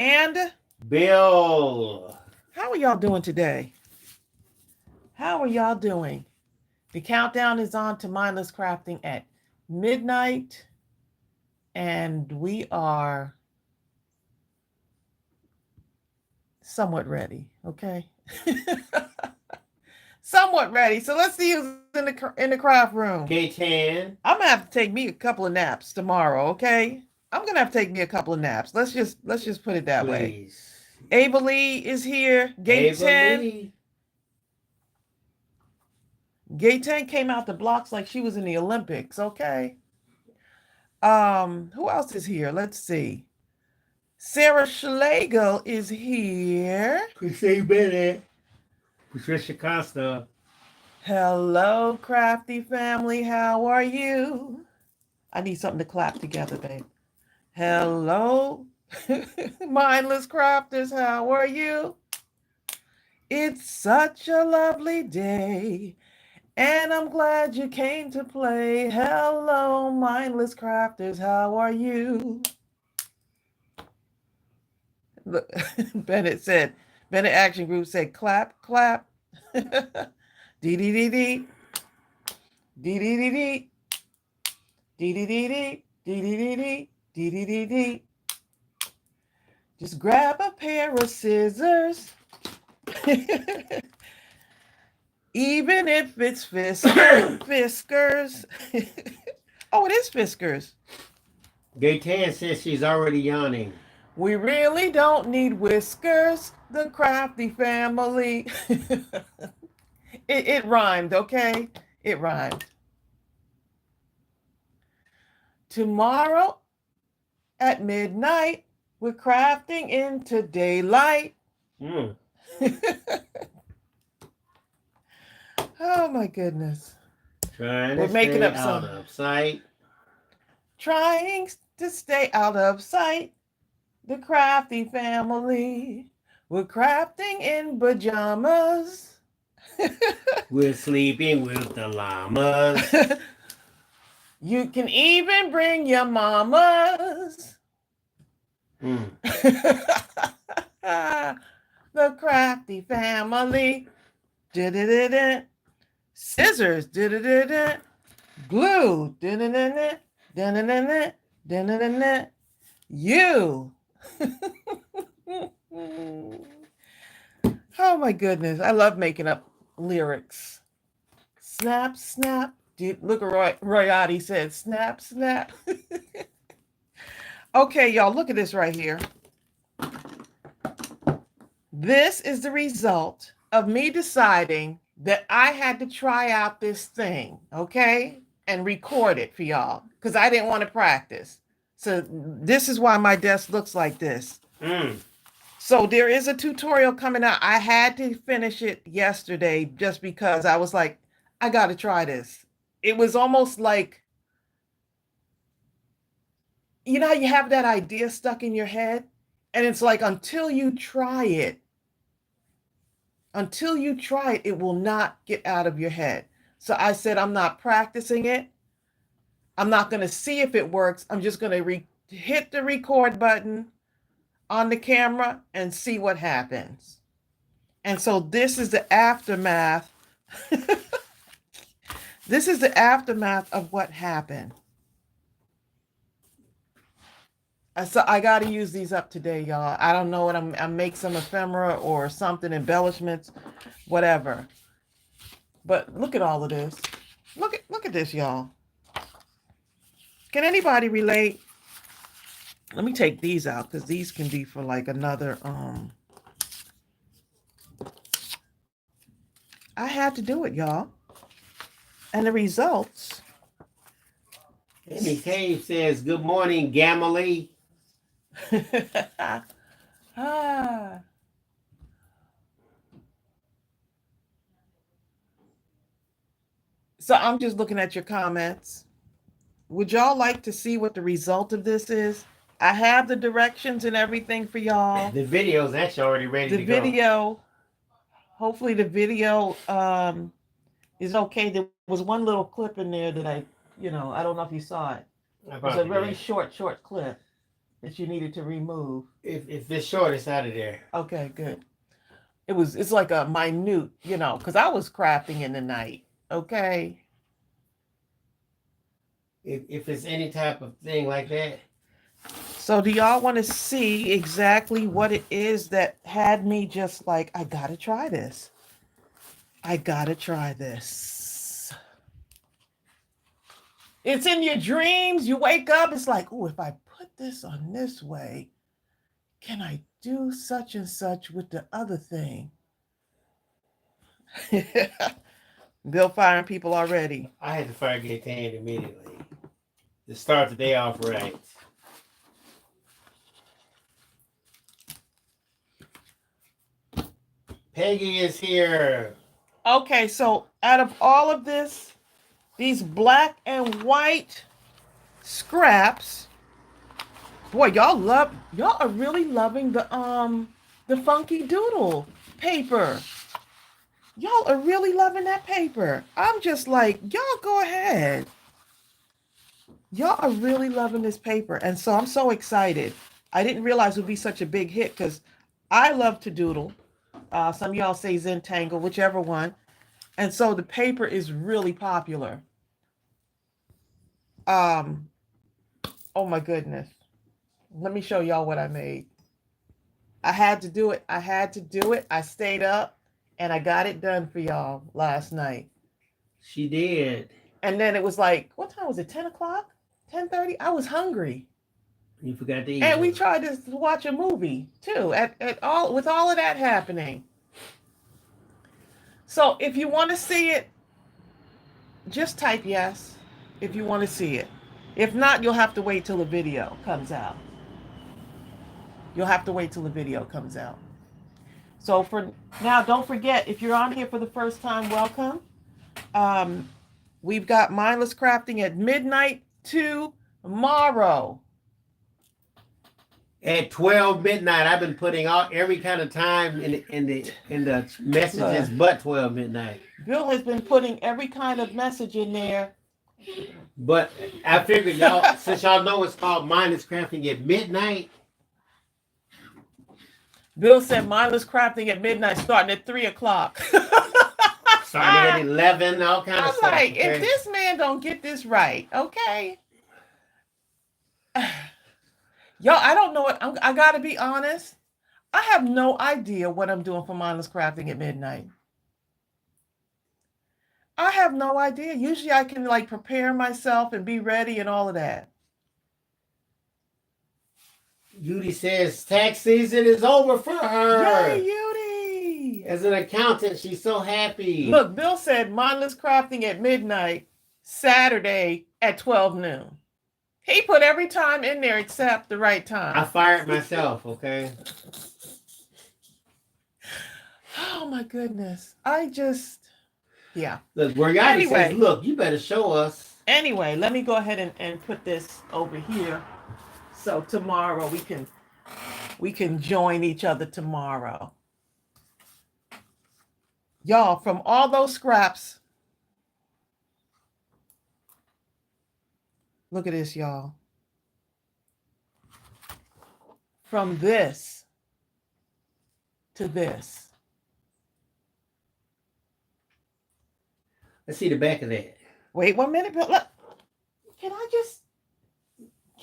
And Bill. how are y'all doing today? How are y'all doing? The countdown is on to Mindless Crafting at midnight, and we are somewhat ready, okay? Somewhat ready. So let's see who's in the craft room. K10. I'm gonna have to take me a couple of naps tomorrow, okay? I'm gonna have to take me a couple of naps. Let's just put it that way. Ava Lee is here. Gate 10. Gate 10 came out the blocks like she was in the Olympics, okay? Who else is here? Let's see. Sarah Schlegel is here. Chrissy Bennett. Patricia Costa. Hello, crafty family. How are you? I need something to clap together, babe. Hello, mindless crafters. How are you? It's such a lovely day, and I'm glad you came to play. Hello, mindless crafters. How are you? Look, Bennett Action Group said, clap, clap. Dee dee dee dee. Dee dee dee dee. Dee dee dee dee. Dee dee dee dee. Dee dee dee dee. Just grab a pair of scissors. Even if it's Fiskers. Oh, it is Fiskers. Gaytan says she's already yawning. We really don't need whiskers, the crafty family. It rhymed, okay? It rhymed. Tomorrow at midnight, we're crafting into daylight. Oh my goodness. We're making up out of sight. Trying to stay out of sight. The crafty family. We're crafting in pajamas. We're sleeping with the llamas. You can even bring your mamas. The crafty family. Da-da-da-da. Scissors. Da-da-da-da. Glue. Da-da-da-da. Da-da-da-da. Da-da-da-da. You. Oh my goodness. I love making up lyrics. Snap, snap. Look at Royati said, snap, snap. Okay, y'all, look at this right here. This is the result of me deciding that I had to try out this thing, okay? And record it for y'all, because I didn't want to practice. So this is why my desk looks like this. So there is a tutorial coming out. I had to finish it yesterday just because I was like, I got to try this. It was almost like, you know how you have that idea stuck in your head? And it's like, until you try it, it will not get out of your head. So I said, I'm not practicing it. I'm not going to see if it works. I'm just going to hit the record button on the camera and see what happens. And so this is the aftermath. This is the aftermath of what happened. So I got to use these up today, y'all. I don't know what I make some ephemera or something, embellishments, whatever. But look at all of this. Look at this, y'all. Can anybody relate? Let me take these out because these can be for like another. I had to do it, y'all. And the results. Amy Cave says, good morning, Gamily. So I'm just looking at your comments. Would y'all like to see what the result of this is? I have the directions and everything for y'all. The video's actually already ready to go. The video, hopefully the video is okay. There was one little clip in there that I don't know if you saw it. It was a very short clip. that you needed to remove? If this short is out of there. Okay, good. It's like a minute, because I was crafting in the night. Okay. If it's any type of thing like that. So do y'all want to see exactly what it is that had me just like, I gotta try this. I gotta try this. It's in your dreams. You wake up, it's like, oh, if I put this on this way, can I do such and such with the other thing? Bill firing people already. I had to fire Gaetan immediately to start the day off right. Peggy is here. Okay, so out of all of this, these black and white scraps, boy, y'all are really loving the funky doodle paper. Y'all are really loving that paper. I'm just like, y'all go ahead. Y'all are really loving this paper. And so I'm so excited. I didn't realize it would be such a big hit because I love to doodle. Some of y'all say Zentangle, whichever one. And so the paper is really popular. Oh my goodness. Let me show y'all what I made. I had to do it. I stayed up and I got it done for y'all last night. She did. And then it was like, what time was it? 10 o'clock? 10:30? I was hungry. You forgot to eat. And we tried to watch a movie too, with all of that happening. So if you want to see it, just type yes if you want to see it. If not, you'll have to wait till the video comes out. So for now, don't forget, if you're on here for the first time, welcome. We've got Mindless Crafting at midnight tomorrow. At 12 midnight, I've been putting every kind of time in the messages, but 12 midnight. Bill has been putting every kind of message in there. But I figured y'all, since y'all know it's called Mindless Crafting at midnight. Bill said Mindless Crafting at midnight, starting at 3 o'clock. Starting at 11, all kind of stuff. I'm like, if this man don't get this right, okay. Yo, I don't know what, I gotta be honest. I have no idea what I'm doing for Mindless Crafting at midnight. I have no idea. Usually I can like prepare myself and be ready and all of that. Yudi says tax season is over for her. Yay, Yudi. As an accountant, she's so happy. Look, Bill said Mindless Crafting at midnight, Saturday at 12 noon. He put every time in there except the right time. I fired myself, okay? Oh my goodness. Yeah. Look, Moriarty says, look, you better show us. Anyway, let me go ahead and put this over here. So tomorrow we can join each other tomorrow. Y'all, from all those scraps, look at this, y'all. From this to this. Let's see the back of that. Wait 1 minute, but look. Can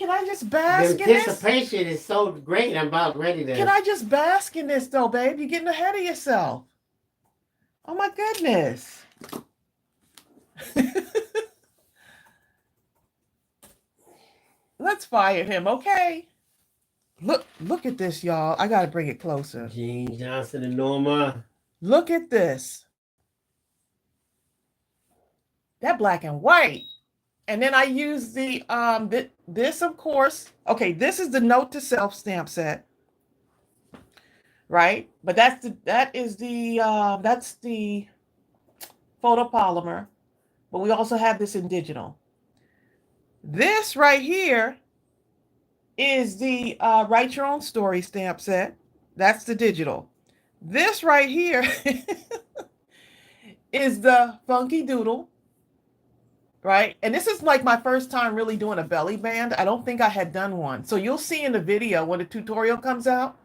I just bask in this? Anticipation is so great. I'm about ready to. Can I just bask in this though, babe? You're getting ahead of yourself. Oh my goodness. Let's fire him, okay? Look at this, y'all. I gotta bring it closer. Jean Johnson and Norma. Look at this. That black and white. And then I use the this, of course. Okay, this is the note to self stamp set, right? But that's the photopolymer. But we also have this in digital. This right here is the Write Your Own Story stamp set. That's the digital. This right here is the Funky Doodle. right? And this is like my first time really doing a belly band. I don't think I had done one. So you'll see in the video when the tutorial comes out,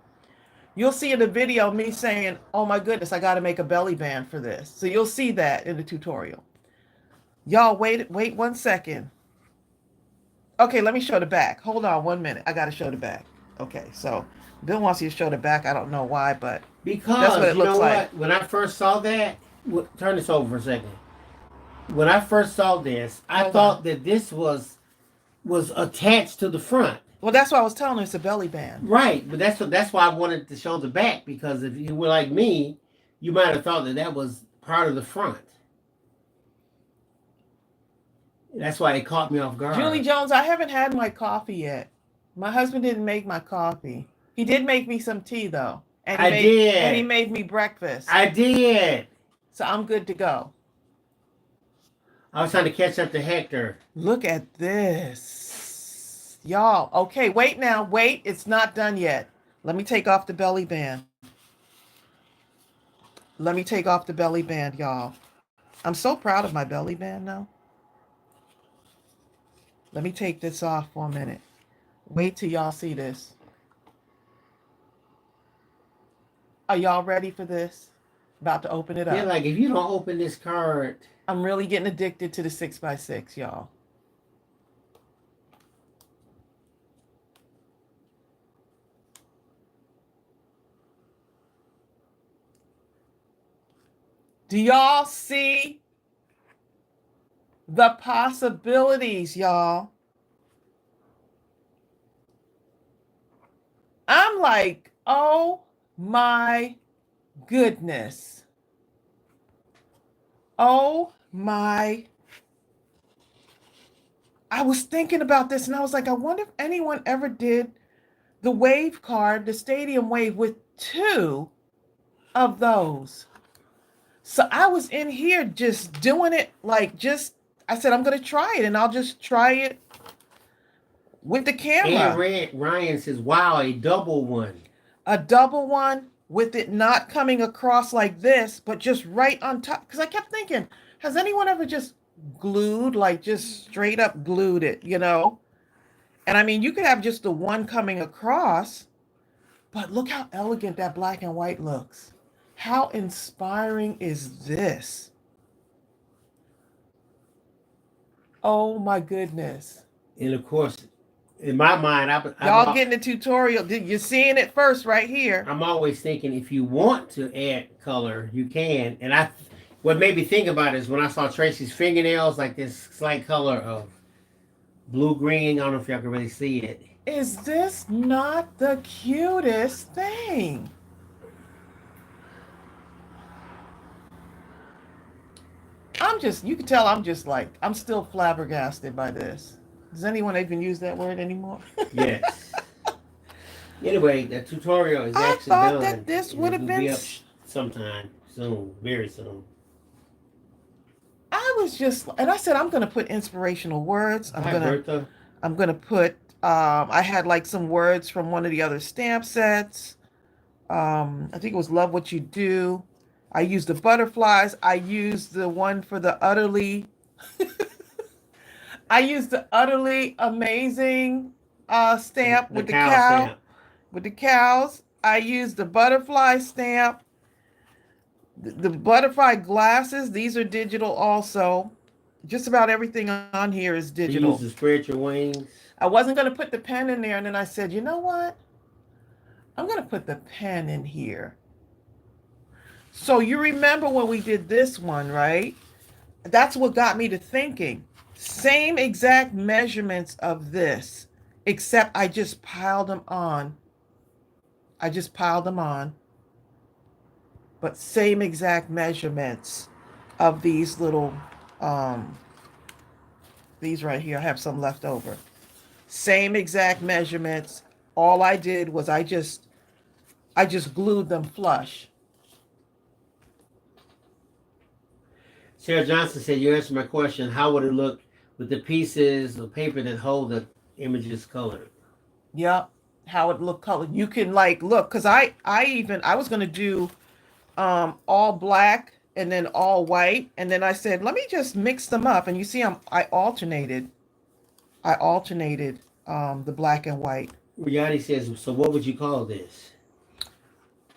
you'll see in the video me saying, oh my goodness, I got to make a belly band for this. So you'll see that in the tutorial. Y'all wait 1 second. Okay, let me show the back. Hold on 1 minute. I got to show the back. Okay, so Bill wants you to show the back. I don't know why, but Because that's what it you looks know like. what? When I first saw that, turn this over for a second. When I first saw this, I Hold thought on. that this was attached to the front. Well, that's why I was telling her it's a belly band. Right, but that's why I wanted to show the back, because if you were like me, you might have thought that that was part of the front. That's why it caught me off guard. Julie Jones, I haven't had my coffee yet. My husband didn't make my coffee. He did make me some tea though. And he made me breakfast. I did. So I'm good to go. I was trying to catch up to Hector. Look at this. Y'all, okay, wait now. Wait, it's not done yet. Let me take off the belly band. Let me take off the belly band, y'all. I'm so proud of my belly band now. Let me take this off for a minute. Wait till y'all see this. Are y'all ready for this? About to open it up. Yeah, like if you don't open this card. I'm really getting addicted to the 6x6, y'all. Do y'all see the possibilities, y'all? I'm like, oh my goodness. Oh my. I was thinking about this and I was like, I wonder if anyone ever did the wave card, the stadium wave with 2 of those. So I was in here just doing it like I said, I'm going to try it and I'll just try it with the camera. And Ryan says, wow, a double one. A double one with it not coming across like this, but just right on top. Because I kept thinking, has anyone ever just glued, like just straight up glued it, you know? And I mean, you could have just the one coming across, but look how elegant that black and white looks. How inspiring is this? Oh my goodness. And of course, in my mind, y'all getting the tutorial. You're seeing it first right here. I'm always thinking if you want to add color, you can. And what made me think about it is when I saw Tracey's fingernails, like this slight color of blue-green. I don't know if y'all can really see it. Is this not the cutest thing? You can tell I'm still flabbergasted by this. Does anyone even use that word anymore? Yes. Anyway, the tutorial is actually done. I thought that this would have been up sometime soon, very soon. I was just, and I said I'm going to put inspirational words. I'm going to put. I had like some words from one of the other stamp sets. I think it was "Love What You Do." I used the butterflies. I used the one for the utterly. I used the utterly amazing stamp with the cow, stamp. With the cows. I used the butterfly stamp. The butterfly glasses. These are digital also. Just about everything on here is digital. You used to spread your wings. I wasn't going to put the pen in there, and then I said, you know what? I'm going to put the pen in here. So you remember when we did this one, right? That's what got me to thinking. Same exact measurements of this, except I just piled them on. But same exact measurements of these little, these right here. I have some left over. Same exact measurements. All I did was I just glued them flush. Sarah Johnson said, you answered my question. How would it look with the pieces of paper that hold the images colored? Yep. How it look colored. You can like look, because I was going to do all black and then all white. And then I said, let me just mix them up. And you see, I alternated the black and white. Rihanna says, so what would you call this?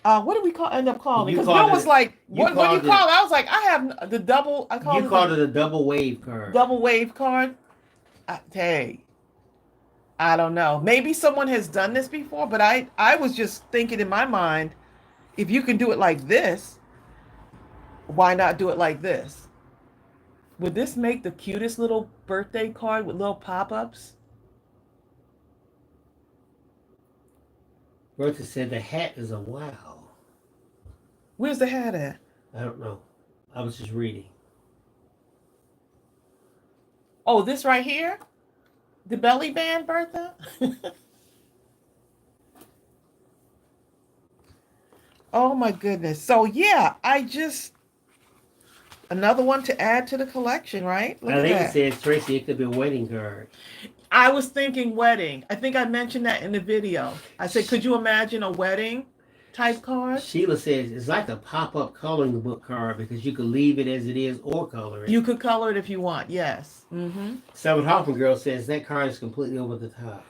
What did we end up calling it? You Because Bill called was it- like, you what do you called it- call it? I was like, I have the double. I You called it a double wave card. double wave card. Hey, I don't know. Maybe someone has done this before, but I was just thinking in my mind, if you can do it like this, why not do it like this? Would this make the cutest little birthday card with little pop-ups? Bertha said the hat is a wow. Where's the hat at? I don't know. I was just reading. Oh, this right here? The belly band, Bertha? Oh my goodness. So yeah, another one to add to the collection, right? Look I at think that. it says, Tracy, it could be a wedding card. I was thinking wedding. I think I mentioned that in the video. I said, could you imagine a wedding type card? Sheila says, it's like a pop-up coloring book card because you could leave it as it is or color it. You could color it if you want, yes. Mm-hmm. Seven Hoffman Girl says, that card is completely over the top.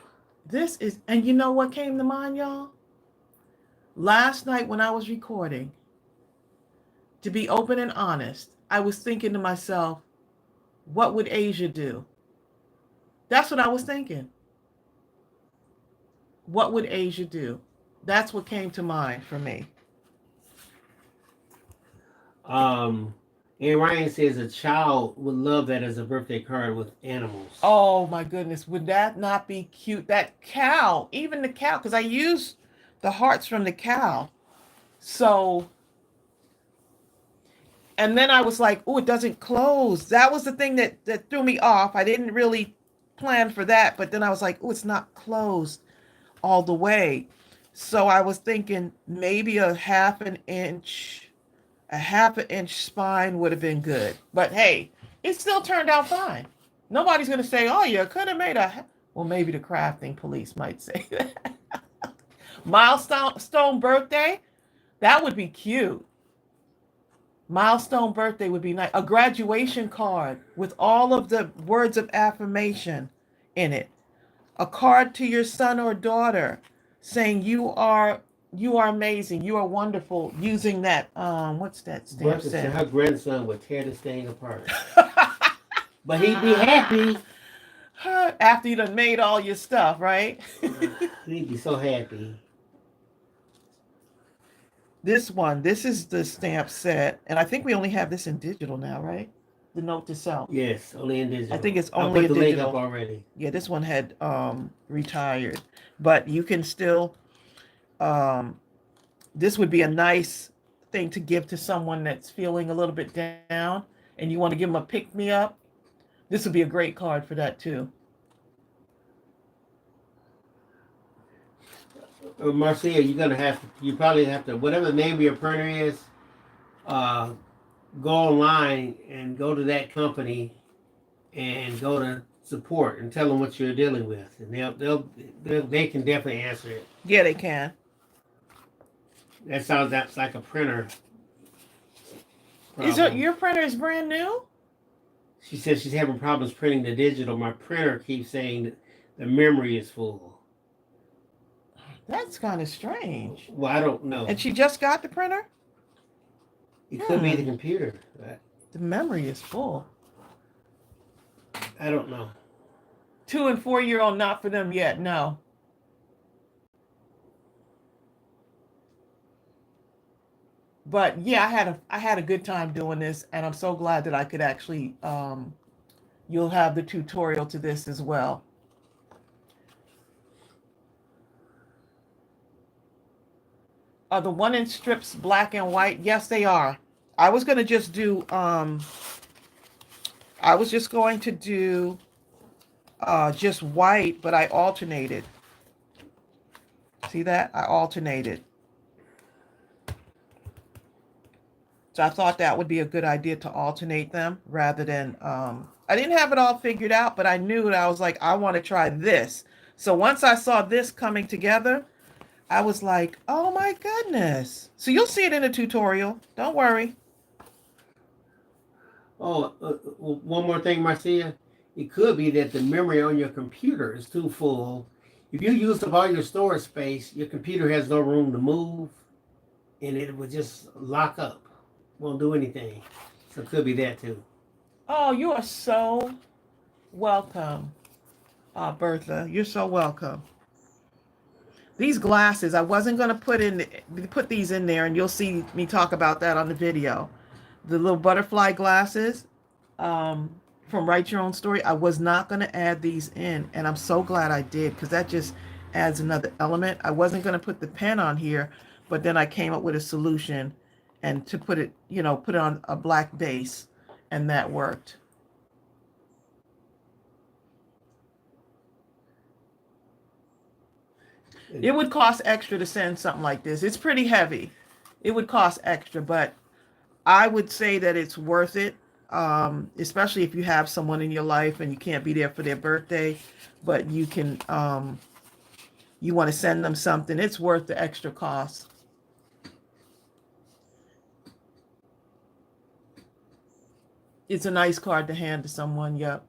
This is, and you know what came to mind, y'all? Last night when I was recording, to be open and honest, I was thinking to myself, what would Asia do? That's what I was thinking. What would Asia do? That's what came to mind for me. And Ryan says a child would love that as a birthday card with animals. Oh my goodness, would that not be cute? That cow, even the cow, because I used the hearts from the cow. So, and then I was like, oh, it doesn't close. That was the thing that threw me off. I didn't really plan for that, but then I was like, oh, it's not closed all the way. So I was thinking maybe a half an inch spine would have been good. But hey, it still turned out fine. Nobody's going to say, oh, you could have made well, maybe the crafting police might say that. Milestone birthday, that would be cute. Milestone birthday would be nice. A graduation card with all of the words of affirmation in it. A card to your son or daughter saying you are amazing, you are wonderful, using that what's that stamp Bertha said set? her grandson would tear this thing apart. But he'd be happy. After you done made all your stuff, right? He'd be so happy. This is the stamp set, and I think we only have this in digital now, right? The note to self. Yes, only in digital. I think it's I only put in the link digital. up already. Yeah, this one had retired, but you can still. This would be a nice thing to give to someone that's feeling a little bit down, and you want to give them a pick me up. This would be a great card for that too. Marcia, you probably have to, whatever the name of your printer is, go online and go to that company and go to support and tell them what you're dealing with, and they can definitely answer it. Yeah, they can. That's like a printer problem. Is your printer is brand new? She says she's having problems printing the digital. My printer keeps saying that the memory is full. That's kind of strange. Well, I don't know. And she just got the printer? It could be the computer. The memory is full. I don't know. 2 and 4 year old, not for them yet. No. But yeah, I had a good time doing this, and I'm so glad that I could actually. You'll have the tutorial to this as well. Are the 1-inch strips black and white? Yes, they are. I was going to just do. I was just going to do just white, but I alternated. See that? I alternated. So I thought that would be a good idea to alternate them rather than, I didn't have it all figured out, but I knew that I was like, I want to try this. So once I saw this coming together, I was like, oh my goodness. So you'll see it in the tutorial. Don't worry. Oh, one more thing, Marcia. It could be that the memory on your computer is too full. If you use up all your storage space, your computer has no room to move, and it will just lock up. Won't do anything. So it could be that too. Oh, you are so welcome, Bertha. You're so welcome. These glasses, I wasn't going to put these in there, and you'll see me talk about that on the video. The little butterfly glasses from Write Your Own Story. I was not going to add these in, and I'm so glad I did, because that just adds another element. I wasn't going to put the pen on here, but then I came up with a solution, and to put it, put it on a black base, and that worked. It would cost extra to send something like this. It's pretty heavy. It would cost extra, but I would say that it's worth it, especially if you have someone in your life and you can't be there for their birthday, but you can, you want to send them something. It's worth the extra cost. It's a nice card to hand to someone. Yep.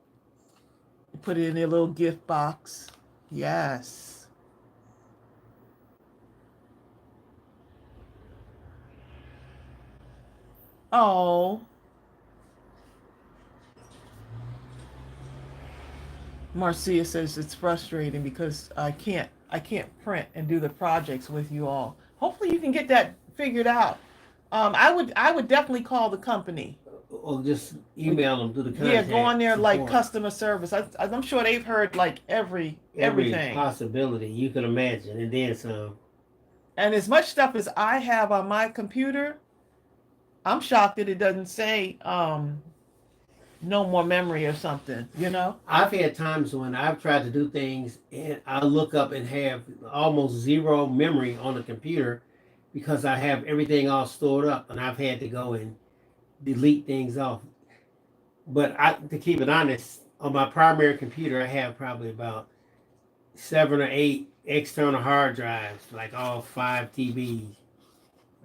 Put it in their little gift box. Yes. Oh. Marcia says it's frustrating because I can't print and do the projects with you all. Hopefully you can get that figured out. I would definitely call the company. Or just email them through the contact. Yeah, go on there like support. customer service. I'm sure they've heard like everything possibility you can imagine, and then some. And as much stuff as I have on my computer, I'm shocked that it doesn't say no more memory or something, I've had times when I've tried to do things and I look up and have almost zero memory on the computer because I have everything all stored up, and I've had to go and delete things off. But to keep it honest, on my primary computer, I have probably about 7 or 8 external hard drives, like all 5 TBs.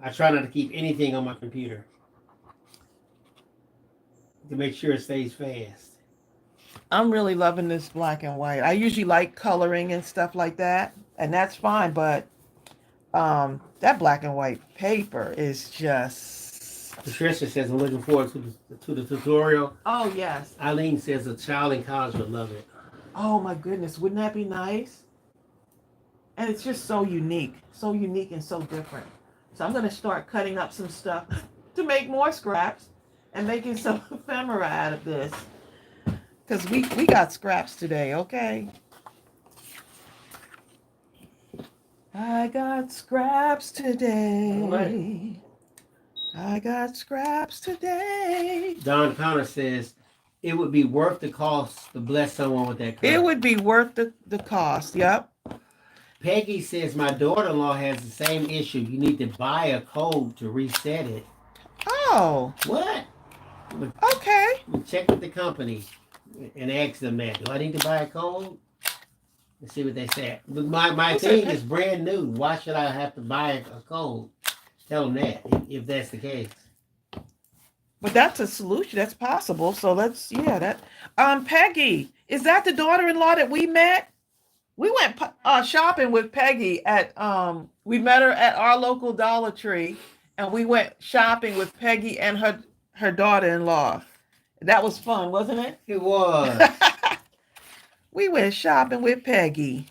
I try not to keep anything on my computer to make sure it stays fast. I'm really loving this black and white. I usually like coloring and stuff like that, and that's fine, but that black and white paper is just... Patricia says, I'm looking forward to the tutorial. Oh, yes. Eileen says a child in college would love it. Oh, my goodness. Wouldn't that be nice? And it's just so unique and so different. So I'm going to start cutting up some stuff to make more scraps and making some ephemera out of this. Because we got scraps today, okay? I got scraps today. Right. I got scraps today. Don Connor says, it would be worth the cost to bless someone with that card. It would be worth the cost, yep. Peggy says, my daughter-in-law has the same issue. You need to buy a code to reset it. Oh. What? Okay. Check with the company and ask them that. Do I need to buy a code? Let's see what they say. But my thing is brand new. Why should I have to buy a code? Tell them that, if that's the case. But that's a solution. That's possible. So Peggy, is that the daughter-in-law that we met? We went shopping with Peggy at, we met her at our local Dollar Tree, and we went shopping with Peggy and her daughter-in-law. That was fun, wasn't it? It was. We went shopping with Peggy.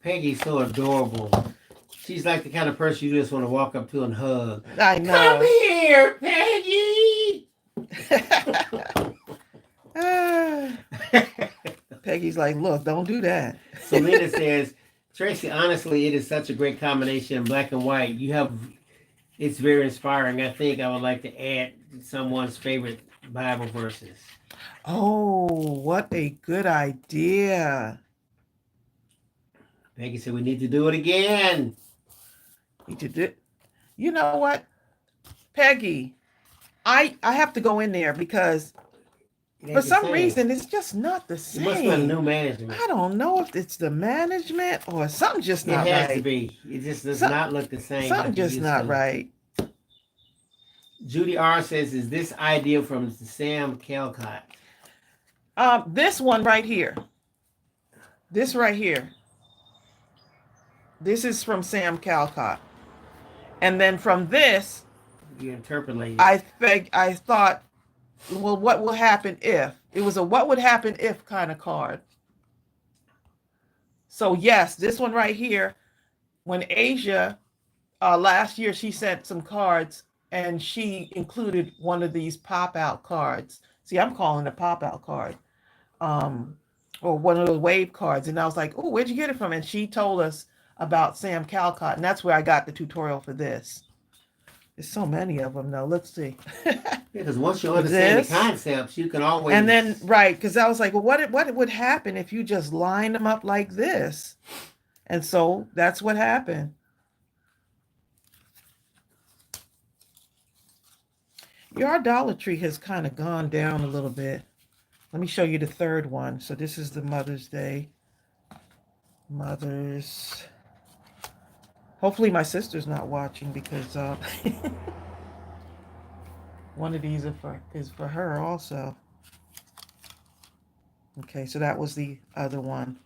Peggy's so adorable. She's like the kind of person you just want to walk up to and hug. I know. Come here, Peggy! Peggy's like, look, don't do that. Selena says, Tracey, honestly, it is such a great combination of black and white. It's very inspiring. I think I would like to add someone's favorite Bible verses. Oh, what a good idea. Peggy said, we need to do it again. You know what, Peggy, I have to go in there because for some reason it's just not the same. It must be a new management. I don't know if it's the management or something just not right. It has to be. It just does not look the same. Something just not right. Judy R says, "Is this idea from Sam Calcott?" This one right here. This right here. This is from Sam Calcott. And then from this, You interpolate. I thought, well, what will happen if? It was a what would happen if kind of card. So yes, this one right here, when Asia, last year she sent some cards and she included one of these pop-out cards. See, I'm calling it a pop-out card. Or one of those wave cards. And I was like, oh, where'd you get it from? And she told us about Sam Calcott. And that's where I got the tutorial for this. There's so many of them though. Let's see. Because once you understand the concepts, you can always. And then, right, because I was like, well, what would happen if you just line them up like this? And so that's what happened. Your Dollar Tree has kind of gone down a little bit. Let me show you the third one. So this is the Mother's Day. Mother's. Hopefully my sister's not watching because one of these is for her also. Okay, so that was the other one.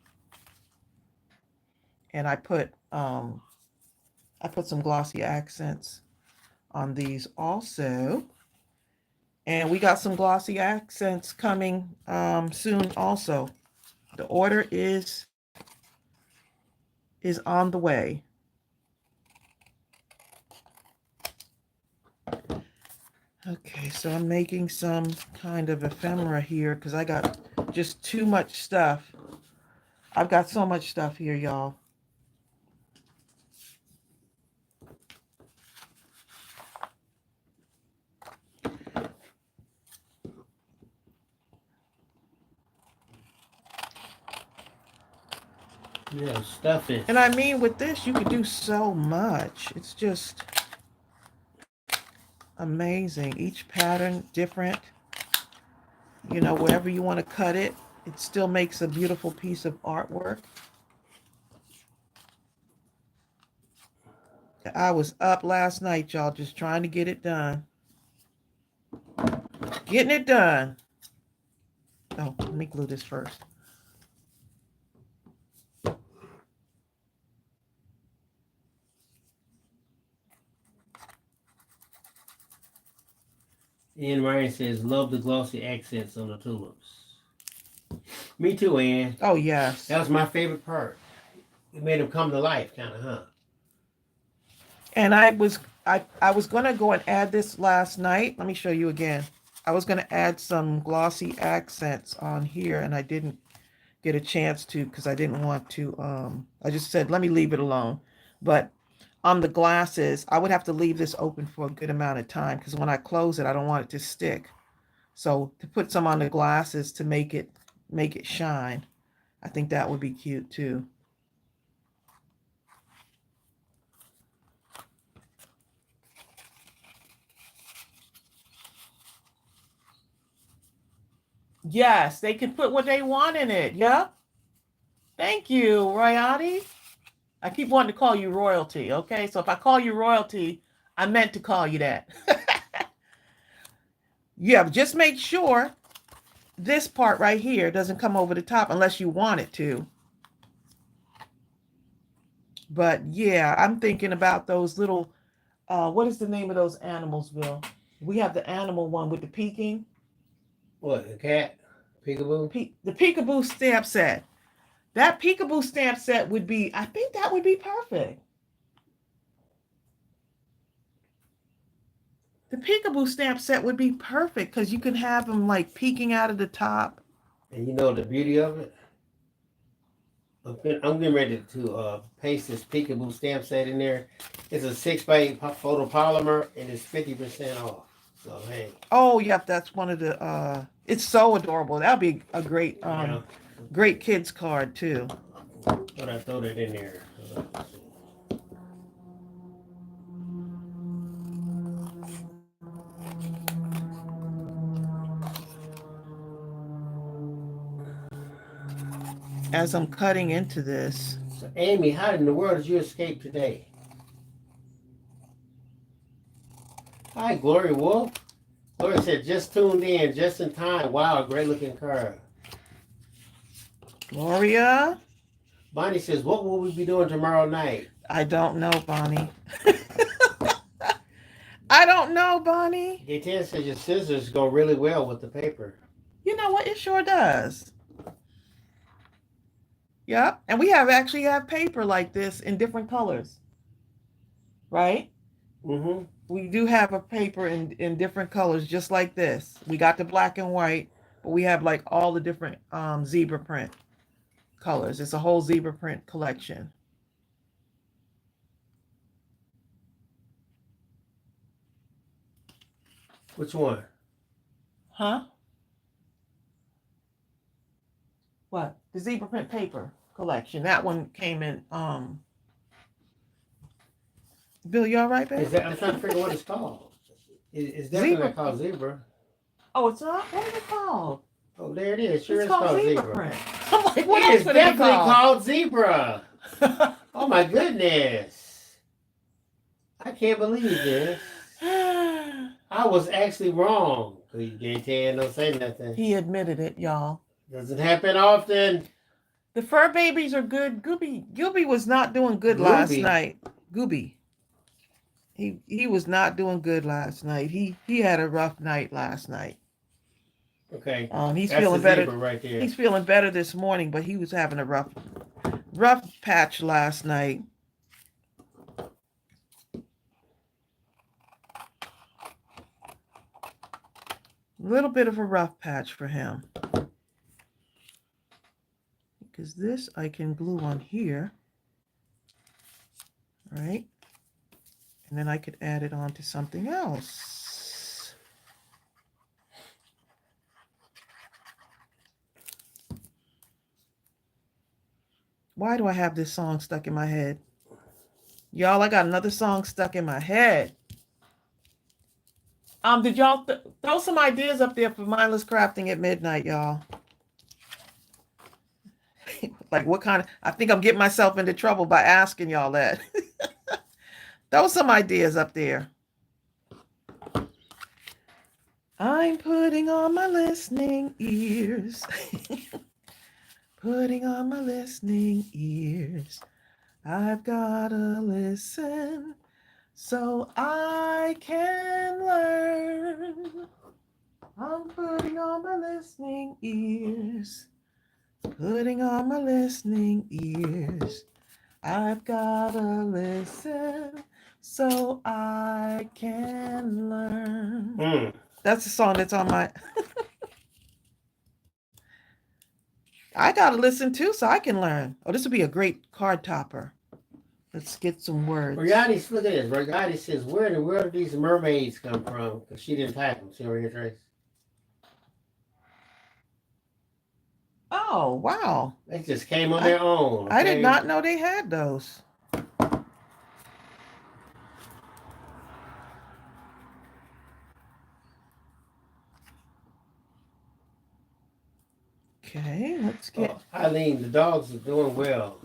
And I put some glossy accents on these also. And we got some glossy accents coming soon also. The order is on the way. Okay, so I'm making some kind of ephemera here because I got just too much stuff. I've got so much stuff here, y'all. Yeah, stuff it. And I mean, with this, you could do so much. It's just amazing. Each pattern different. You know, wherever you want to cut it, it still makes a beautiful piece of artwork. I was up last night, y'all, just trying to get it done. Getting it done. Oh, let me glue this first. Ian Ryan says, "Love the glossy accents on the tulips." Me too, Ann. Oh, yes. That was my favorite part. It made them come to life, kind of, huh? And I was going to go and add this last night. Let me show you again. I was going to add some glossy accents on here, and I didn't get a chance to because I didn't want to. I just said, let me leave it alone. But on the glasses, I would have to leave this open for a good amount of time because when I close it, I don't want it to stick. So to put some on the glasses to make it shine, I think that would be cute too. Yes, they can put what they want in it. Yep. Thank you, Royalty. I keep wanting to call you royalty, okay? So if I call you royalty, I meant to call you that. Yeah, but just make sure this part right here doesn't come over the top unless you want it to. But yeah, I'm thinking about those little, what is the name of those animals, Bill? We have the animal one with the peeking. What, the cat? Peekaboo? The peekaboo stamp set. That peekaboo stamp set would be, I think that would be perfect. The peekaboo stamp set would be perfect because you can have them like peeking out of the top. And you know the beauty of it? I'm getting ready to paste this peekaboo stamp set in there. It's a 6x8 photopolymer and it's 50% off. So hey. Oh, yep, that's one of the. It's so adorable. That'll be a great, great kids card too. Thought I'd throw that in there. As I'm cutting into this. So Amy, how in the world did you escape today? Hi, Glory Wolf. Glory said, just tuned in, just in time. Wow, great looking card. Gloria. Bonnie says, what will we be doing tomorrow night? I don't know, Bonnie. I don't know, Bonnie. Gaten says your scissors go really well with the paper. You know what? It sure does. Yep. And we actually have paper like this in different colors. Right? Mm-hmm. We do have a paper in different colors just like this. We got the black and white, but we have like all the different zebra print colors. It's a whole zebra print collection. Which one? Huh? What? The zebra print paper collection. That one came in Bill, you all right, babe? I'm trying to figure what it's called. It's definitely Zebra. not called zebra. Oh, it's not? What is it called? Oh, there it is. Sure, It's it's called zebra. print. I'm like, what It else is would it be definitely called? called zebra. Oh my goodness. I can't believe this. I was actually wrong. Gaten, don't say nothing. He admitted it, y'all. Doesn't happen often. The fur babies are good. Gooby was not doing good last night. Gooby. He was not doing good last night. He had a rough night last night. Okay. He's That's feeling the better. zebra right there. He's feeling better this morning, but he was having a rough patch last night. A little bit of a rough patch for him. Because this I can glue on here. Right? And then I could add it on to something else. Why do I have this song stuck in my head? Y'all, I got another song stuck in my head. Did y'all throw some ideas up there for mindless crafting at midnight, y'all? Like what kind of, I think I'm getting myself into trouble by asking y'all that. Throw some ideas up there. I'm putting on my listening ears. Putting on my listening ears. I've gotta listen so I can learn. I'm putting on my listening ears. Putting on my listening ears. I've gotta listen so I can learn. That's the song that's on my... I gotta listen too so I can learn. Oh, this would be a great card topper. Let's get some words. Rigotti, look at this. Rigotti says, where in the world did these mermaids come from? Because she didn't type them. See over here, Trace? Oh, wow. They just came on their own. Okay? I did not know they had those. Okay, let's get... Oh, Eileen, the dogs are doing well.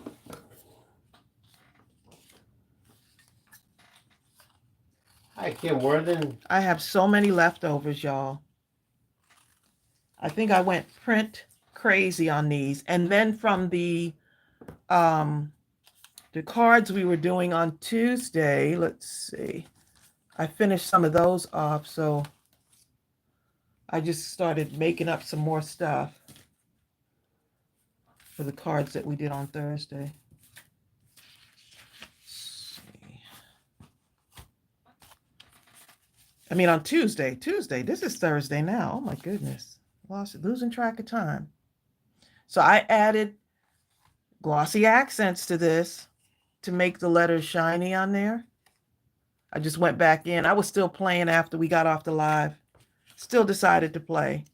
Hi, Kim Worthen. I have so many leftovers, y'all. I think I went print crazy on these. And then from the cards we were doing on Tuesday, let's see. I finished some of those off, so I just started making up some more stuff for the cards that we did on Thursday. Let's see. I mean on Tuesday. This is Thursday now. Oh my goodness. Losing track of time. So I added glossy accents to this to make the letters shiny on there. I just went back in. I was still playing after we got off the live. Still decided to play.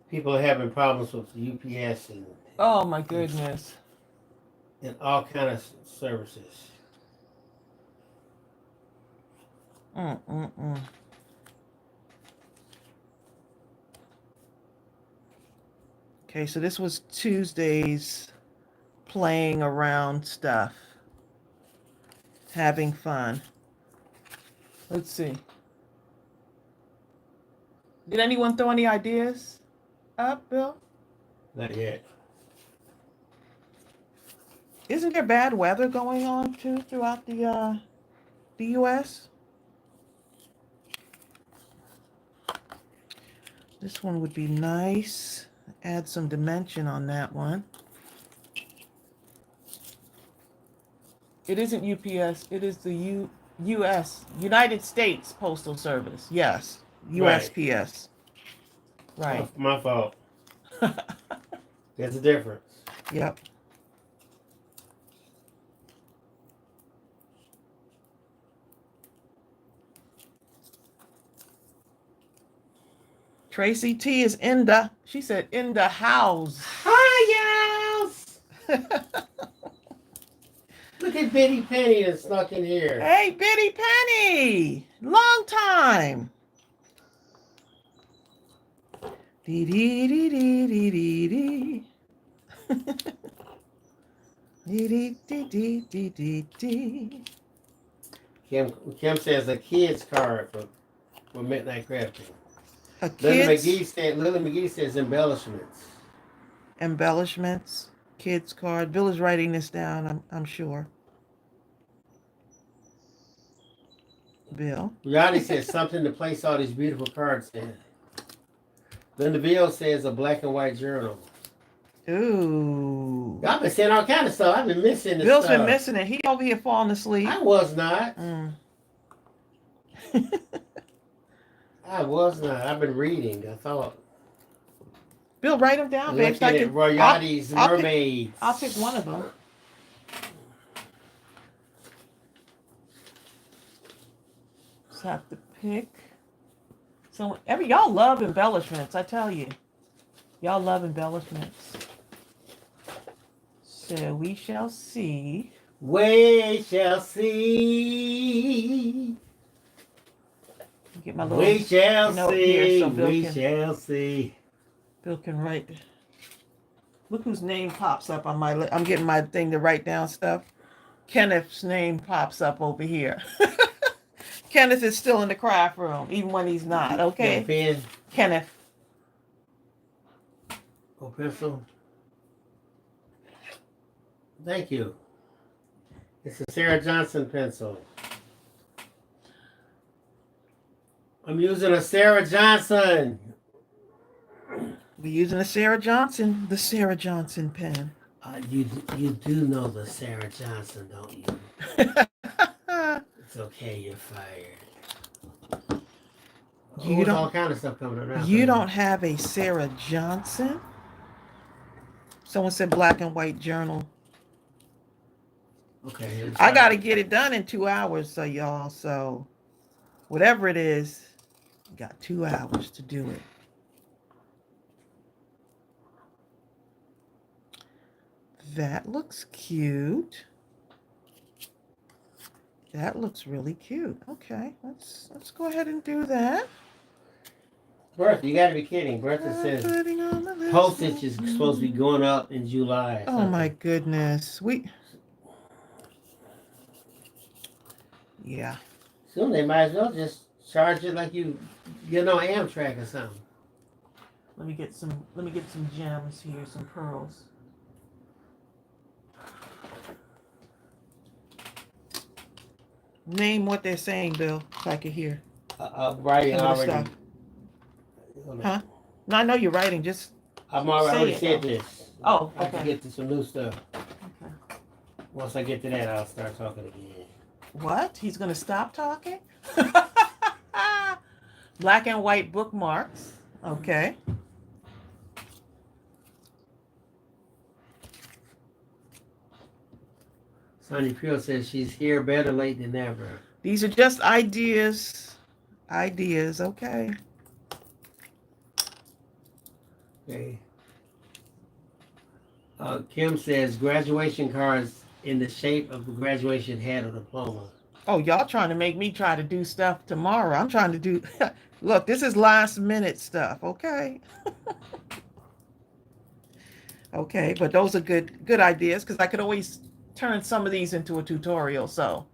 People are having problems with the UPS and Oh my goodness. and all kind of services. Okay, so this was Tuesday's playing around stuff, having fun. Let's see. Did anyone throw any ideas up, Bill? Not yet. Isn't there bad weather going on too throughout the U.S.? This one would be nice. Add some dimension on that one. It isn't UPS. It is the U.S. United States Postal Service. Yes, USPS. Right. My fault. There's a difference. Yep. Tracy T is in the, she said, in the house. Hi, house. Look at Bitty Penny that snuck in here. Hey, Bitty Penny. Long time. Dee dee dee dee dee dee dee. Dee dee dee dee dee dee dee. Kim says a kid's card for Midnight Crafting. A Lily kid's McGee says embellishments. embellishments, kids card. Bill is writing this down, I'm sure. Bill. Reality says something to place all these beautiful cards in. Linda Ville says a black and white journal. Ooh. Y'all been saying all kind of stuff. I've been missing this Bill's stuff. been missing it. He over here falling asleep. I was not. I was not. I've been reading. I thought. Bill, write them down, babe. Looking at Royati's mermaids. I'll pick one of them. Just have to pick. So y'all love embellishments, I tell you. Y'all love embellishments. So we shall see. We shall see. Get my little We shall note see. here so Bill We can- shall see. Bill can write. Look whose name pops up on my list. I'm getting my thing to write down stuff. Kenneth's name pops up over here. Kenneth is still in the craft room, even when he's not. Okay. Yeah, pen. Kenneth. Oh, pencil. Thank you. It's a Sarah Johnson pencil. I'm using a Sarah Johnson. We're using the Sarah Johnson pen. You do know the Sarah Johnson, don't you? It's okay, you're fired. You don't- all kind of stuff coming around. You don't have a Sarah Johnson? Someone said black and white journal. Okay. I got to get it done in 2 hours, so y'all. So whatever it is, you got 2 hours to do it. That looks cute. That looks really cute. Okay, let's go ahead and do that. Bertha, you got to be kidding. Bertha says postage is supposed to be going up in July. Oh my goodness. Yeah. Soon they might as well just charge it like you know Amtrak or something. Let me get some gems here, some pearls. Name what they're saying, Bill, so I can hear. Writing Some of the already. stuff. Huh? No, I know you're writing. Just I've already Say said it, this. Oh, I have to okay. get to some new stuff. Okay. Once I get to that, I'll start talking again. What? He's gonna stop talking? Black and white bookmarks. Okay. Sonny Peel says she's here better late than never. These are just ideas. Ideas, okay. Okay. Kim says graduation cards in the shape of the graduation hat or diploma. Oh, y'all trying to make me try to do stuff tomorrow. I'm trying to do, look, this is last minute stuff, okay? Okay, but those are good ideas because I could always turn some of these into a tutorial. So,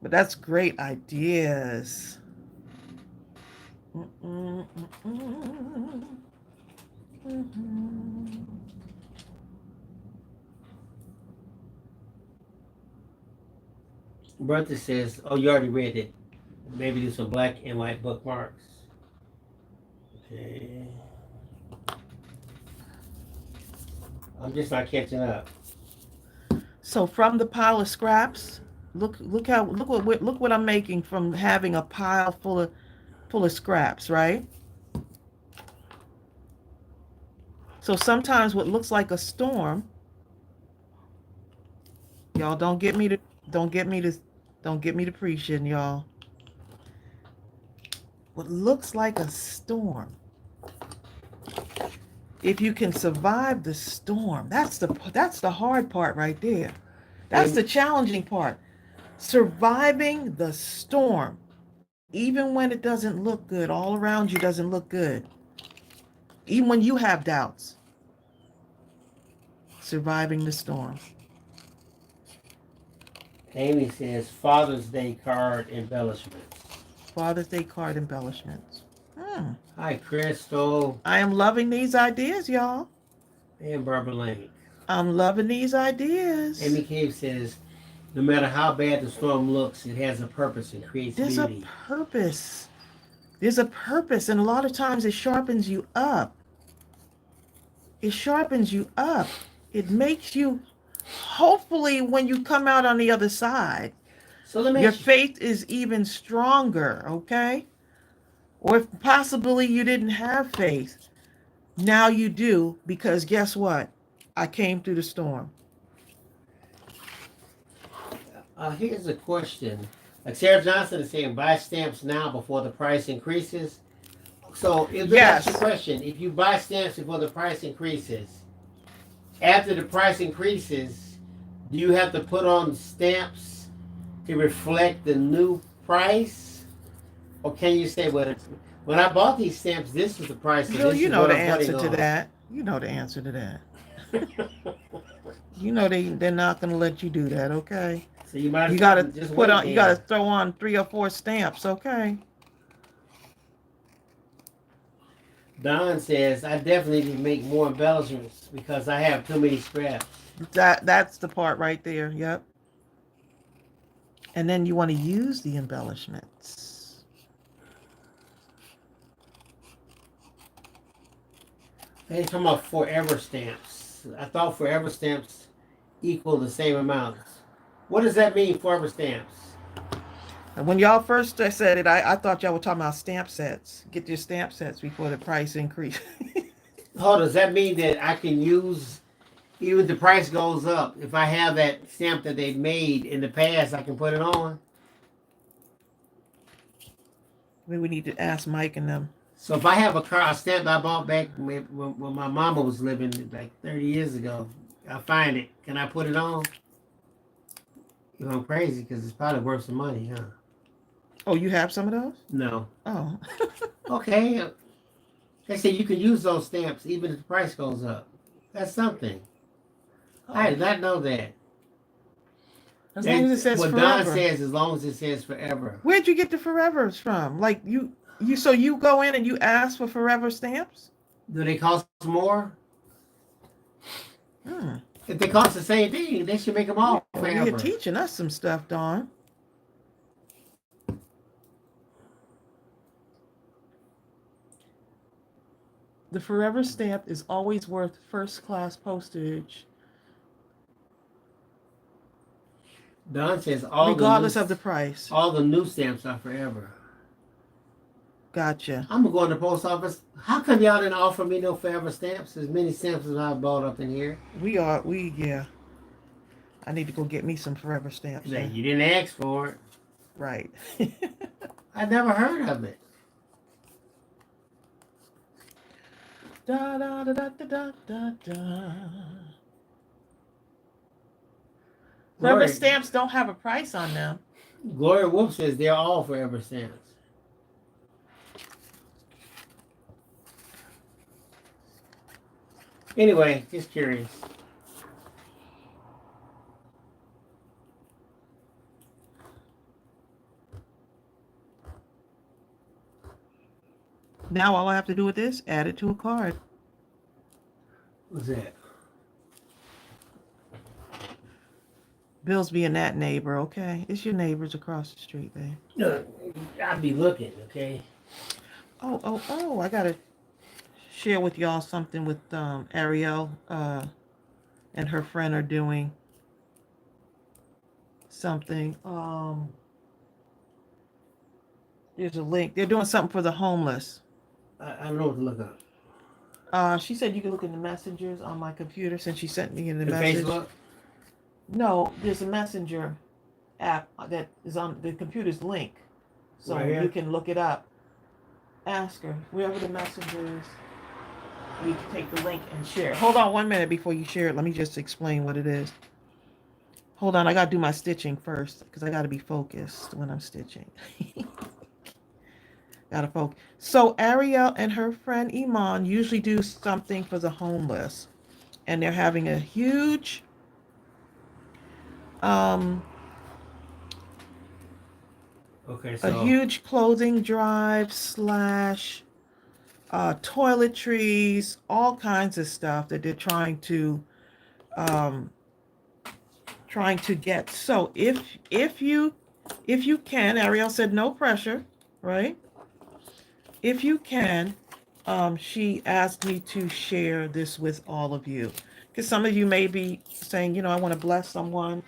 but that's great ideas. Mm-mm, mm-mm, mm-mm. Bertha says, "Oh, you already read it. Maybe do some black and white bookmarks." Okay. I'm just not catching up. So from the pile of scraps, look what I'm making from having a pile full of scraps, right? So sometimes what looks like a storm, y'all don't get me to don't get me to preaching, y'all. What looks like a storm, if you can survive the storm, that's the hard part right there. That's And the challenging part. Surviving the storm, even when it doesn't look good, all around you doesn't look good, even when you have doubts. Surviving the storm. Amy says, "Father's Day card embellishments." Father's Day card embellishments. Hmm. Hi, Crystal I am loving these ideas, y'all. and Barbara Lane. I'm loving these ideas. Amy Cave says, "No matter how bad the storm looks, it has a purpose and creates There's a beauty." purpose. There's a purpose, and a lot of times it sharpens you up. It sharpens you up. It makes you, hopefully, when you come out on the other side, So let me your ask you. faith is even stronger, okay? Or if possibly you didn't have faith, now you do, because guess what? I came through the storm. Here's a question. Like Sarah Johnson is saying, buy stamps now before the price increases. So if that's your Yes. question, if you buy stamps before the price increases, after the price increases, do you have to put on stamps to reflect the new price? Or can you say, well, when I bought these stamps, this was the price, and Bill, this you is know what the I'm putting answer to on? that. You know the answer to that. You know they're not gonna let you do that, okay? So you might You as gotta well just put wait on you gotta then. throw on 3 or 4 stamps, okay? Don says, I definitely need to make more embellishments because I have too many scraps. That's the part right there, yep. And then you want to use the embellishments. They talking about forever stamps. I thought forever stamps equal the same amounts. What does that mean, forever stamps? And when y'all first said it, I thought y'all were talking about stamp sets. Get your stamp sets before the price increase. Oh, does that mean that I can use, even if the price goes up, if I have that stamp that they made in the past, I can put it on? Maybe we need to ask Mike and them. So if I have a stamp I bought back when my mama was living like 30 years ago, I find it. Can I put it on? You know, I'm crazy because it's probably worth some money, huh? Oh, you have some of those? No. Oh. Okay. They say you can use those stamps even if the price goes up. That's something. I did not know that. As long as it says What Don forever. says, as long as it says forever. Where'd you get the forevers from? Like so you go in and you ask for forever stamps? Do they cost more? Hmm. If they cost the same thing, they should make them all Well, you're forever. teaching us some stuff, Dawn. The forever stamp is always worth first class postage, Don says regardless of the price. all the new stamps are forever. Gotcha. I'm gonna go in the post office. How come y'all didn't offer me no forever stamps? As many stamps as I bought up in here. Yeah. I need to go get me some forever stamps. Like, Yeah. you didn't ask for it. Right. I never heard of it. Da da da da da da da. Forever Gloria, stamps don't have a price on them. Gloria Wolf says they're all forever stamps. Anyway, just curious. Now all I have to do with this, add it to a card. What's that? Bill's being that neighbor, okay? It's your neighbors across the street there. No, I'll be looking, okay? Oh, I gotta share with y'all something with Ariel and her friend are doing something. There's a link. They're doing something for the homeless. I don't know what to look up. She said you can look in the messengers on my computer since she sent me in the The message. Facebook? No, there's a messenger app that is on the computer's link. So Right here? you can look it up. Ask her. Wherever the messenger is, you can take the link and share. Hold on 1 minute before you share it. Let me just explain what it is. Hold on, I gotta do my stitching first because I gotta be focused when I'm stitching. Gotta focus. So Ariel and her friend Iman usually do something for the homeless. And they're having a huge Okay, a so huge clothing drive / toiletries, all kinds of stuff that they're trying to get. So if you can, Ariel said no pressure, right? If you can, she asked me to share this with all of you. Because some of you may be saying, you know, I want to bless someone.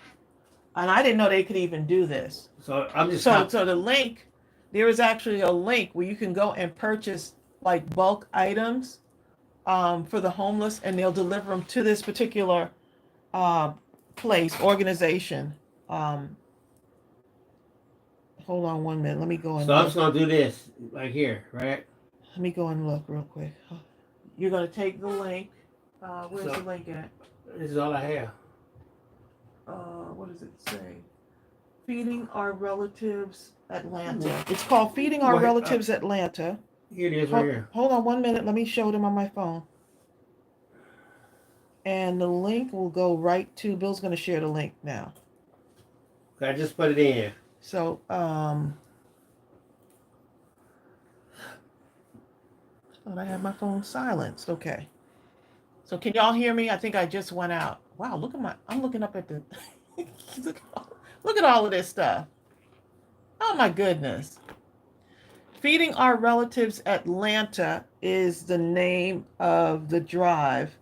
And I didn't know they could even do this. so I'm just So the link, there is actually a link where you can go and purchase like bulk items for the homeless, and they'll deliver them to this particular organization. Hold on 1 minute. Let me go and so I'm look. just gonna do this right here, right? Let me go and look real quick. You're gonna take the link. Where's the link at? This is all I have. What does it say? Feeding Our Relatives Atlanta. It's called Feeding Our Relatives Atlanta. Here it is right here. Hold on 1 minute. Let me show them on my phone. And the link will go right to, Bill's going to share the link now. Okay, I just put it in. So, I thought I had my phone silenced. Okay. So can y'all hear me? I think I just went out. Wow, look at I'm looking up at the, look at all of this stuff. Oh my goodness. Feeding Our Relatives Atlanta is the name of the drive.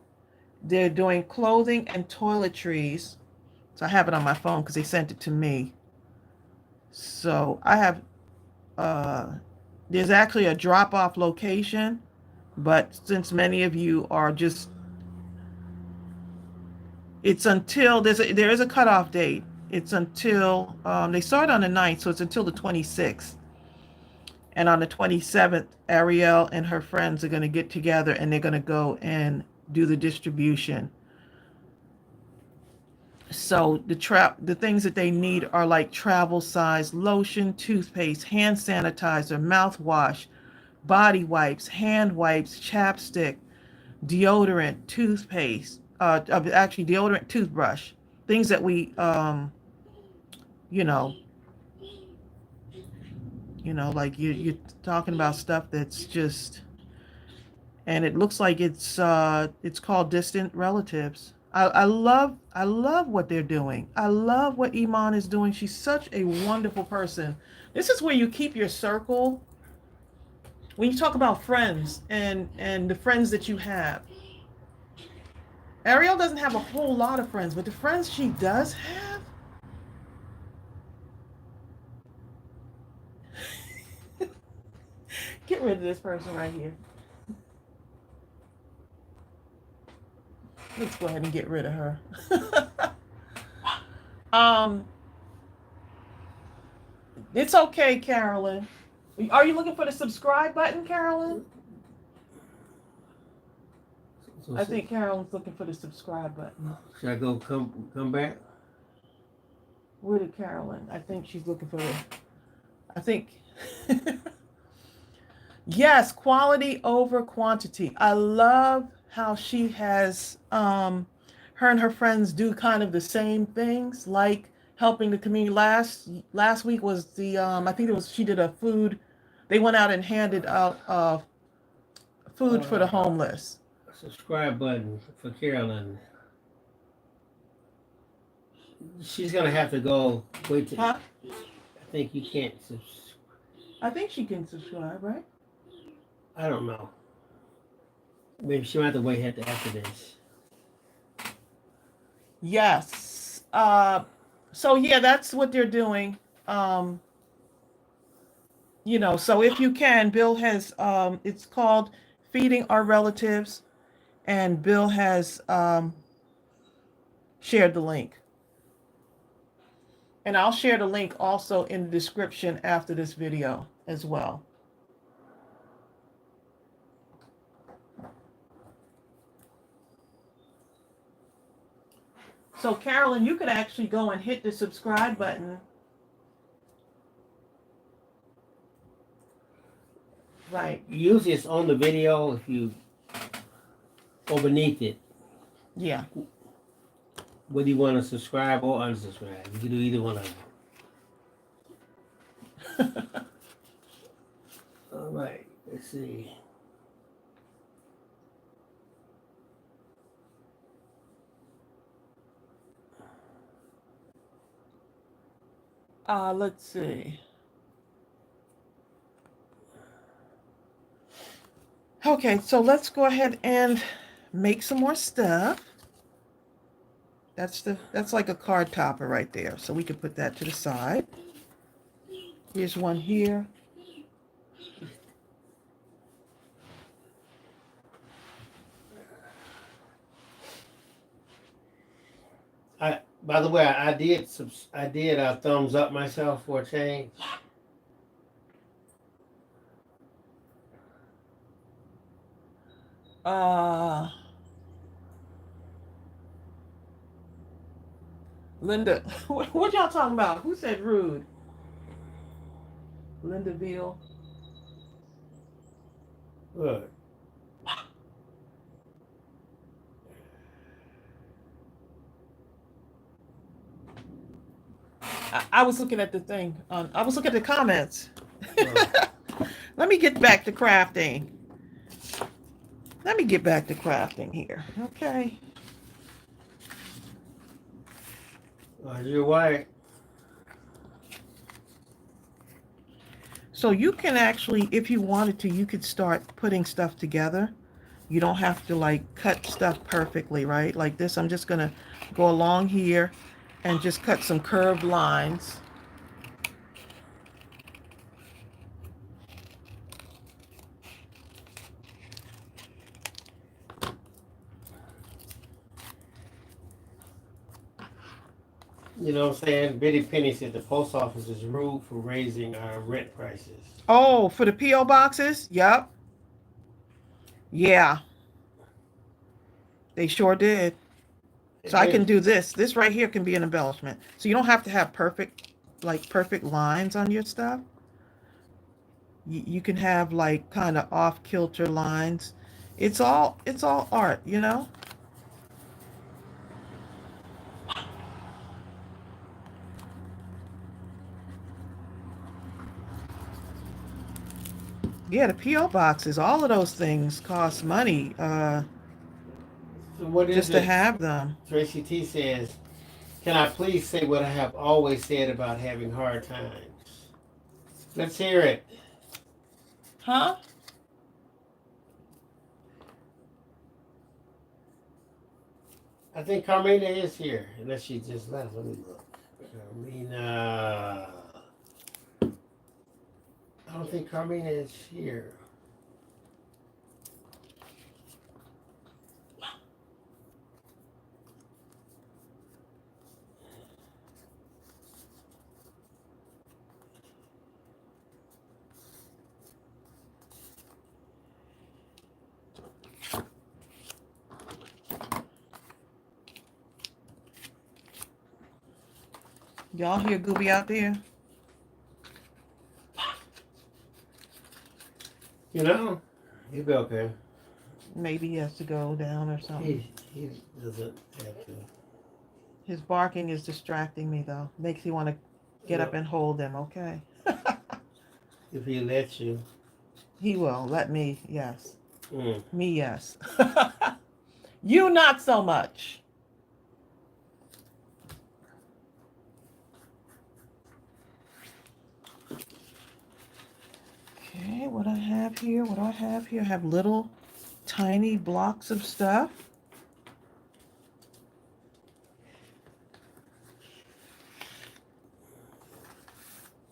They're doing clothing and toiletries. So I have it on my phone because they sent it to me. So I have, there's actually a drop-off location, but since many of you are just, it's until, there is a cutoff date. It's until, they start on the 9th, so it's until the 26th. And on the 27th, Ariel and her friends are going to get together and they're going to go and do the distribution. So the things that they need are like travel size lotion, toothpaste, hand sanitizer, mouthwash, body wipes, hand wipes, chapstick, deodorant, toothpaste, actually deodorant, toothbrush, things that we, like you're talking about stuff that's just, and it looks like it's called Distant Relatives. I love what they're doing. I love what Iman is doing. She's such a wonderful person. This is where you keep your circle. When you talk about friends and the friends that you have. Ariel doesn't have a whole lot of friends, but the friends she does have, get rid of this person right here. Let's go ahead and get rid of her. It's okay, Carolyn. Are you looking for the subscribe button, Carolyn? I think Carolyn's looking for the subscribe button. Should I go come back? Where did Carolyn? I think she's looking for yes, quality over quantity. I love how she has her and her friends do kind of the same things, like helping the community. Last week was the I think it was she did a food. They went out and handed out food for the homeless. Subscribe button for Carolyn. She's gonna have to go. Wait till. Huh? I think you can't. I think she can subscribe, right? I don't know. Maybe she'll have to wait after this. Yes. So yeah, that's what they're doing. Um, so if you can, Bill has it's called Feeding Our Relatives, and Bill has shared the link. And I'll share the link also in the description after this video as well. So Carolyn, you could actually go and hit the subscribe button. Right. Usually it's on the video if you or beneath it. Yeah. Whether you want to subscribe or unsubscribe. You can do either one of them. All right. Let's see. Let's see. Okay, so let's go ahead and make some more stuff. That's like a card topper right there. So we can put that to the side. Here's one here. By the way, I did thumbs up myself for a change. Linda, what y'all talking about? Who said rude? Linda Veal. Good. I was looking at the thing. I was looking at the comments. Let me get back to crafting. Let me get back to crafting here. Okay. You're right. So you can actually, if you wanted to, you could start putting stuff together. You don't have to like cut stuff perfectly, right? Like this, I'm just going to go along here and just cut some curved lines. You know what I'm saying? Bitty Penny said the post office is rude for raising our rent prices. Oh, for the P.O. boxes? Yep. Yeah. They sure did. So I can do this. This right here can be an embellishment. So you don't have to have perfect lines on your stuff. You can have like kind of off kilter lines. It's all art, you know? Yeah, the P.O. boxes, all of those things cost money So what is just to have them. Tracey T says, can I please say what I have always said about having hard times? Let's hear it. Huh? I think Carmina is here, unless she just left. Let me look. Carmina. I don't think Carmina is here. Y'all hear Gooby out there? You know, he'll be okay. Maybe he has to go down or something. He doesn't have to. His barking is distracting me though. Makes me want to get up and hold him, okay? If he lets you. He will let me, yes. Mm. Me, yes. You not so much. Okay, what I have here, what do I have here? I have little tiny blocks of stuff.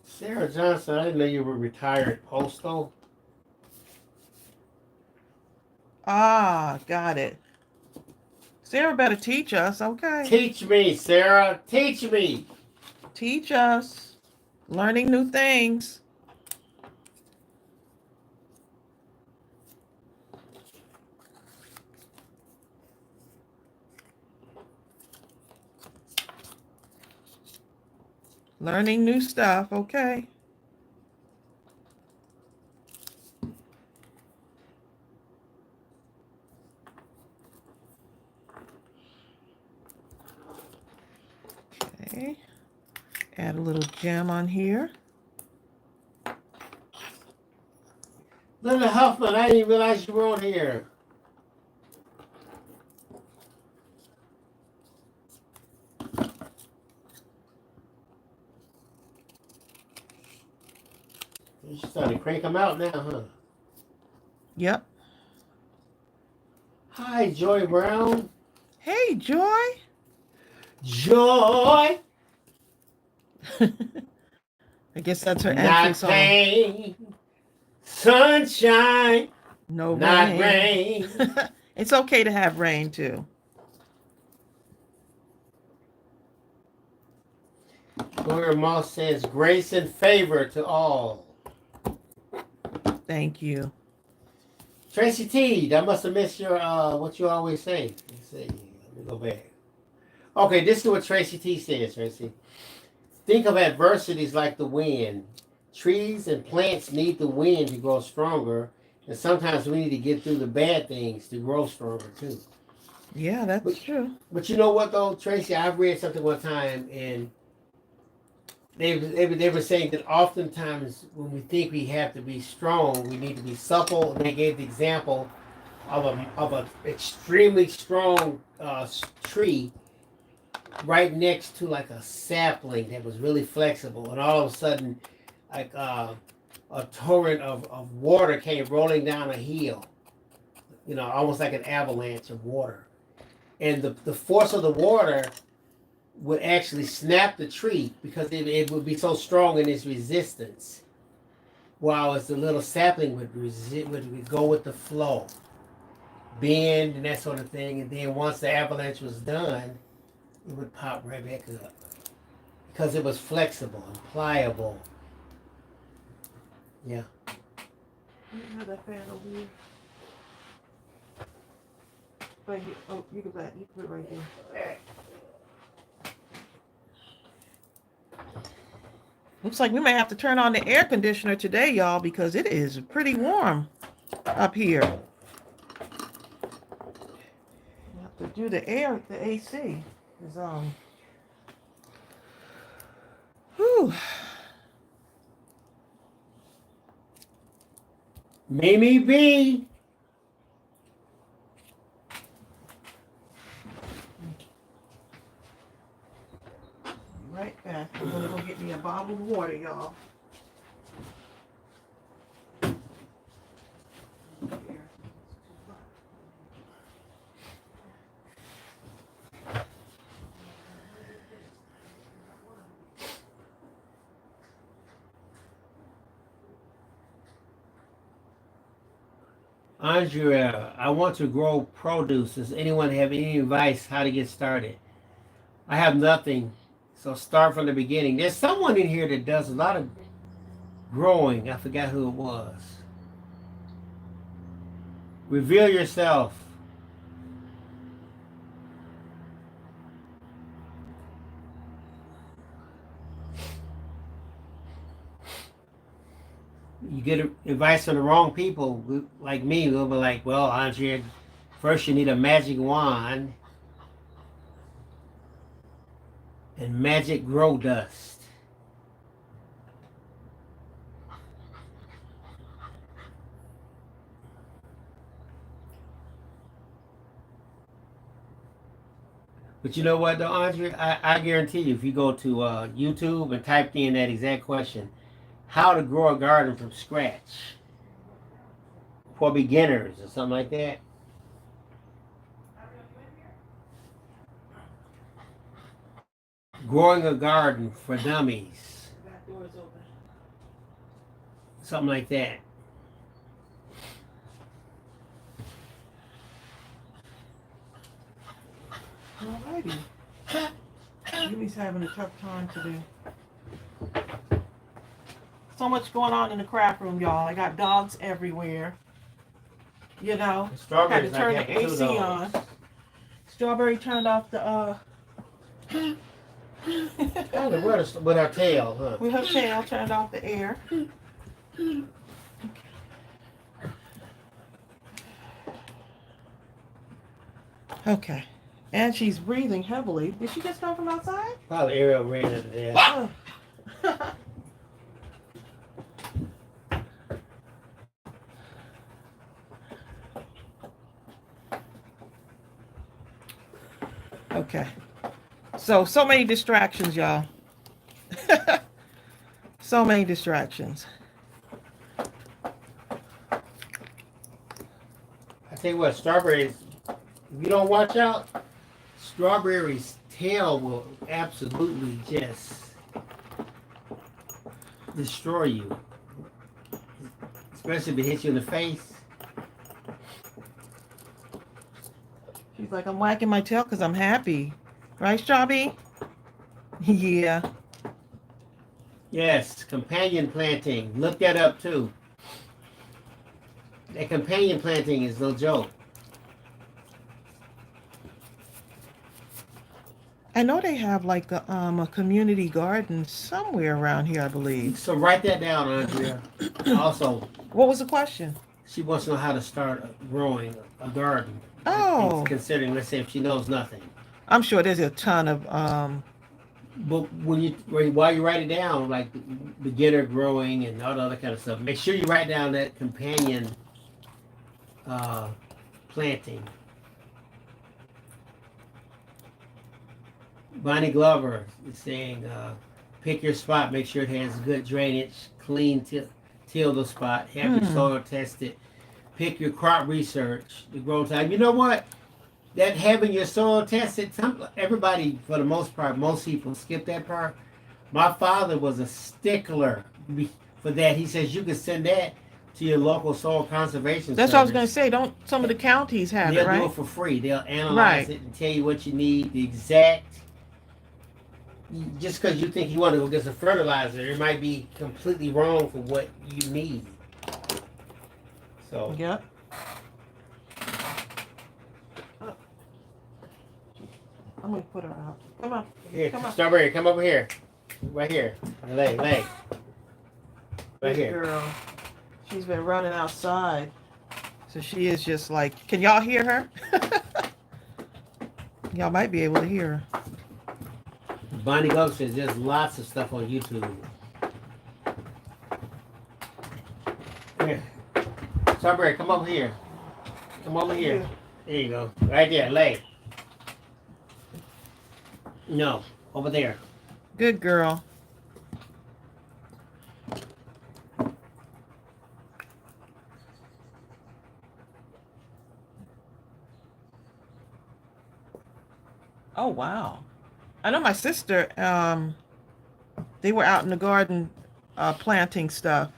Sarah Johnson, I didn't know you were retired postal. Ah, got it. Sarah better teach us, okay? Teach me, Sarah. Teach me. Teach us. Learning new things. Learning new stuff, okay? Okay. Add a little gem on here. Linda Huffman, I didn't even realize you were on here. You starting to crank them out now, huh? Yep. Hi, Joy Brown. Hey, Joy. Joy. I guess that's her Not entrance song. pain. Sunshine. No Not rain. rain. It's okay to have rain too. Gloria Moss says, grace and favor to all. Thank you. Tracy T, I must have missed your, what you always say. Let's see. Let me go back. Okay, this is what Tracy T says, Tracy. Think of adversities like the wind. Trees and plants need the wind to grow stronger, and sometimes we need to get through the bad things to grow stronger too. Yeah, that's true. But you know what though, Tracy? I've read something one time, and they were saying that oftentimes when we think we have to be strong, we need to be supple. And they gave the example of a extremely strong tree right next to like a sapling that was really flexible, and all of a sudden, like a torrent of water came rolling down a hill. You know, almost like an avalanche of water, and the force of the water would actually snap the tree because it would be so strong in its resistance, while as the little sapling would go with the flow, bend and that sort of thing, and then once the avalanche was done, it would pop right back up because it was flexible and pliable. Yeah. You have that fan over here. But you can put it right there. Looks like we may have to turn on the air conditioner today, y'all, because it is pretty warm up here. We have to do the AC. Is whew. Mimi B. Right back. I'm gonna go get me a bottle of water, y'all. Andrea, I want to grow produce. Does anyone have any advice how to get started? I have nothing, so start from the beginning. There's someone in here that does a lot of growing. I forgot who it was. Reveal yourself. You get advice from the wrong people, like me. We'll be like, well, Andrea, first you need a magic wand and magic grow dust. But you know what, though, Andrea? I guarantee you, if you go to YouTube and type in that exact question, how to grow a garden from scratch for beginners or something like that. Growing a garden for dummies. Back door is open. Something like that. Alrighty. Jimmy's having a tough time today. So much going on in the craft room, y'all. I got dogs everywhere. You know, had to turn the AC on. Strawberry turned off the with our tail, huh? with her tail, turned off the air. Okay. And she's breathing heavily. Did she just come from outside? Probably Ariel ran into there. Oh. Okay. So many distractions, y'all. So many distractions. I tell you what, strawberries, if you don't watch out, strawberry's tail will absolutely just destroy you. Especially if it hits you in the face. She's like, I'm wagging my tail because I'm happy. Right, Shabby? Yeah. Yes, companion planting. Look that up too. That companion planting is no joke. I know they have like a community garden somewhere around here, I believe. So write that down, Andrea. Also, What was the question? she wants to know how to start growing a garden. Oh. Considering, let's say, if she knows nothing. I'm sure there's a ton of But while you write it down, like beginner growing and all the other kind of stuff, make sure you write down that companion planting. Bonnie Glover is saying, pick your spot, make sure it has good drainage, clean till the spot, have your soil tested, pick your crop research, the grow time. You know what? That having your soil tested, everybody, for the most part, most people skip that part. My father was a stickler for that. He says you can send that to your local soil conservation That's service. what I was going to say. Don't some of the counties have They'll it, right? do it for free. They'll analyze Right. it and tell you what you need, the exact. Just because you think you want to go get some fertilizer, it might be completely wrong for what you need. So. Yep. I'm going to put her out. Come on. Here, Come on. Strawberry, come over here. Right here. Leg. Right Good here. girl. She's been running outside. So she is just like, can y'all hear her? Y'all might be able to hear her. Bonnie Glover says there's lots of stuff on YouTube. Here. Strawberry, come over here. Come over here. There you go. Right there, lay. No, over there. Good girl. Oh, wow. I know my sister, they were out in the garden planting stuff.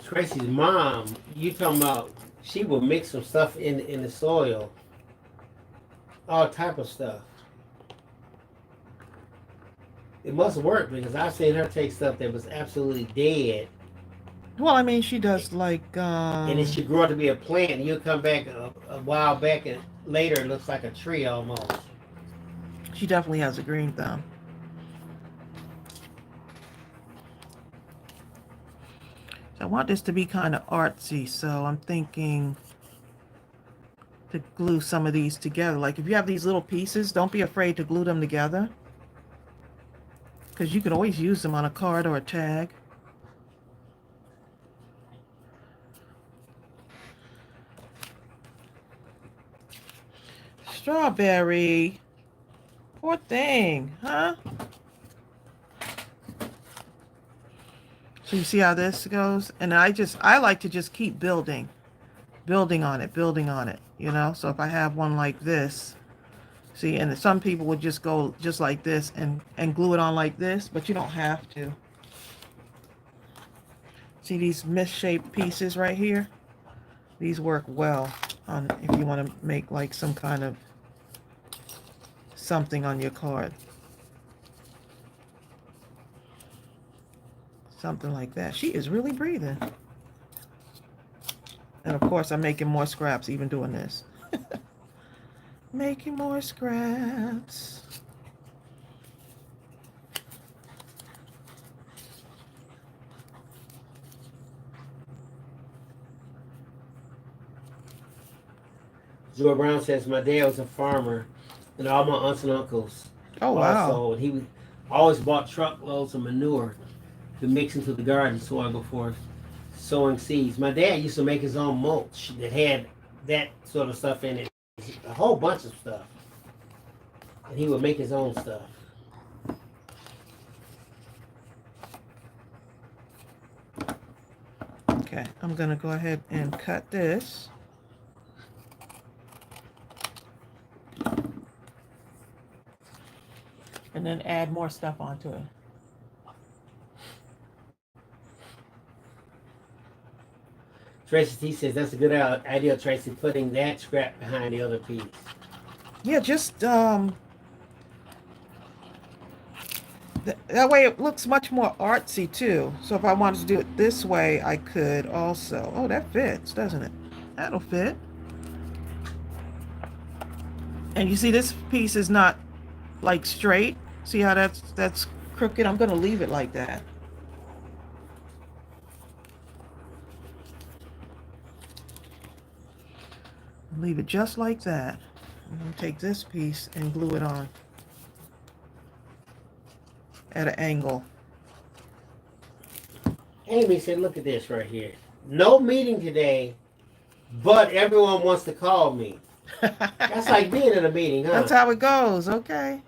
Tracy's mom, you talking about, she will mix some stuff in the soil. All type of stuff. It must work because I've seen her take stuff that was absolutely dead. Well, I mean, she does like... and it should grow up to be a plant and you'll come back a while back and later it looks like a tree almost. She definitely has a green thumb. So I want this to be kind of artsy, so I'm thinking to glue some of these together. Like if you have these little pieces, don't be afraid to glue them together, because you can always use them on a card or a tag. Strawberry. Poor thing, huh? So you see how this goes? And I like to just keep building on it, you know? So if I have one like this, see, and some people would just go just like this and glue it on like this, but you don't have to. See these misshaped pieces right here? These work well on if you want to make like some kind of something on your card. Something like that. She is really breathing. And of course, I'm making more scraps even doing this. Making more scraps. Joy Brown says, my dad was a farmer, and all my aunts and uncles Oh, wow. also. And he always bought truckloads of manure to mix into the garden soil before sowing seeds. My dad used to make his own mulch that had that sort of stuff in it, a whole bunch of stuff. And he would make his own stuff. Okay, I'm going to go ahead and cut this. And then add more stuff onto it. Tracy T says, that's a good idea, Tracy, putting that scrap behind the other piece. Yeah, just that way it looks much more artsy too. So if I wanted to do it this way, I could also. Oh, that fits, doesn't it? That'll fit. And you see this piece is not like straight. See how that's crooked? I'm going to leave it like that. Leave it just like that. I'm going to take this piece and glue it on at an angle. Amy said, look at this right here. No meeting today, but everyone wants to call me. That's like being in a meeting, huh? That's how it goes, okay?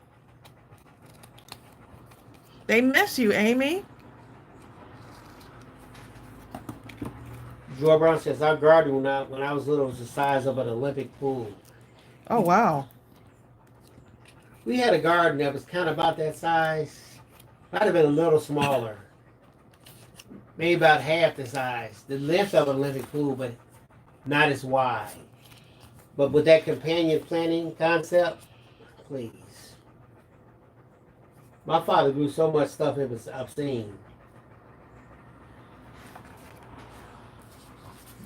They miss you, Amy. Joy Brown says, our garden when I was little was the size of an Olympic pool. Oh, wow. We had a garden that was kind of about that size. Might have been a little smaller. Maybe about half the size. The length of an Olympic pool, but not as wide. But with that companion planting concept, please. My father grew so much stuff it was obscene.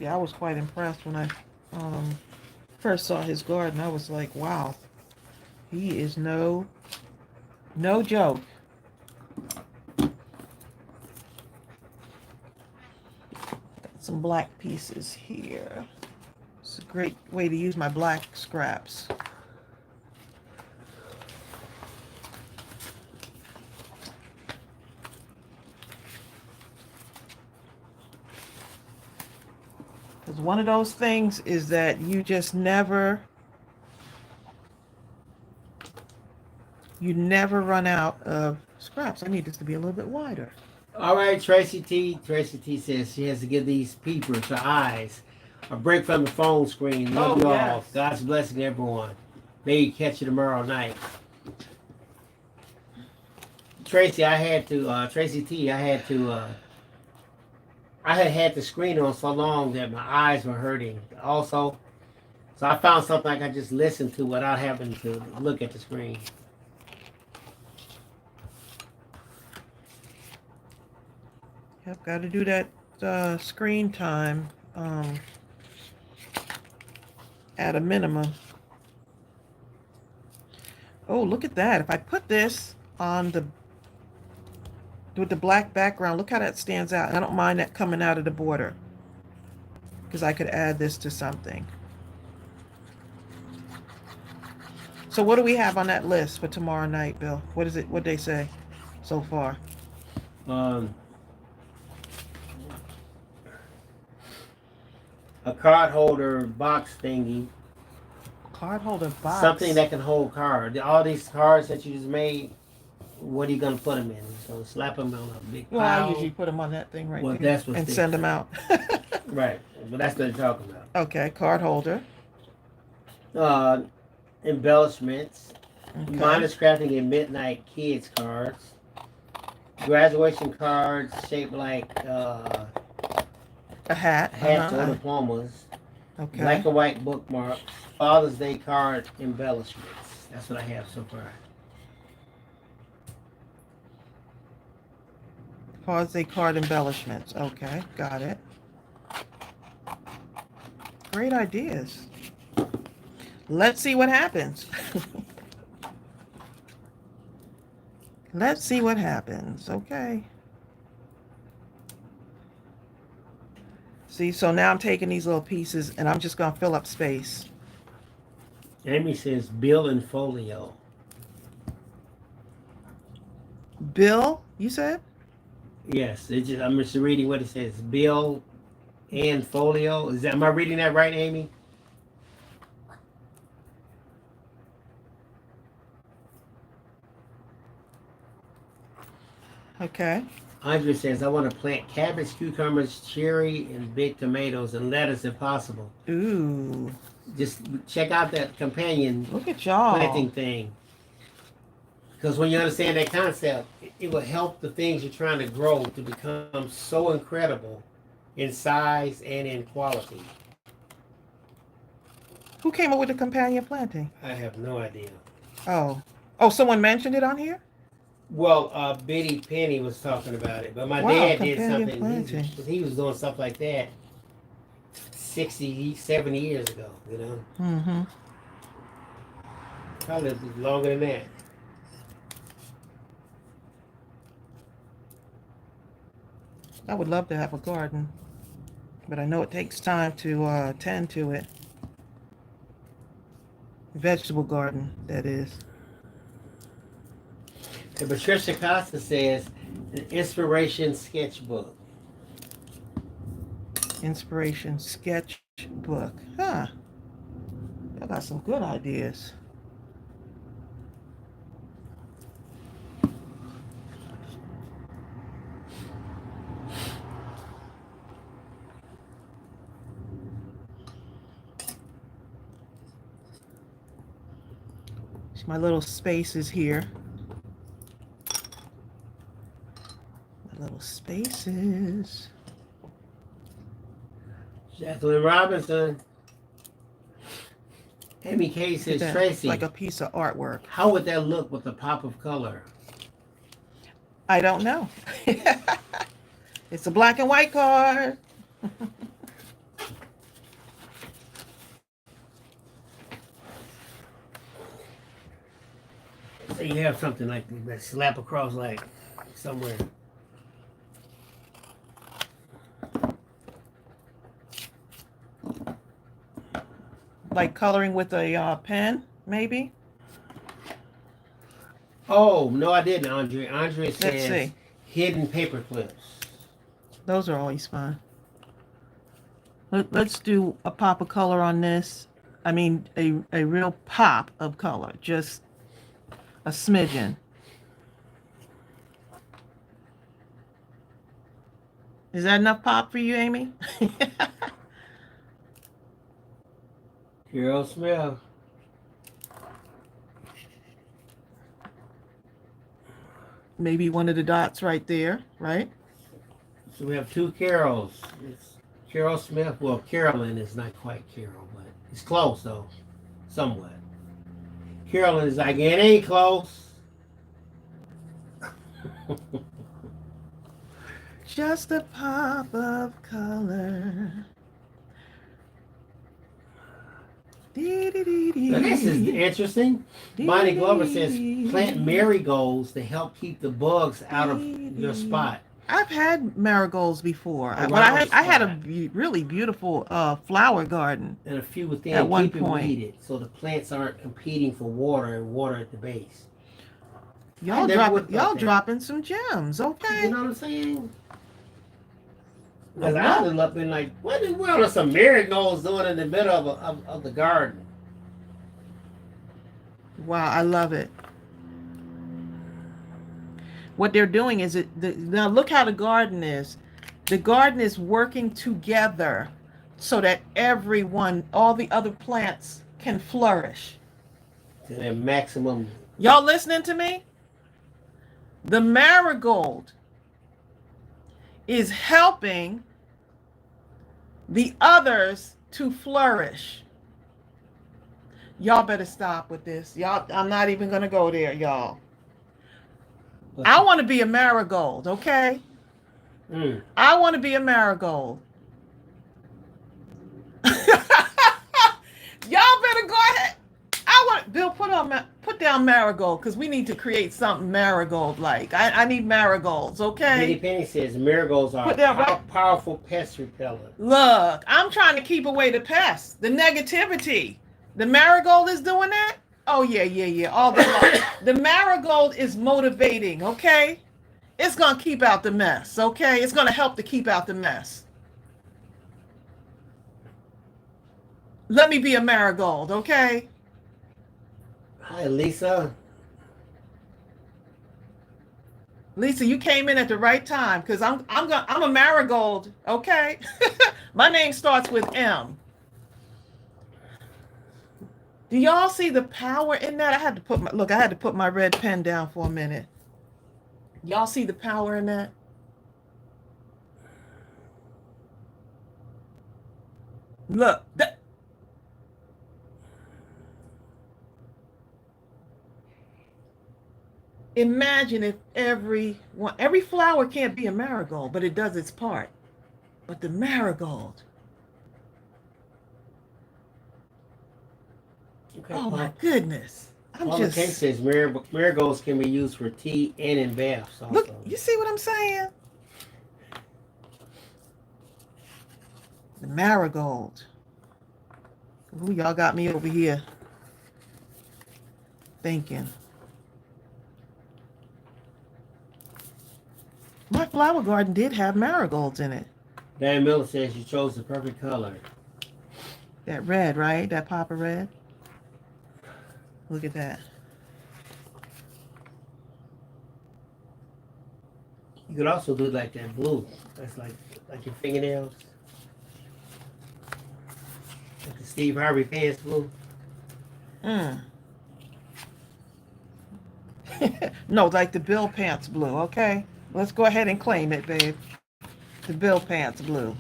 Yeah, I was quite impressed when I first saw his garden. I was like, wow, he is no joke. Got some black pieces here. It's a great way to use my black scraps. Because one of those things is that you just never run out of scraps. I need this to be a little bit wider. All right, Tracy T. Tracy T says she has to give these peepers, her eyes, a break from the phone screen. Love you all. God's blessing everyone. May you catch you tomorrow night. Tracy, I had to, Tracy T, I had had the screen on so long that my eyes were hurting also. So I found something I could just listen to without having to look at the screen. Yep, got to do that screen time at a minimum. Oh, look at that. If I put this on the with the black background, look how that stands out. I don't mind that coming out of the border because I could add this to something. So what do we have on that list for tomorrow night, Bill? What is it? What they say so far? Um, a card holder box thingy. Card holder box. Something that can hold cards. All these cards that you just made, what are you gonna put them in? So slap them on a big pile. Well, I usually put them on that thing right there That's what and send them out. Right. Well, that's what they're talking about. Okay, card holder. Embellishments. Okay. Mindless Crafting and Midnight Kids cards. Graduation cards shaped like A hat. hats or diplomas. Okay. Black and white bookmarks. Father's Day card embellishments. That's what I have so far. Father's Day card embellishments. Okay, got it. Great ideas. Let's see what happens. Let's see what happens. Okay. See, so now I'm taking these little pieces and I'm just going to fill up space. Amy says bill and folio. Bill, you said? Yes, I'm just reading what it says. Bill and folio. Am I reading that right, Amy? Okay. Andrea says, I want to plant cabbage, cucumbers, cherry, and big tomatoes, and lettuce if possible. Ooh. Just check out that companion Look at y'all. planting thing. Because when you understand that concept, it will help the things you're trying to grow to become so incredible in size and in quality. Who came up with the companion planting? I have no idea. Oh. Oh, someone mentioned it on here? Well, Biddy Penny was talking about it, but my Wow, dad did companion something. planting. He was doing stuff like that 60, 70 years ago, you know? Mm-hmm. Probably longer than that. I would love to have a garden, but I know it takes time to tend to it. Vegetable garden, that is. And Patricia Costa says, an inspiration sketchbook. Inspiration sketchbook. Huh. I got some good ideas. My little spaces here. My little spaces. Jacqueline Robinson. Amy K says, Tracy, like a piece of artwork. How would that look with a pop of color? I don't know. It's a black and white card. So you have something like that slap across like somewhere. Like coloring with a pen, maybe? Oh, no, I didn't, Andre. Andre says Let's see. Hidden paper clips. Those are always fun. Let's do a pop of color on this. I mean, a real pop of color. Just a smidgen. Is that enough pop for you, Amy? Carol Smith. Maybe one of the dots right there, right? So we have two Carols. It's Carol Smith. Well, Carolyn is not quite Carol, but it's close though, somewhat. Carolyn is like, it ain't close. Just a pop of color. Now this is interesting. Bonnie Glover says plant marigolds to help keep the bugs out of your spot. I've had marigolds before, but I had a really beautiful flower garden. And a few within at one keep point. it weeded so the plants aren't competing for water and water at the base. Y'all dropping some gems, okay? You know what I'm saying? Because I would have been like, what in the world are some marigolds doing in the middle of the garden? Wow, I love it. What they're doing is now look how the garden is. The garden is working together so that all the other plants can flourish. To their maximum. Y'all listening to me? The marigold is helping the others to flourish. Y'all better stop with this. Y'all, I'm not even going to go there, y'all. I want to be a marigold, okay? I want to be a marigold. Y'all better go ahead. Bill, put down marigold because we need to create something marigold like. I need marigolds, okay? Penny Penny says marigolds are powerful pest repellent. Look, I'm trying to keep away the pests, the negativity. The marigold is doing that? Oh, yeah. All the marigold is motivating, okay? It's going to keep out the mess, okay? It's going to help to keep out the mess. Let me be a marigold, okay? Hi, Lisa. Lisa, you came in at the right time because I'm a marigold, okay? My name starts with M. Do y'all see the power in that? I had to put my red pen down for a minute. Y'all see the power in that? Look, imagine if every flower can't be a marigold, but it does its part. But the marigold. Okay, oh my goodness. The case says marigolds can be used for tea and in baths also. Look, you see what I'm saying? The marigold. Ooh, y'all got me over here thinking. My flower garden did have marigolds in it. Dan Miller says you chose the perfect color. That red, right? That pop of red. Look at that. You could also do like that blue. That's like your fingernails. Like the Steve Harvey pants blue. No, like the Bill Pants blue, okay? Let's go ahead and claim it, babe. The Bill Pants blue.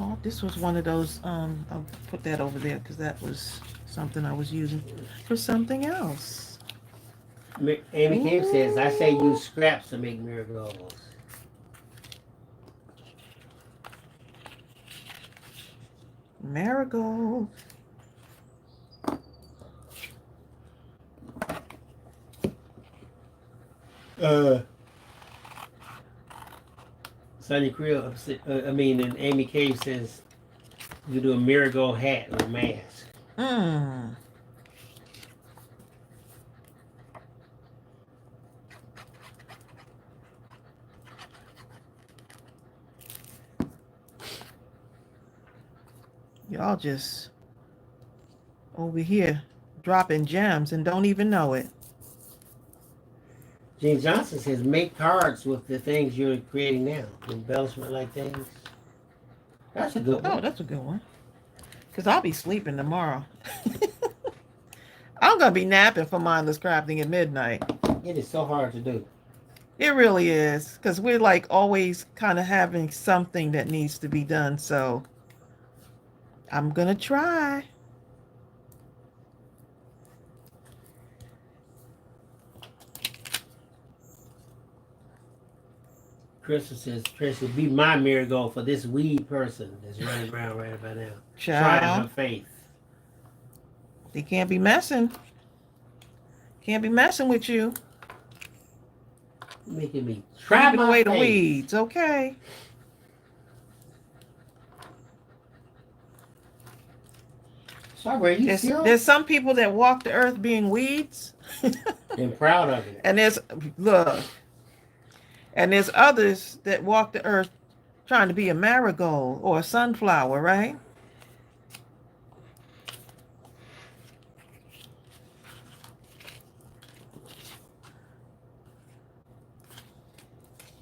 Oh, this was one of those, I'll put that over there because that was something I was using for something else. Amy Kim says, I say use scraps to make marigolds. Marigold. Sonny Creel, and Amy Cave says you do a marigold hat or mask. Y'all just over here dropping gems and don't even know it. Gene Johnson says make cards with the things you're creating now. Embellishment like things. That's a good one. Oh, that's a good one. Because I'll be sleeping tomorrow. I'm going to be napping for Mindless Crafting at midnight. It is so hard to do. It really is. Because we're like always kind of having something that needs to be done. So I'm going to try. Crystal says, Tracy, be my marigold for this weed person that's running around right about now. Trying her Child, faith. they can't be messing. Can't be messing with you. Making me try Keeping my away the faith. weeds, okay? Sorry, you still? There's some people that walk the earth being weeds. And proud of it. And there's others that walk the earth trying to be a marigold or a sunflower, right?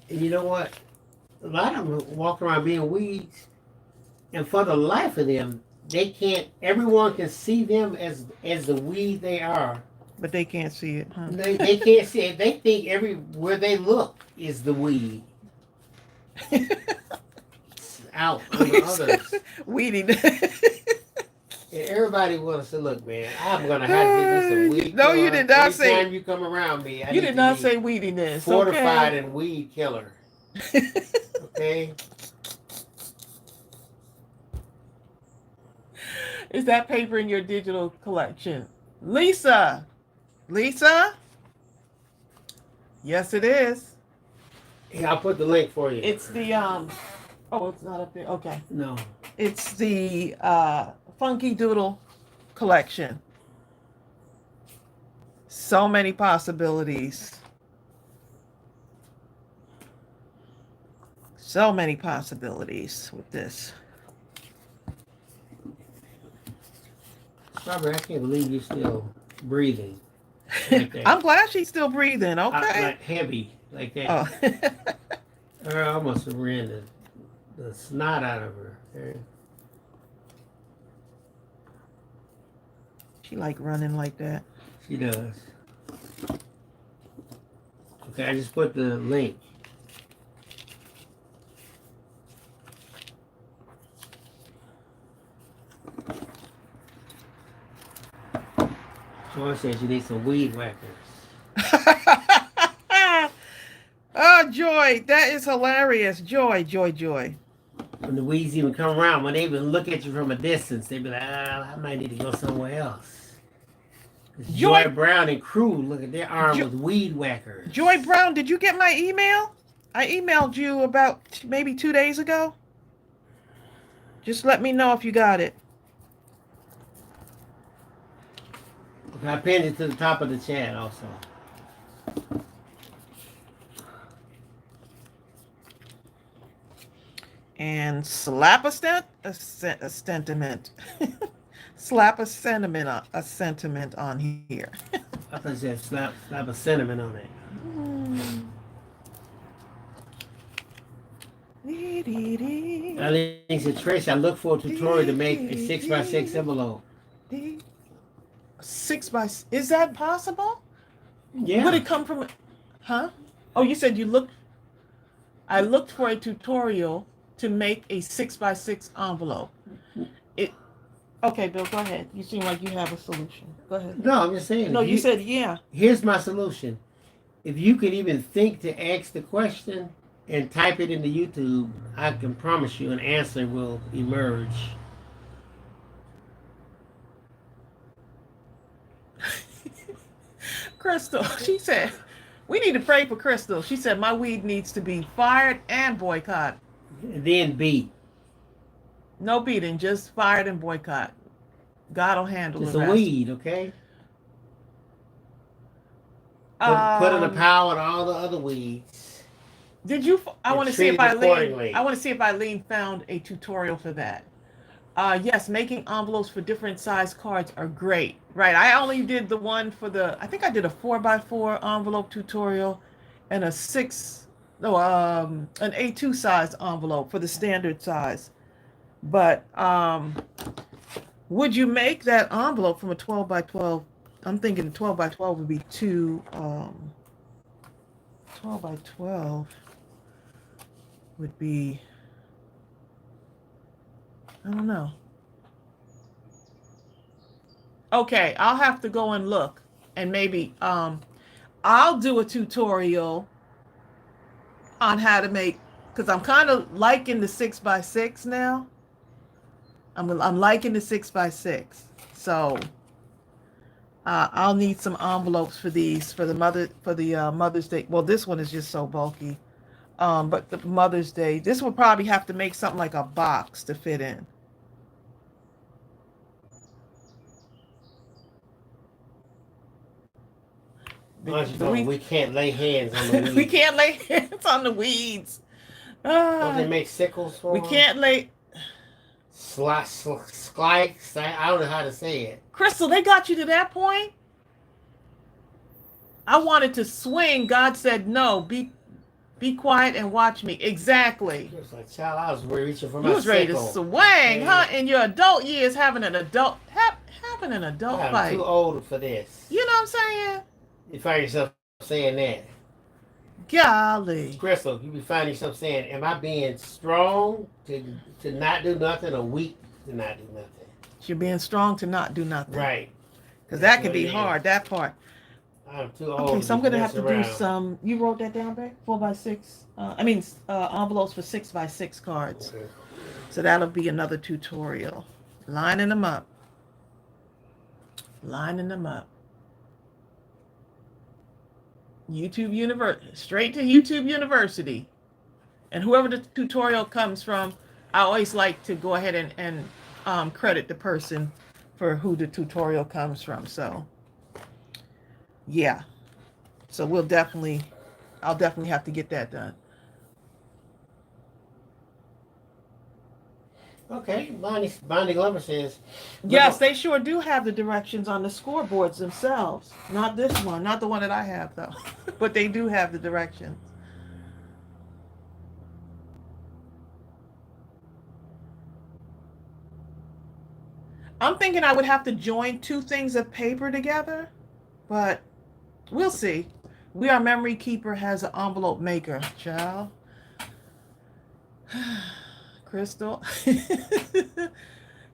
And you know what? A lot of them walk around being weeds, and for the life of them, they can't. Everyone can see them as the weed they are, But they can't see it, huh? they can't see it. They think everywhere they look is the weed. It's out on the others. Weeding. And everybody wants to look, man. I'm gonna have to get this a weed. No, killer. you did not say. Anytime you come around me, I You need did to not be say weediness. fortified Okay. and weed killer. Okay. Is that paper in your digital collection? Lisa? Yes, it is. Yeah, I'll put the link for you. It's the oh, it's not up there. Okay. No. It's the Funky Doodle collection. So many possibilities. So many possibilities with this. Strawberry, I can't believe you're still breathing. Like that. I'm glad she's still breathing. Okay. Like heavy, like that. Oh. I almost ran the snot out of her. Okay. She like running like that. She does. Okay, I just put the link. Joy says you need some weed whackers. Oh, Joy, that is hilarious. Joy. When the weeds even come around, when they even look at you from a distance, they be like, I might need to go somewhere else. Joy Brown and crew, look at their arm with weed whackers. Joy Brown, did you get my email? I emailed you about maybe 2 days ago. Just let me know if you got it. Okay, I pinned it to the top of the chat also. And slap a sentiment. Slap a sentiment on here. I thought you said slap a sentiment on it. I think said, Tracy, I look for a tutorial to make a 6x6 envelope. 6x, is that possible? Yeah. Would it come from, huh? Oh, you said you looked. I looked for a tutorial to make a 6x6 envelope. Okay, Bill, go ahead. You seem like you have a solution. Go ahead. No, I'm just saying. No, you said yeah. Here's my solution. If you could even think to ask the question and type it into YouTube, I can promise you an answer will emerge. Crystal, she said, we need to pray for Crystal. She said, my weed needs to be fired and boycotted. And then beat. No beating, just fired and boycott. God will handle It's the a rest. weed, okay? Put in the power and all the other weeds. Did you? I want to see if accordingly. I want to see if Eileen found a tutorial for that. Yes, making envelopes for different size cards are great. Right. I only did the one for the. I think I did a 4x4 envelope tutorial, and an A2 size envelope for the standard size. But would you make that envelope from a 12x12? I'm thinking 12x12 would be too. 12x12 would be. I don't know. Okay, I'll have to go and look, and maybe I'll do a tutorial on how to make, because I'm kind of liking the 6x6 now. I'm liking the 6x6. So I'll need some envelopes for these for the Mother's Day. Well, this one is just so bulky. But the Mother's Day, this will probably have to make something like a box to fit in. We can't lay hands on the weeds. We can't lay hands on the weeds. Don't they make sickles for we them? can't lay. Slice. I don't know how to say it. Crystal, they got you to that point? I wanted to swing. God said, no, be quiet and watch me. Exactly. It was like, child, I was reaching for my You was ready to swing, huh? In your adult years, having an adult I'm fight. too old for this. You know what I'm saying? You find yourself saying that. Golly. Crystal, you be finding yourself saying, am I being strong to not do nothing or weak to not do nothing? You're being strong to not do nothing. Right. Because that could be hard, that part. I'm too old. Okay, so I'm going to have to around. do some, you wrote that down, babe? 4x6, envelopes for 6x6 cards. Okay. So that'll be another tutorial. Lining them up. Lining them up. YouTube University, straight to YouTube University. And whoever the tutorial comes from, I always like to go ahead and credit the person for who the tutorial comes from. So, yeah. So I'll definitely have to get that done. Okay, Bonnie Glover says. Yes, they sure do have the directions on the scoreboards themselves. Not this one, not the one that I have though. But they do have the directions. I'm thinking I would have to join two things of paper together, but we'll see. We Are Memory Keeper has an envelope maker, child. Crystal.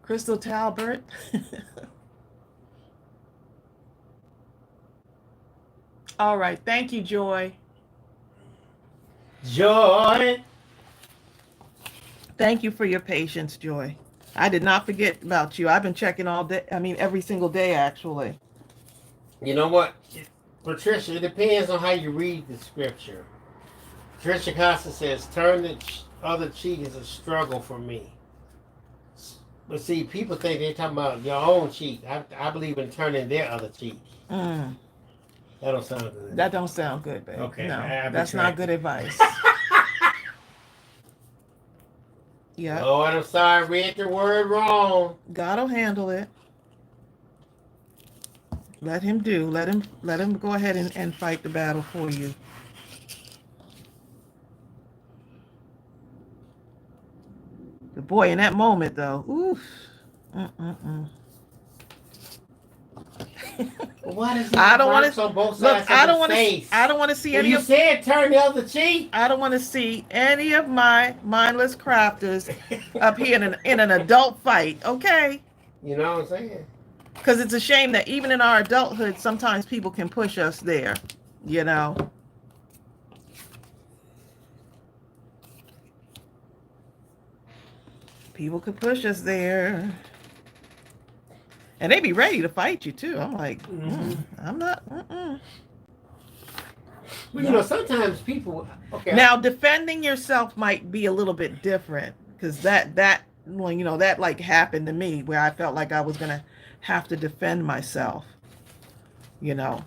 Crystal Talbert. All right. Thank you, Joy. Joy. Thank you for your patience, Joy. I did not forget about you. I've been checking all day. I mean, every single day, actually. You know what, Patricia? It depends on how you read the scripture. Patricia Costa says, turn the other cheek is a struggle for me. But see, people think they're talking about your own cheek. I believe in turning their other cheek. Mm. That don't sound good. That don't sound good, babe. Okay. No, that's not good advice. Yeah. Oh, I'm sorry. Read the word wrong. God will handle it. Let him do. Let him go ahead and fight the battle for you. The boy in that moment though. Oof. Why does I don't want to on both look. sides I don't want to. I don't want to see when any you of. said turn the other cheek. I don't want to see any of my mindless crafters up here in an adult fight. Okay. You know what I'm saying? Because it's a shame that even in our adulthood, sometimes people can push us there. You know. People could push us there. And they be ready to fight you too. I'm like, I'm not. Well, you know, sometimes people. Okay. Now, defending yourself might be a little bit different because that well, you know, that like happened to me where I felt like I was gonna have to defend myself. You know,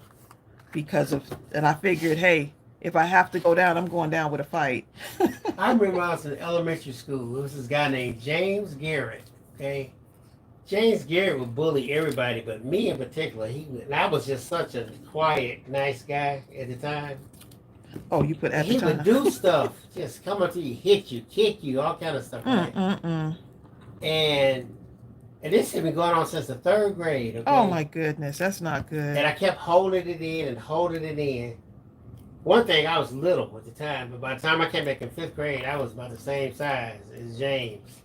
and I figured, hey, if I have to go down, I'm going down with a fight. I remember I was in elementary school. There was this guy named James Garrett. Okay. James Garrett would bully everybody, but me in particular. And I was just such a quiet, nice guy at the time. Oh, you put at the He time. would do stuff, just come up to you, hit you, kick you, all kind of stuff. Right? And this had been going on since the 3rd grade. Okay? Oh my goodness, that's not good. And I kept holding it in and holding it in. One thing, I was little at the time, but by the time I came back in 5th grade, I was about the same size as James.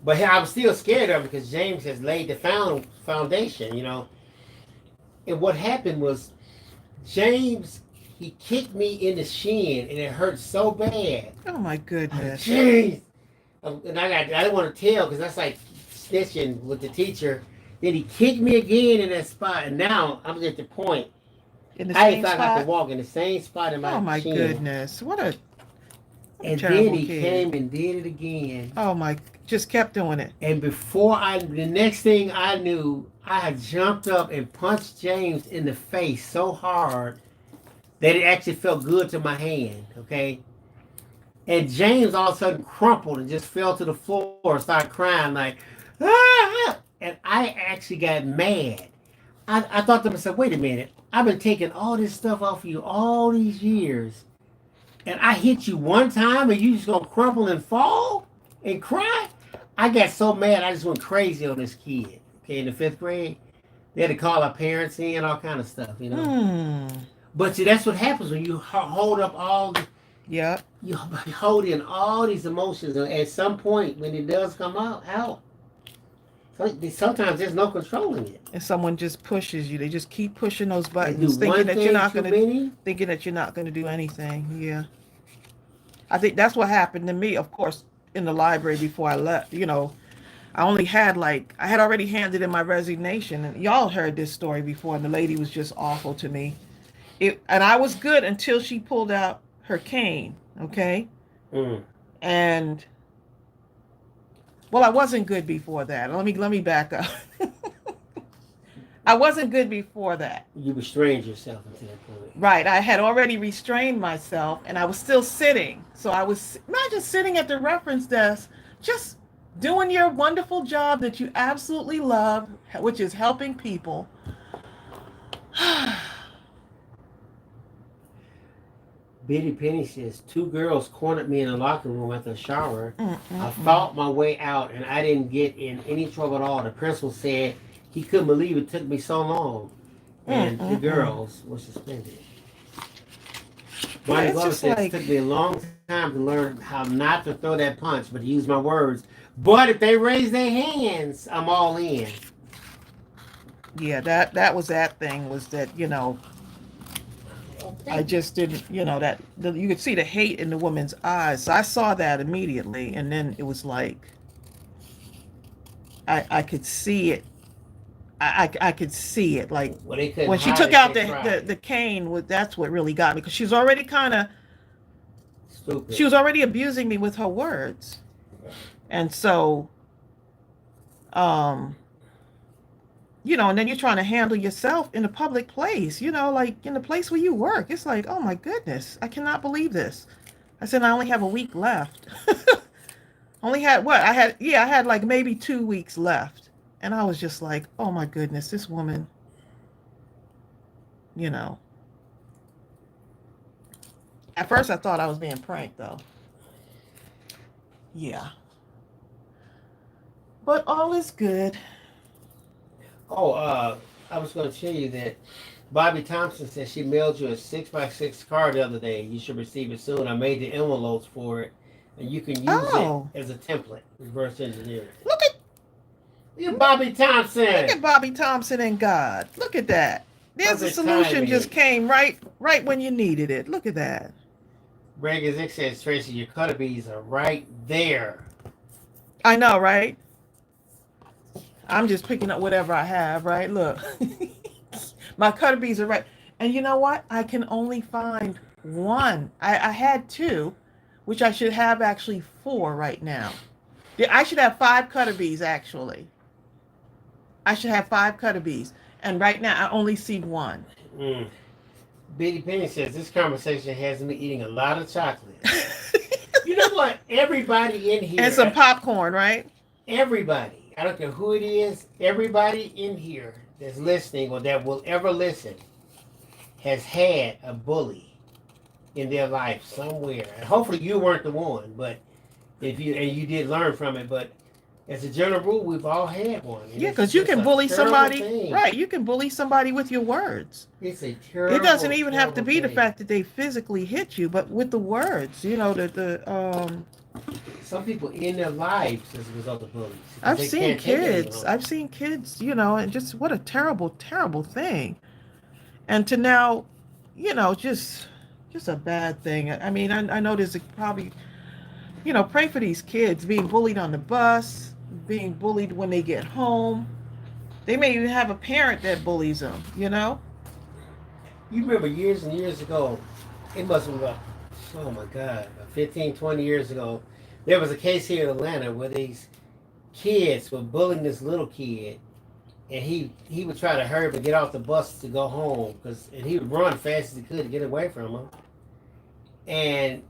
But I was still scared of him because James has laid the foundation, you know. And what happened was James he kicked me in the shin, and it hurt so bad. Oh my goodness. Jeez. And I didn't want to tell because that's like snitching with the teacher. Then he kicked me again in that spot, and now I'm at the point. In the same I spot? got to walk in the same spot in my Oh my shin. goodness. What a And terrible then he kid. came and did it again. Oh my, just kept doing it. And the next thing I knew, I had jumped up and punched James in the face so hard that it actually felt good to my hand, okay? And James all of a sudden crumpled and just fell to the floor and started crying like, ah! And I actually got mad. I thought to myself, wait a minute, I've been taking all this stuff off of you all these years, and I hit you one time and you just gonna crumple and fall and cry? I got so mad I just went crazy on this kid. Okay, in the 5th grade, they had to call our parents in, all kind of stuff, you know. But see, that's what happens when you hold up all the, you hold in all these emotions, and at some point when it does come out, sometimes there's no controlling it. And someone just pushes you. They just keep pushing those buttons, thinking that you're not going to do anything. Yeah. I think that's what happened to me, of course, in the library before I left. You know, I had already handed in my resignation, and y'all heard this story before, and the lady was just awful to me. And I was good until she pulled out her cane, okay? And well, I wasn't good before that. Let me back up. I wasn't good before that. You restrained yourself until that point. Right. I had already restrained myself, and I was still sitting. So I was not just sitting at the reference desk, just doing your wonderful job that you absolutely love, which is helping people. Bitty Penny says, 2 girls cornered me in the locker room after a shower. I fought my way out, and I didn't get in any trouble at all. The principal said he couldn't believe it took me so long, and the girls were suspended. Bonnie Glover says, it took me a long time to learn how not to throw that punch, but to use my words. But if they raise their hands, I'm all in. Yeah, that was that thing, was that, you know, I just didn't, you know, you could see the hate in the woman's eyes. So I saw that immediately, and then it was like, I could see it. I could see it, like when she took out the cane. That's what really got me, because she was already kind of stupid. She was already abusing me with her words, and so, you know, and then you're trying to handle yourself in a public place, you know, like in the place where you work. It's like, oh my goodness, I cannot believe this. I said, I only have a week left. I had like maybe 2 weeks left. And I was just like, oh my goodness, this woman, you know. At first I thought I was being pranked, though. Yeah. But all is good. Oh, I was going to tell you that Bobby Thompson said she mailed you a 6x6 card the other day. You should receive it soon. I made the envelopes for it, and you can use it as a template. Reverse engineering. Look at Bobby Thompson. Look at Bobby Thompson and God. Look at that. There's a solution just came right when you needed it. Look at that. Reagan Zick says, Tracy, your cutter bees are right there. I know, right? I'm just picking up whatever I have, right? Look. My cutter bees are right. And you know what? I can only find one. I had 2, which I should have actually 4 right now. I should have 5 cutter bees, actually. I should have 5 cutter bees. And right now, I only see 1. Bitty Penny says, this conversation has me eating a lot of chocolate. You know what? Everybody in here. And some popcorn, right? Everybody. I don't care who it is. Everybody in here that's listening or that will ever listen has had a bully in their life somewhere. And hopefully you weren't the one, but you did learn from it. But as a general rule, we've all had one. And yeah, because you can bully somebody, right? You can bully somebody with your words. It's a terrible. It doesn't even have to be the fact that they physically hit you, but with the words. You know, some people in their lives as a result of bullies. I've seen kids, you know, and just what a terrible, terrible thing. And to now, just a bad thing. I mean, I know there's probably, pray for these kids being bullied on the bus, being bullied when they get home. They may even have a parent that bullies them. You remember years and years ago, it must have been about, oh my God, about 15, 20 years ago, there was a case here in Atlanta where these kids were bullying this little kid, and he would try to hurry up and get off the bus to go home, and he would run fast as he could to get away from him. And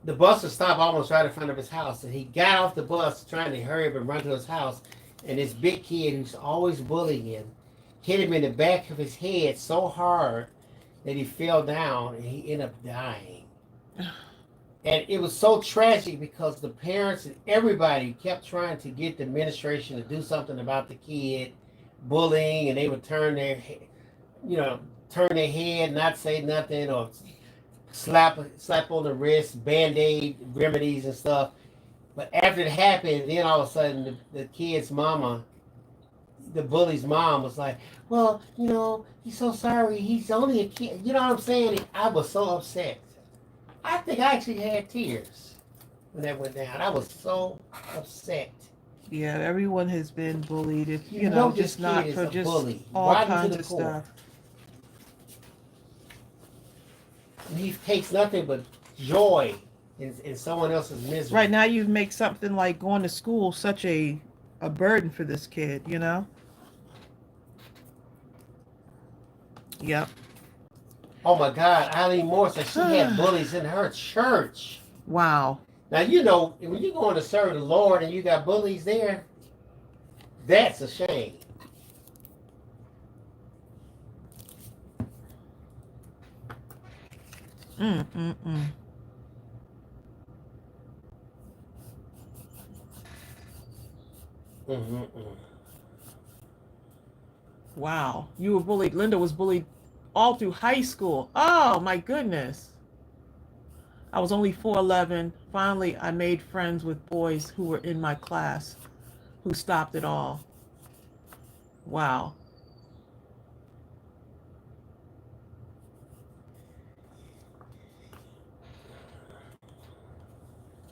the bus would stop almost right in front of his house, and he got off the bus trying to hurry up and run to his house, and this big kid who's always bullying him hit him in the back of his head so hard that he fell down and he ended up dying. And it was so tragic because the parents and everybody kept trying to get the administration to do something about the kid bullying, and they would turn their head, not say nothing, or slap on the wrist, band-aid remedies and stuff. But after it happened, then all of a sudden the kid's mama, the bully's mom, was like, well, he's so sorry, he's only a kid. You know what I'm saying? I was so upset. I think I actually had tears when that went down. I was so upset. Yeah, everyone has been bullied. If just not for just bully. all Right kinds of stuff. And he takes nothing but joy in someone else's misery. Right now, you make something like going to school such a burden for this kid. Yep. Oh my God, Eileen Moore said she had bullies in her church. Wow. Now, when you're going to serve the Lord and you got bullies there, that's a shame. Mm. Wow. You were bullied. Linda was bullied all through high school. Oh, my goodness. I was only 4'11". Finally, I made friends with boys who were in my class who stopped it all. Wow.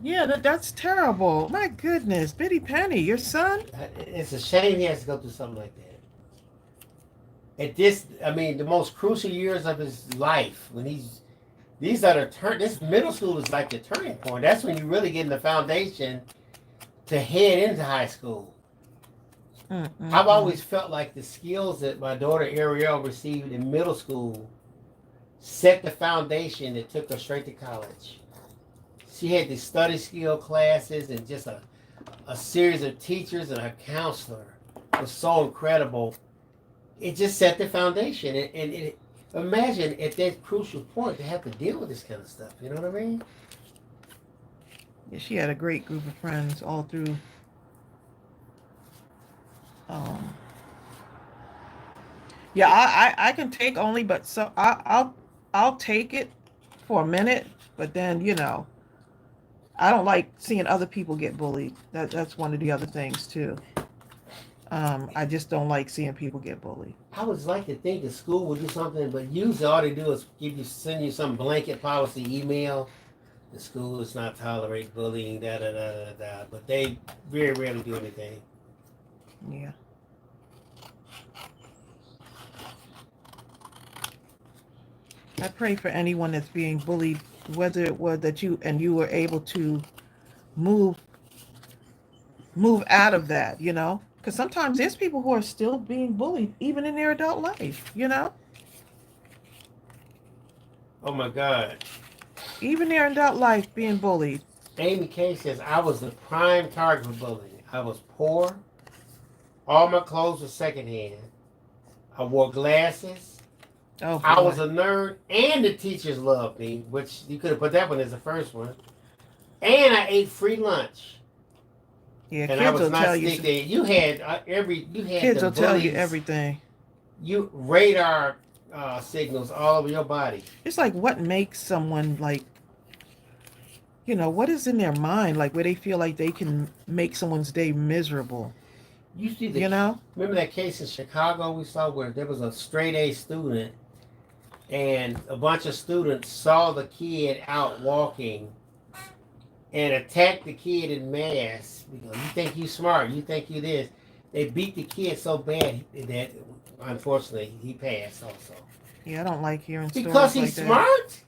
Yeah, that's terrible. My goodness. Bitty Penny, your son? It's a shame he has to go through something like that. The most crucial years of his life, when this middle school is like the turning point. That's when you really get in the foundation to head into high school. I've always felt like the skills that my daughter Ariel received in middle school set the foundation that took her straight to college. She had the study skill classes and just a series of teachers, and her counselor was so incredible. It just set the foundation. And imagine at that crucial point to have to deal with this kind of stuff. You know what I mean? Yeah, she had a great group of friends all through. Yeah, I can take only, but so I'll take it for a minute, but then I don't like seeing other people get bullied. That's one of the other things too. I just don't like seeing people get bullied. I would like to think the school would do something, but usually all they do is send you some blanket policy email. The school does not tolerate bullying, but they very rarely do anything. Yeah. I pray for anyone that's being bullied, whether it was that you were able to move out of that, because sometimes there's people who are still being bullied even in their adult life, Oh my God. Even their adult life being bullied. Amy Kay says, I was the prime target for bullying. I was poor. All my clothes were secondhand. I wore glasses. Oh, I was a nerd, and the teachers loved me, which you could have put that one as the first one. And I ate free lunch. Yeah, and kids I was will not tell you. You had Kids will tell you everything. You radar signals all over your body. It's like, what makes someone what is in their mind, where they feel like they can make someone's day miserable. You see remember that case in Chicago we saw where there was a straight A student, and a bunch of students saw the kid out walking and attacked the kid in mass. Because you think you smart, you think you this. They beat the kid so bad that unfortunately he passed also. Yeah, I don't like hearing stories Because like he's that. smart?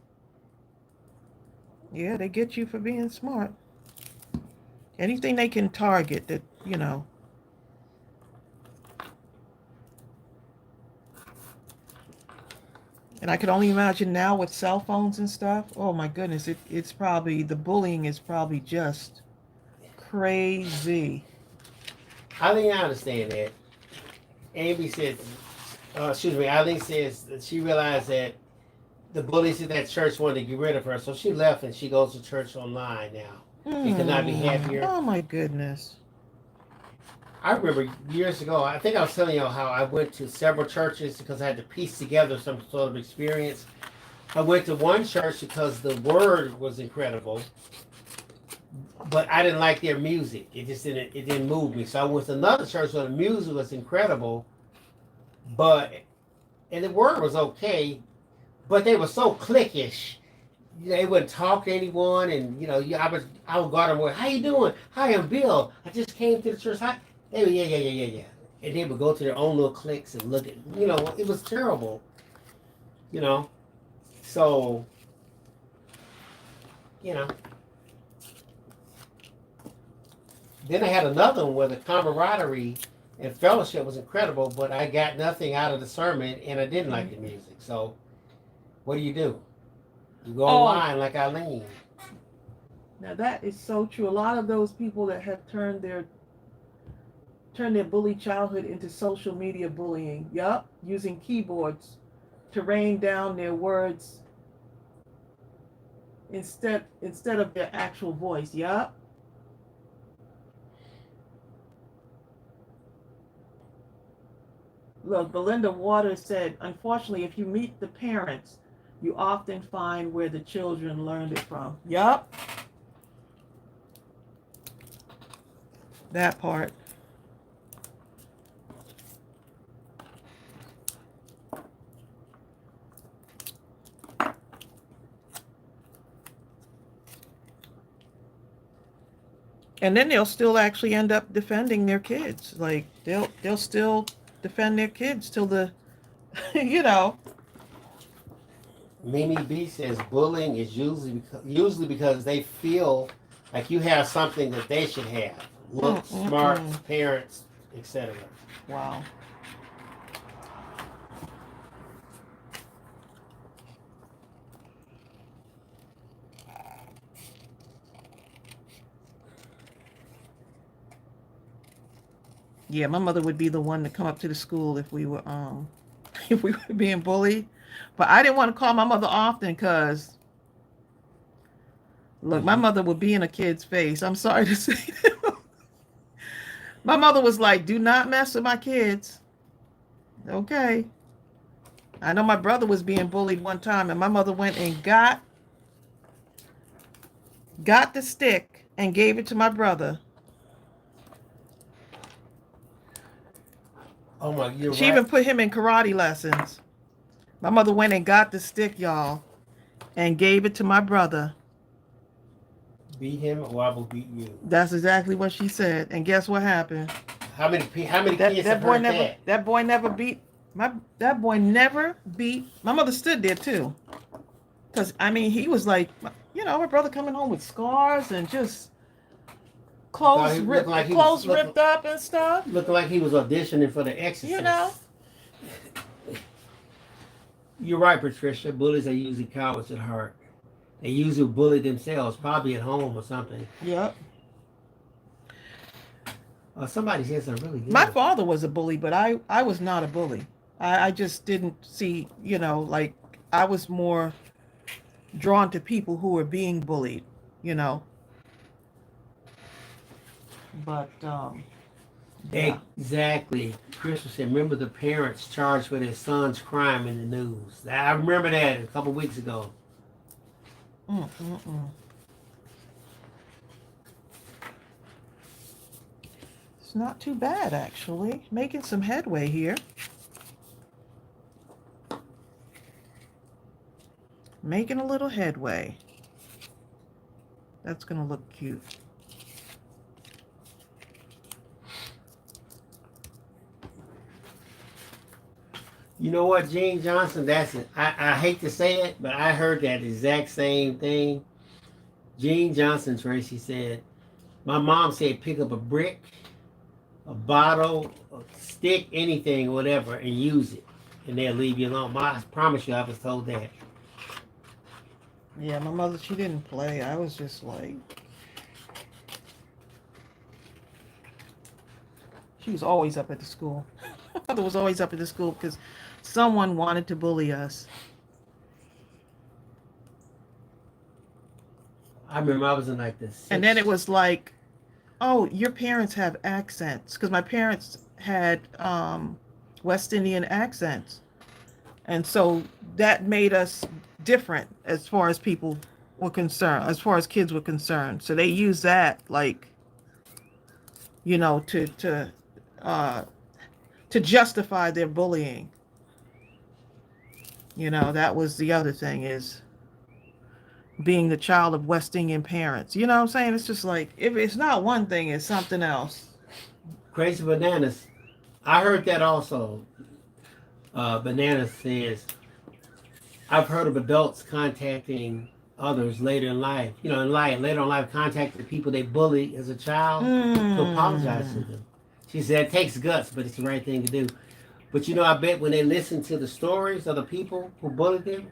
Yeah, they get you for being smart. Anything they can target that, you know. And I could only imagine now with cell phones and stuff. Oh my goodness, it's probably, the bullying is probably just crazy. I think I understand that. Amy said, Eileen says that she realized that the bullies at that church wanted to get rid of her, so she left and she goes to church online now. And could not be happier. Oh my goodness. I remember years ago, I think I was telling you how I went to several churches because I had to piece together some sort of experience. I went to one church because the word was incredible, but I didn't like their music. It didn't move me. So I went to another church where the music was incredible, and the word was okay, but they were so cliquish. They wouldn't talk to anyone, and I would go out and work. How you doing? Hi, I'm Bill. I just came to the church. Hi. Hey, yeah. And they would go to their own little cliques and look at, it was terrible. So, Then I had another one where the camaraderie and fellowship was incredible, but I got nothing out of the sermon, and I didn't like the music. So, what do? You go online like Eileen. Now that is so true. A lot of those people that have turned their bully childhood into social media bullying. Yup, using keyboards to rain down their words instead of their actual voice. Yup. Look, Belinda Waters said, unfortunately, if you meet the parents, you often find where the children learned it from. Yup. That part. And then they'll still actually end up defending their kids. Like they'll still defend their kids till the Mimi B says bullying is usually because they feel like you have something that they should have. Look, smart, parents, etc. Wow. Yeah, my mother would be the one to come up to the school if we were being bullied. But I didn't want to call my mother often because look, my mother would be in a kid's face. I'm sorry to say that. My mother was like, do not mess with my kids. Okay. I know my brother was being bullied one time and my mother went and got the stick and gave it to my brother. Oh my, you're She right. even put him in karate lessons. My mother went and got the stick, y'all, and gave it to my brother. Beat him or I will beat you. That's exactly what she said. And guess what happened? How many kids have heard that? That boy never beat my mother stood there too. Because I mean he was like, my brother coming home with scars and just clothes ripped up and stuff. Looking like he was auditioning for The Exorcist. You're right, Patricia. Bullies are usually cowards at heart. They usually bully themselves, probably at home or something. Yep. Somebody said something really good. My father was a bully, but I was not a bully. I just didn't see, like I was more drawn to people who were being bullied, But, yeah. Exactly. Chris said, remember the parents charged for their son's crime in the news. I remember that a couple weeks ago. It's not too bad, actually. Making some headway here. Making a little headway. That's going to look cute. You know what, Gene Johnson? That's it. I hate to say it, but I heard that exact same thing. Gene Johnson, Tracy said, my mom said pick up a brick, a bottle, a stick, anything, whatever, and use it. And they'll leave you alone. I promise you I was told that. Yeah, my mother, she didn't play. I was just like... She was always up at the school. My mother was always up at the school because someone wanted to bully us. I remember I was in like this. And then it was like, oh, your parents have accents. Because my parents had West Indian accents. And so that made us different as far as people were concerned, as far as kids were concerned. So they used that, like, you know, to justify their bullying. You know, that was the other thing, is being the child of West Indian parents. You know what I'm saying? It's just like, if it's not one thing, it's something else. Crazy Bananas. I heard that also. Bananas says, I've heard of adults contacting others later in life. You know, later in life, contacting the people they bullied as a child to apologize to them. She said it takes guts, but it's the right thing to do. But you know, I bet when they listen to the stories of the people who bullied them,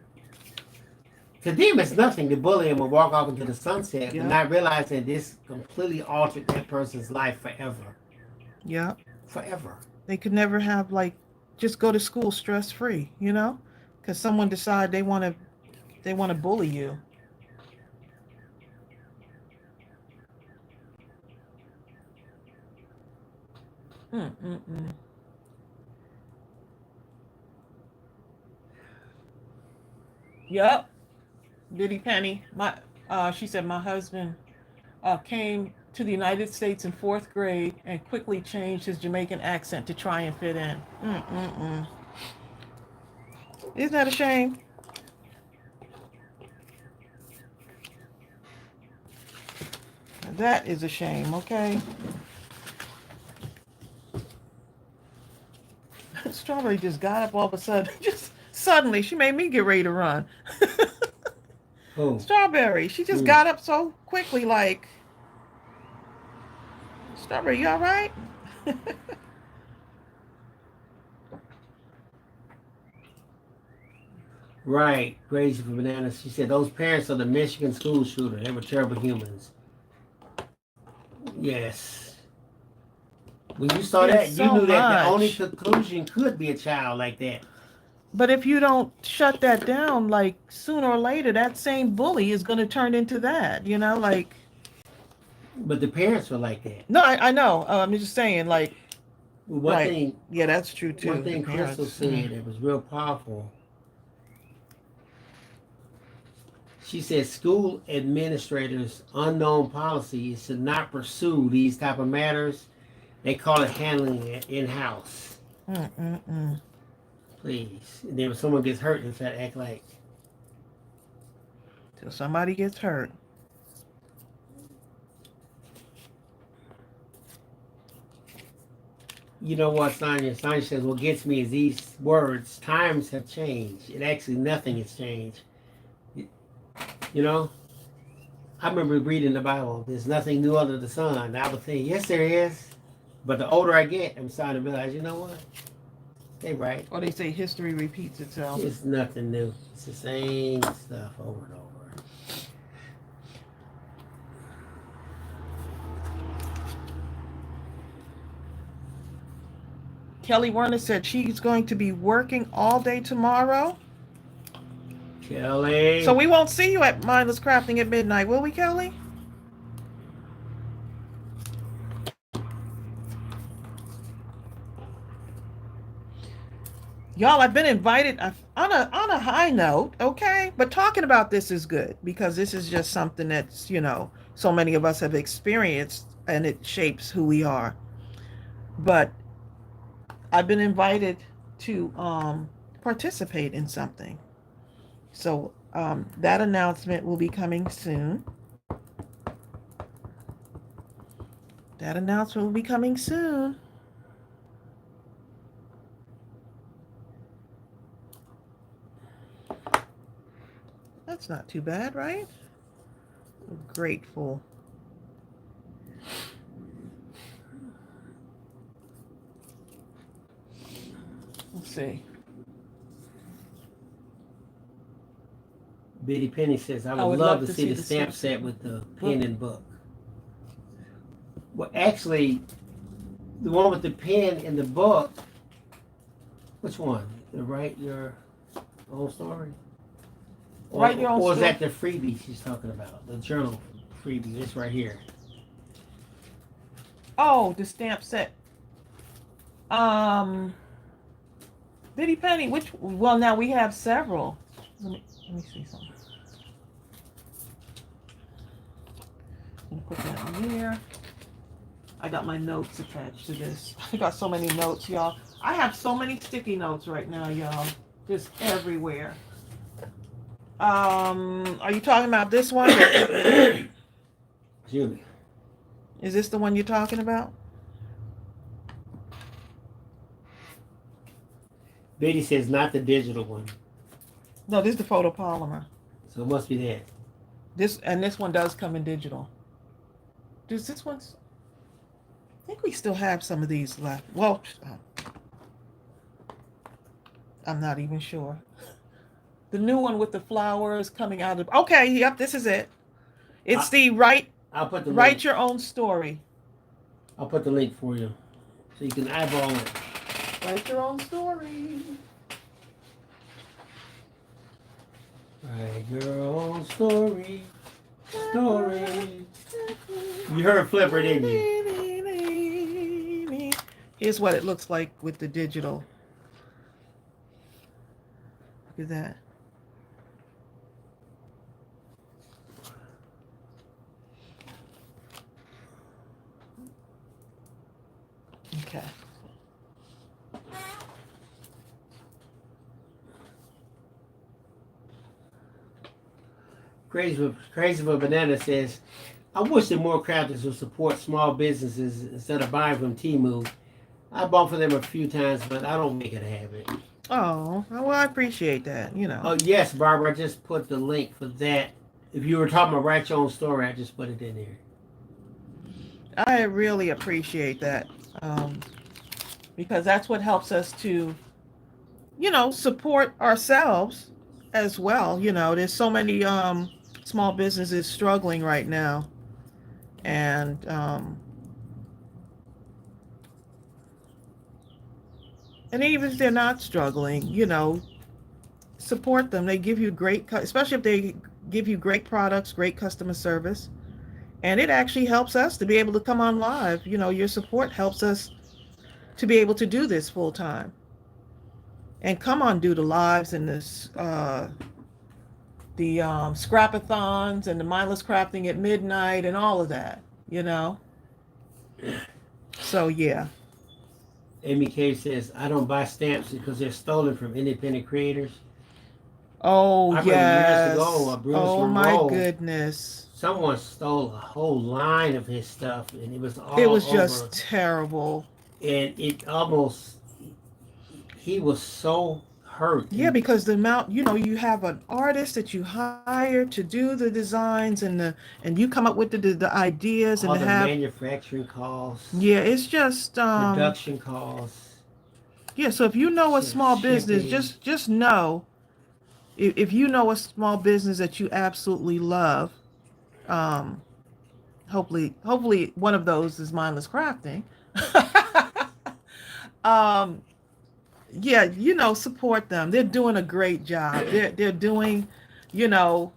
to them it's nothing to bully them and walk off into the sunset, and not realizing this completely altered that person's life forever. Yeah. Forever. They could never have, like, just go to school stress-free, you know? Because someone decided they want to bully you. Yep. Diddy Penny. She said my husband came to the United States in 4th grade and quickly changed his Jamaican accent to try and fit in. Isn't that a shame? That is a shame, okay? Strawberry just got up all of a sudden. Just suddenly, she made me get ready to run. Oh. Strawberry, she just got up so quickly, like... Strawberry, you all right? Right, Crazy for Bananas. She said those parents of the Michigan school shooter, they were terrible humans. Yes. When you saw that, you knew that the only conclusion could be a child like that. But if you don't shut that down, like, sooner or later, that same bully is going to turn into that, you know, like... But the parents were like that. No, I know. I'm just saying, like... One thing... Yeah, that's true, too. One thing Crystal said that was real powerful. She said school administrators' unknown policy is to not pursue these type of matters. They call it handling it in-house. Please. And then when someone gets hurt, they try to act like... Till somebody gets hurt. You know what, Sonia? Sonia says, what gets me is these words. Times have changed. And actually, nothing has changed. You know? I remember reading the Bible. There's nothing new under the sun. And I would think, yes, there is. But the older I get, I'm starting to realize, you know what? They right. Or they say history repeats itself. It's nothing new. It's the same stuff over and over. Kelly Werner said she's going to be working all day tomorrow. Kelly. So we won't see you at Mindless Crafting at midnight, will we, Kelly? Y'all, I've been invited on a high note, okay? But talking about this is good because this is just something that's, you know, so many of us have experienced and it shapes who we are. But I've been invited to participate in something. So That announcement will be coming soon. That announcement will be coming soon. That's not too bad, right? I'm grateful. Let's see. Bitty Penny says, I would love to see the stamp set with the pen and book. Well, actually, the one with the pen and the book, which one? The Write Your Own Story? Write Your Own Story? Or is Story? that the freebie she's talking about? The journal freebie. It's right here. Oh, the stamp set. Bitty Penny, well, now we have several. Let me see something. I'm gonna put that in here. I got my notes attached to this. I got so many notes, y'all. I have so many sticky notes right now, y'all. Just everywhere. Are you talking about this one? Excuse me. Is this the one you're talking about? Betty says not the digital one. No, this is the photopolymer. So it must be that. This one does come in digital. Does this one? I think we still have some of these left. Well, I'm not even sure. The new one with the flowers coming out of. Okay, yep, this is it. It's the Write Your Own Story. I'll put the link for you so you can eyeball it. Write your own story. Write your own story. Story. You heard Flipper, didn't you? Here's what it looks like with the digital. Look at that. Okay. Crazy for Banana says, I wish that more crafters would support small businesses instead of buying from Temu. I bought for them a few times, but I don't make it a habit. Oh, well, I appreciate that, you know. Oh, yes, Barbara, I just put the link for that. If you were talking about Write Your Own Story, I just put it in there. I really appreciate that, because that's what helps us to, support ourselves as well. There's so many small businesses struggling right now, and even if they're not struggling, support them. They give you especially if they give you great products, great customer service, and it actually helps us to be able to come on live. Your support helps us to be able to do this full time and come on Doodle Lives and this the scrapathons and the mindless crafting at midnight and all of that. So yeah. Amy K says, I don't buy stamps because they're stolen from independent creators. Oh, yes. Oh, my goodness. Someone stole a whole line of his stuff, and it was all It was just terrible. And it almost, he was so hurt. Yeah, because the amount, you have an artist that you hire to do the designs and you come up with the ideas all and the have manufacturing costs. Yeah, it's just production costs. Yeah, so if you know a small business, just know if you know a small business that you absolutely love, hopefully one of those is Mindless Crafting. Yeah, support them. They're doing a great job. They're doing, they're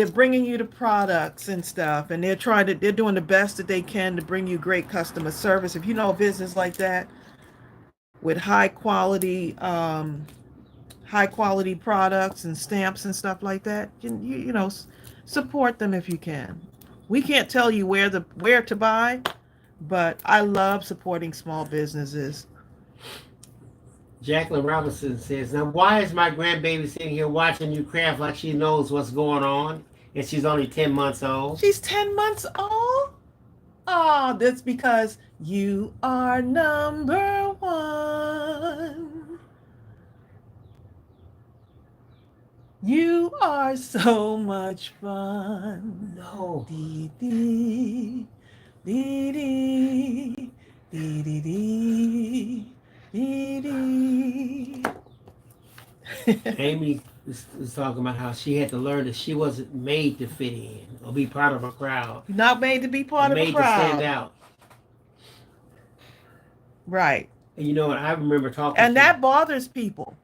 bringing you the products and stuff, and they're doing the best that they can to bring you great customer service. If you know a business like that with high quality products and stamps and stuff like that, support them if you can. We can't tell you where to buy, but I love supporting small businesses. Jacqueline Robinson says, now why is my grandbaby sitting here watching you craft like she knows what's going on? And she's only 10 months old. She's 10 months old? Oh, that's because you are number one. You are so much fun. No. Dee dee, dee dee, dee dee dee, dee dee. Amy was talking about how she had to learn that she wasn't made to fit in or be part of a crowd. Not made to be part of a Made crowd. to stand out. Right. And you know what? I remember talking And that bothers people.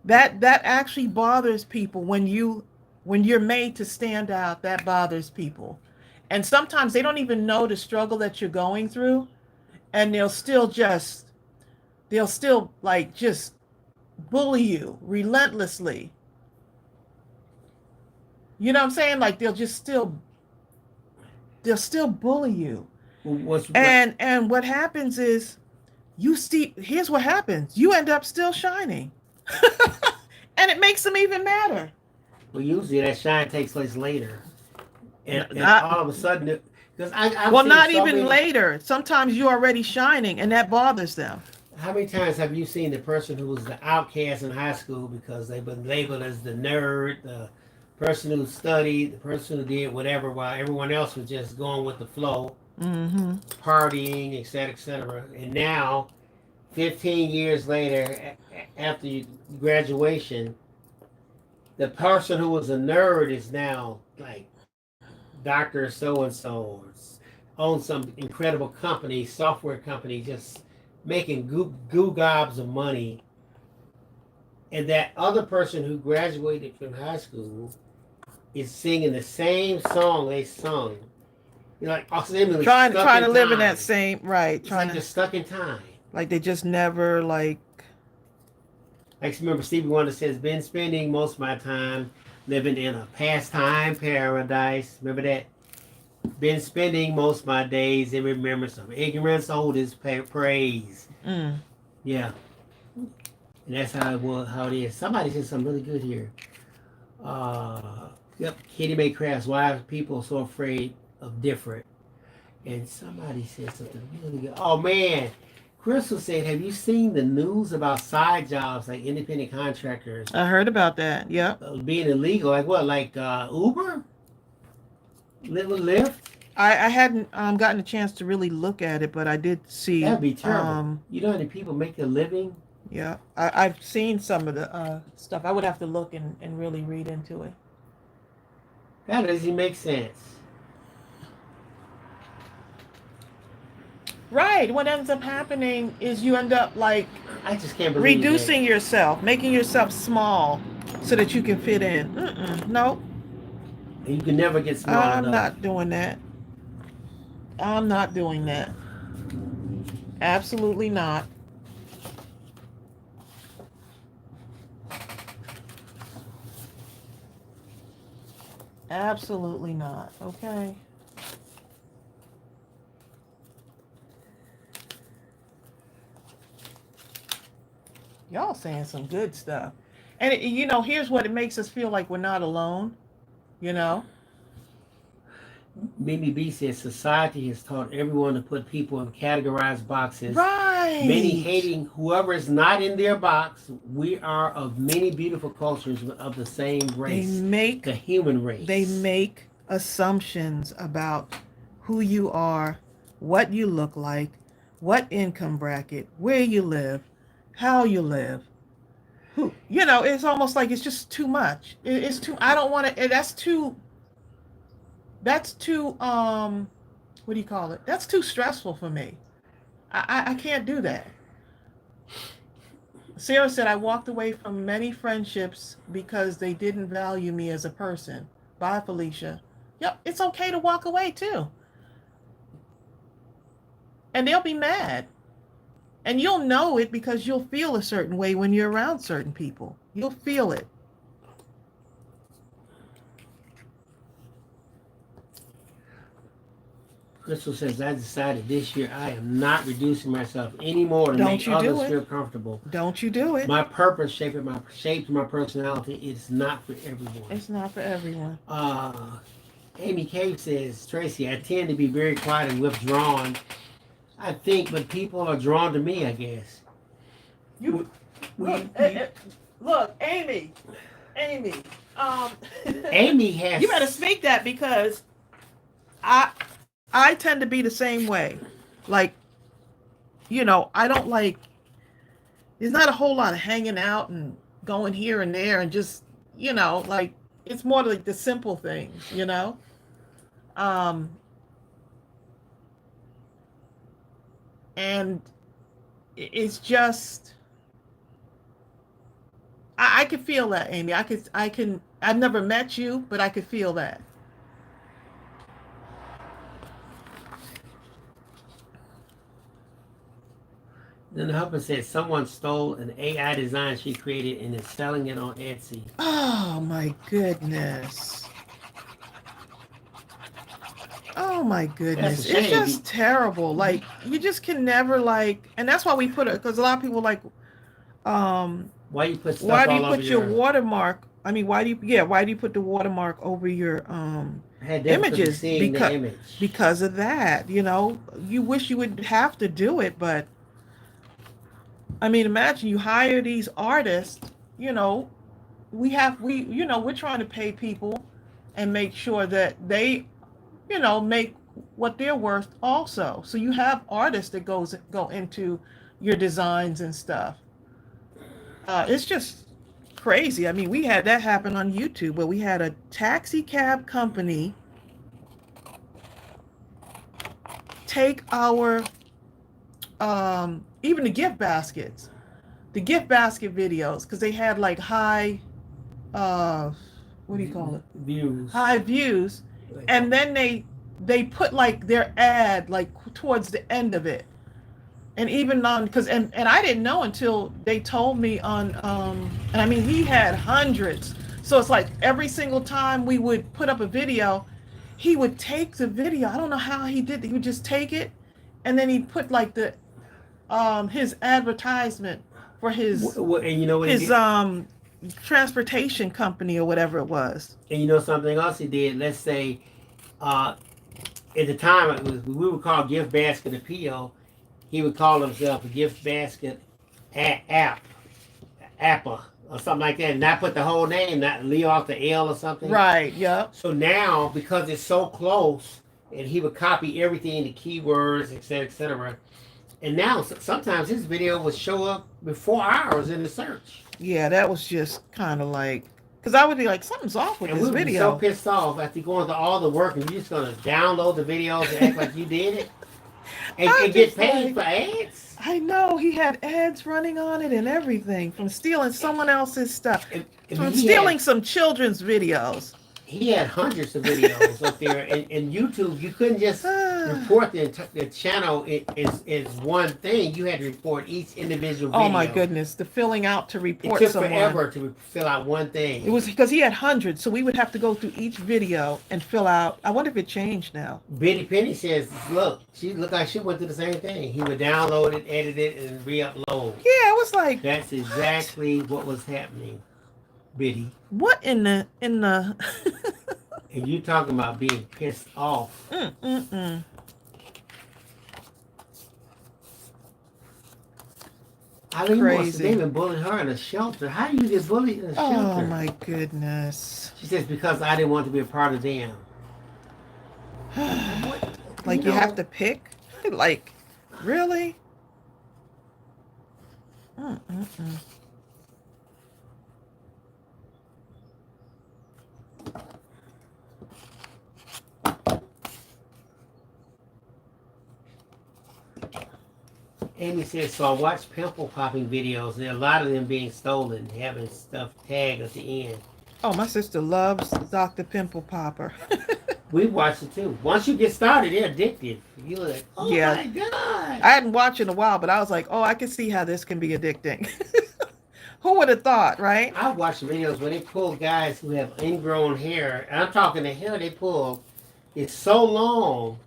That actually bothers people when you're made to stand out. That bothers people. And sometimes they don't even know the struggle that you're going through, and they'll still like just bully you relentlessly. You know what I'm saying? Like they'll still bully you. And what happens is here's what happens. You end up still shining. And it makes them even madder. Well, usually that shine takes place later. And all of a sudden, because not even later. Sometimes you're already shining, and that bothers them. How many times have you seen the person who was the outcast in high school because they've been labeled as the nerd, the person who studied, the person who did whatever, while everyone else was just going with the flow, partying, etc., etc. And now, 15 years later, after graduation, the person who was a nerd is now like Dr. So-and-so, owns some incredible company, software company, just making goo gobs of money. And that other person who graduated from high school is singing the same song they sung. You know, like trying to live in that same, right. It's trying to just stuck in time. Like they just never like remember Stevie Wonder says, been spending most of my time living in a pastime paradise. Remember that? Been spending most of my days in remembrance of ignorance, oldest praise. Yeah. And that's how it is. Somebody said something really good here. Yep, Kitty Mae Crafts. Why are people so afraid of different? And somebody said something really good. Oh man, Crystal said, have you seen the news about side jobs like independent contractors? I heard about that. Yep. Being illegal. Like what? Like Uber? Lyft? I hadn't gotten a chance to really look at it, but I did see. That'd be terrible. You know how many people make a living? Yeah, I've seen some of the stuff. I would have to look and really read into it. That doesn't make sense. Right. What ends up happening is you end up like I just can't believe reducing yourself, making yourself small so that you can fit in. Nope. You can never get small enough. I'm not doing that. I'm not doing that. Absolutely not. Absolutely not. Okay. Y'all saying some good stuff. And here's what it makes us feel like we're not alone. Mimi B says society has taught everyone to put people in categorized boxes. Right. Many hating whoever is not in their box. We are of many beautiful cultures of the same race. The human race. They make assumptions about who you are, what you look like, what income bracket, where you live, how you live. It's almost like it's just too much. It's too, I don't want to, that's too, what do you call it? That's too stressful for me. I can't do that. Sarah said, I walked away from many friendships because they didn't value me as a person. Bye, Felicia. Yep, it's okay to walk away too. And they'll be mad. And you'll know it because you'll feel a certain way when you're around certain people. You'll feel it. Crystal says, I decided this year I am not reducing myself anymore to Don't make you do others it. feel comfortable. Don't you do it. My purpose shapes my personality. It's not for everyone. It's not for everyone. Amy Cave says, Tracy, I tend to be very quiet and withdrawn. I think, but people are drawn to me, I guess. Look, Amy. Amy has. You better speak that, because I tend to be the same way. Like, I don't like. There's not a whole lot of hanging out and going here and there and just, like, it's more like the simple things, and it's just, I could feel that, Amy. I've never met you, but I could feel that. Then the husband said someone stole an AI design she created and is selling it on Etsy. Oh my goodness. Oh my goodness. It's just terrible. Like, you just can never, like, and that's why we put it, because a lot of people like, why you put stuff why do you all put over your watermark? I mean, why do you put the watermark over your images? Because of that. You wish you would have to do it, but I mean, imagine you hire these artists, we're trying to pay people and make sure that they, make what they're worth also. So you have artists that go into your designs and stuff. It's just crazy. I mean, we had that happen on YouTube, where we had a taxi cab company take our even the gift baskets, the gift basket videos, because they had like high what do you call it, high views, and then they put like their ad like towards the end of it, and even on, because and I didn't know until they told me on and I mean, he had hundreds, so it's like every single time we would put up a video, he would take the video. I don't know how he did it. He would just take it, and then he'd put like the his advertisement for his his transportation company or whatever it was. And something else he did, let's say at the time we would call GiftBasketAppeal, he would call himself a GiftBasketAppeal or something like that, and not put the whole name, not leave off the L or something. Right, yeah. So now, because it's so close, and he would copy everything, the keywords, etc. And now, sometimes his video would show up before ours in the search. Yeah, that was just kind of like, because I would be like, something's off with this video. And we would be so pissed off after going through all the work, and you're just going to download the videos and act like you did it, and get paid for ads. I know, he had ads running on it and everything, from stealing someone else's stuff, from stealing some children's videos. He had hundreds of videos up there, and YouTube, you couldn't just report the channel is one thing. You had to report each individual video. Oh my goodness, the filling out to report someone. It took forever to fill out one thing. It was because he had hundreds, so we would have to go through each video and fill out. I wonder if it changed now. Betty Penny says, look like she went through the same thing. He would download it, edit it, and re-upload. Yeah, it was like, that's exactly what was happening, Biddy. What in the and you talking about being pissed off. Eileen wants to even bully her in a shelter. How do you get bullied in a shelter? Oh my goodness. She says, because I didn't want to be a part of them. Like, you have to pick? Like, really? Amy says, so I watch pimple popping videos, and there are a lot of them being stolen, having stuff tagged at the end. Oh, my sister loves Dr. Pimple Popper. We watched it too. Once you get started, they're addictive. You're like, oh my God. I hadn't watched in a while, but I was like, oh, I can see how this can be addicting. Who would have thought, right? I watched videos where they pull guys who have ingrown hair, and I'm talking the hair they pull is so long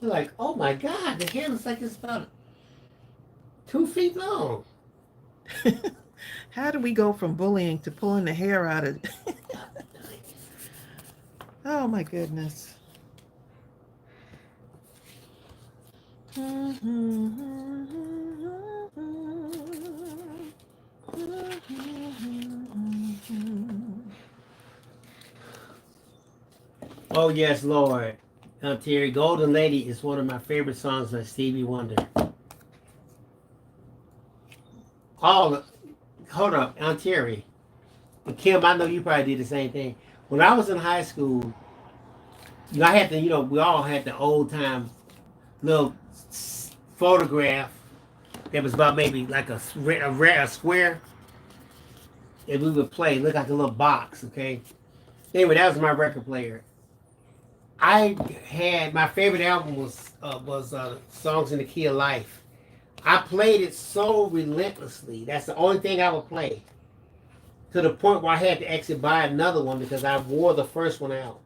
You're like, oh my God, the hair looks like it's about 2 feet long. How do we go from bullying to pulling the hair out of? Oh my goodness. Oh yes, Lord. Terry, Golden Lady is one of my favorite songs by Stevie Wonder. Hold up, Aunt Terry. And Kim, I know you probably did the same thing. When I was in high school, I had to, we all had the old time little photograph that was about maybe like a square, and we would play, look like a little box, okay? Anyway, that was my record player. I had, my favorite album was Songs in the Key of Life. I played it so relentlessly. That's the only thing I would play. To the point where I had to actually buy another one because I wore the first one out.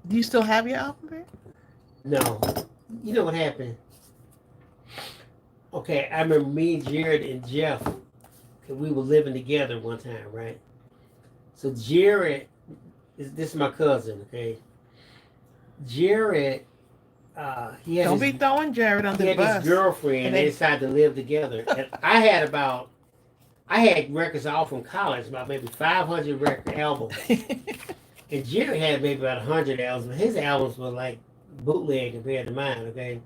Do you still have your album, Bear? No. You know what happened? Okay, I remember me, Jared, and Jeff, we were living together one time, right? So Jared, this is my cousin, okay? Jared, he had Don't be throwing Jared under the bus. His girlfriend, and they decided to live together. And I had records all from college, about maybe 500 record albums. And Jared had maybe about 100 albums, but his albums were like bootleg compared to mine, okay?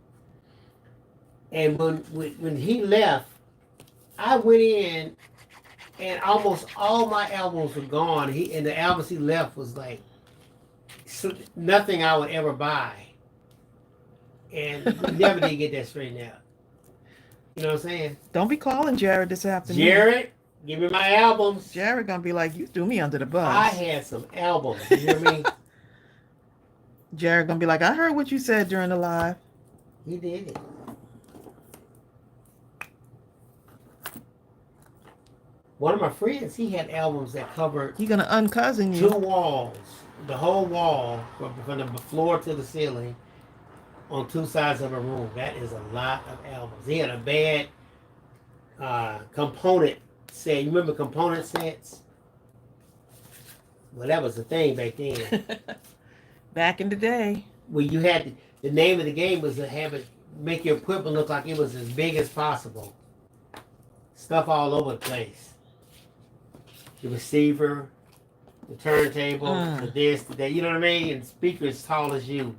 And when he left, I went in, and almost all my albums were gone. And the albums he left was like nothing I would ever buy. And we never did get that straightened out. You know what I'm saying? Don't be calling Jared this afternoon. Jared, give me my albums. Jared gonna be like, you threw me under the bus. I had some albums. You hear me? Jared gonna be like, I heard what you said during the live. He did it. One of my friends, he had albums that covered. He gonna uncousin you. 2 walls, the whole wall, from the floor to the ceiling, on 2 sides of a room. That is a lot of albums. He had a bad component set. You remember component sets? Well, that was the thing back then. Back in the day. Well, you had the name of the game was to have it make your equipment look like it was as big as possible. Stuff all over the place. The receiver, the turntable, the this, the that. You know what I mean? And speaker as tall as you.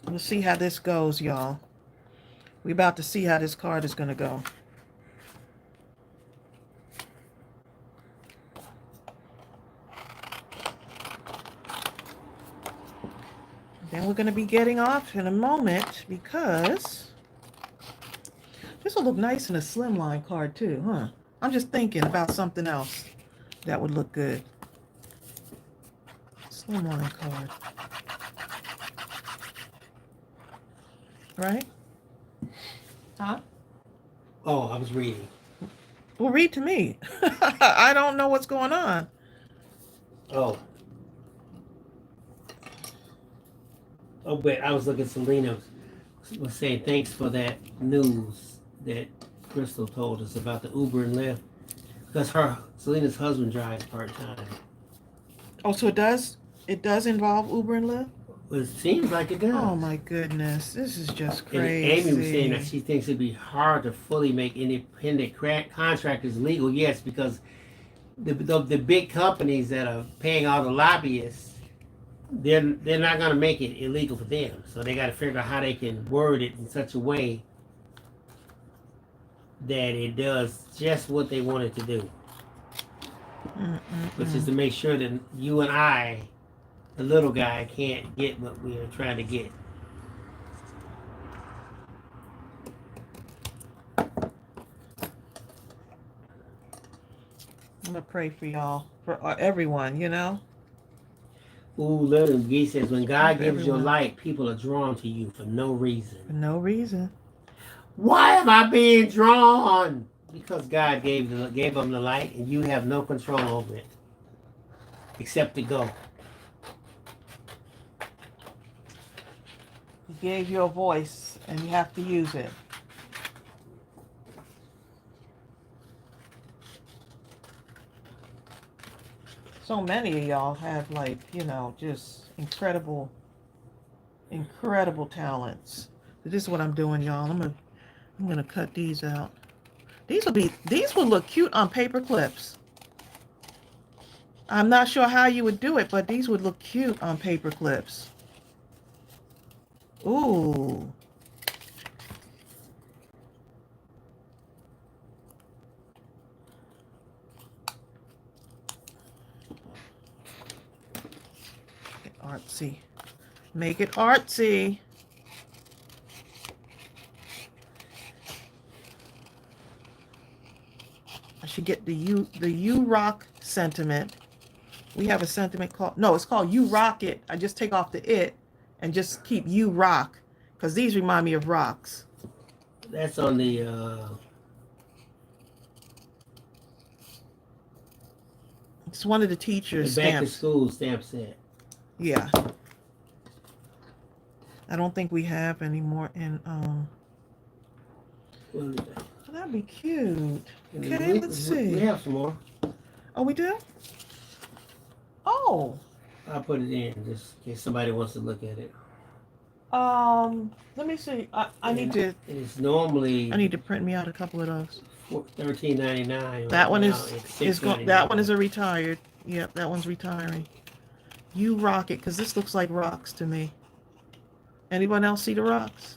Let's see how this goes, y'all. We're about to see how this card is going to go. Then we're going to be getting off in a moment because this will look nice in a slimline card too, huh? I'm just thinking about something else that would look good. Slimline card. Right? Huh? Oh, I was reading. Well, read to me. I don't know what's going on. Oh, but I was looking at Selena was saying thanks for that news that Crystal told us about the Uber and Lyft. Because Selena's husband drives part-time. Oh, so it does involve Uber and Lyft? Well, it seems like it does. Oh my goodness, this is just crazy. And Amy was saying that she thinks it'd be hard to fully make independent contractors legal. Yes, because the big companies that are paying all the lobbyists, they're not going to make it illegal for them. So they got to figure out how they can word it in such a way that it does just what they want it to do. Which is to make sure that you and I, the little guy, can't get what we are trying to get. I pray for y'all, for everyone, you know. Ooh, Little Gee says, when God For gives you a everyone. light, people are drawn to you for no For reason. no reason. Why am I being drawn? Because God gave them the light, and you have no control over it, except to go. He gave you a voice, and you have to use it. So many of y'all have, like, you know, just incredible talents. This is what I'm doing, y'all. I'm gonna cut these out. These will look cute on paper clips. I'm not sure how you would do it, but these would look cute on paper clips. Ooh. Artsy. Make it artsy. I should get the You Rock sentiment. We have a sentiment called, no, it's called You Rock It. I just take off the it and just keep You Rock, because these remind me of rocks. That's on the It's one of the teachers' back stamps. to school stamp set. Yeah. I don't think we have any more in Well, that'd be cute. Okay, let's see. We have some more. Oh, we do? Oh. I'll put it in just in case somebody wants to look at it. Let me see. I need to. It's normally. I need to print me out a couple of those. $13.99. That one is $6.99. that one is a retired. Yep, that one's retiring. You Rock It, because this looks like rocks to me. Anyone else see the rocks?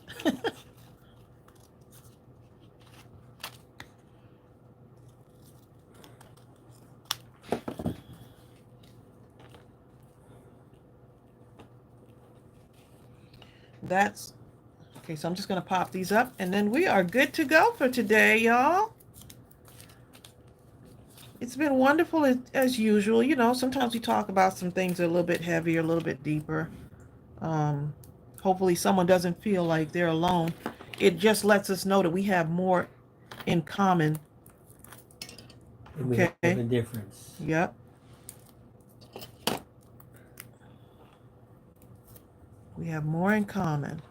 That's okay. So I'm just gonna pop these up, and then we are good to go for today, y'all. It's been wonderful as usual. You know, sometimes we talk about some things that are a little bit heavier, a little bit deeper. Hopefully someone doesn't feel like they're alone. It just lets us know that we have more in common. Okay. We have a difference. Yep. We have more in common.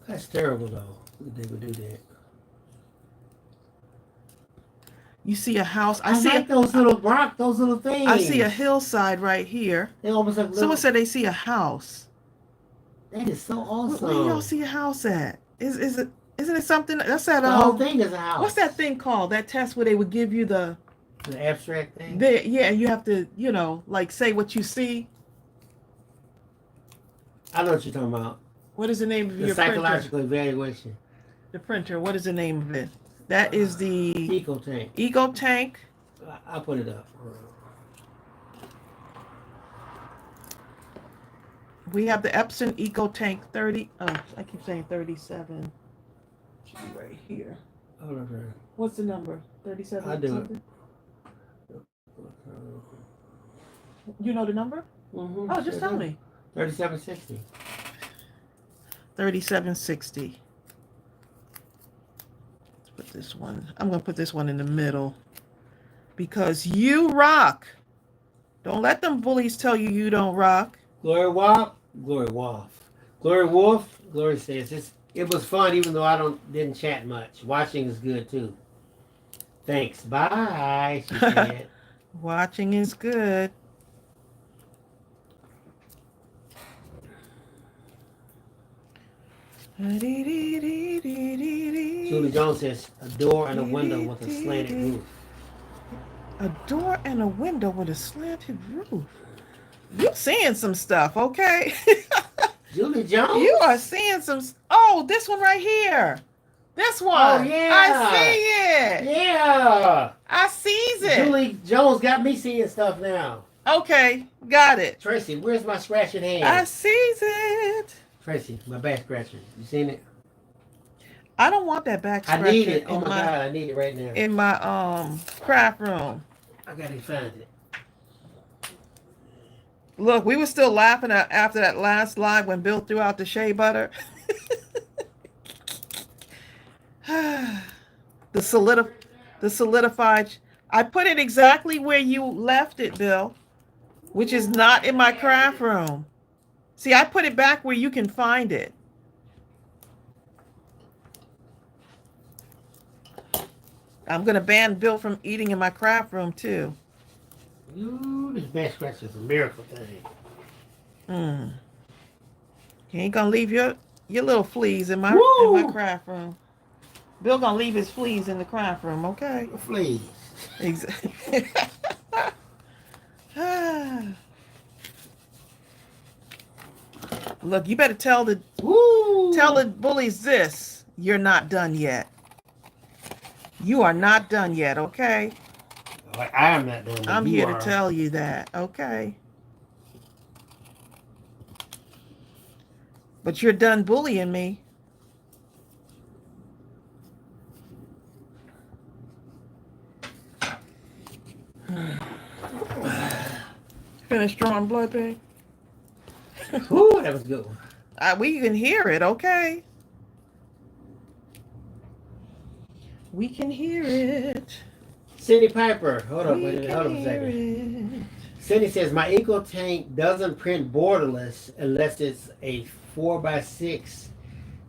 That's terrible, though. They would do that. You see a house. I see those little things. I see a hillside right here. They almost like Someone said they see a house. That is so awesome. Where do y'all see a house at? Isn't it something? That's that. The whole thing is a house. What's that thing called? That test where they would give you the abstract thing. Yeah, you have to, you know, like say what you see. I know what you're talking about. What is the name of your psychological printer? Evaluation. The printer. What is the name of it? That is the Eco Tank. Eco Tank. I'll put it up. We have the Epson Eco Tank 30. Oh, I keep saying 37. Should be right here. Okay. What's the number? 37. I do something? You know the number? Mm-hmm. Oh, just tell me. 3760. 3760. Let's put this one. I'm going to put this one in the middle because you rock. Don't let them bullies tell you you don't rock. Glory Wolf. Glory says it was fun even though I didn't chat much. Watching is good too. Thanks. Bye. She said. Watching is good. Julie Jones says a door and a window with a slanted roof. A door and a window with a slanted roof. You seeing some stuff, okay? Julie Jones? You are seeing some. Oh, this one right here. This one. Oh, yeah. I see it. Yeah. I sees it. Julie Jones got me seeing stuff now. Okay, got it. Tracy, where's my scratching hand? I sees it. Tracy, my back scratcher. You seen it? I don't want that back I scratcher need it. Oh in my my God, I need it right now. in my craft room. I gotta find it. Look, we were still laughing after that last live when Bill threw out the shea butter. the solidified. I put it exactly where you left it, Bill, which is not in my craft room. See, I put it back where you can find it. I'm going to ban Bill from eating in my craft room, too. Ooh, this back scratch is a miracle thing. He ain't going to leave your little fleas in my craft room. Bill going to leave his fleas in the craft room, okay? Fleas. Exactly. Look, you better tell the bullies this. You're not done yet. You are not done yet, okay? I am not done. I'm here to tell you that, okay? But you're done bullying me. Finished drawing blood paint? Ooh, that was a good one. We can hear it, okay? We can hear it. Cindy Piper. Hold on a second. Cindy says, my Eco Tank doesn't print borderless unless it's a 4x6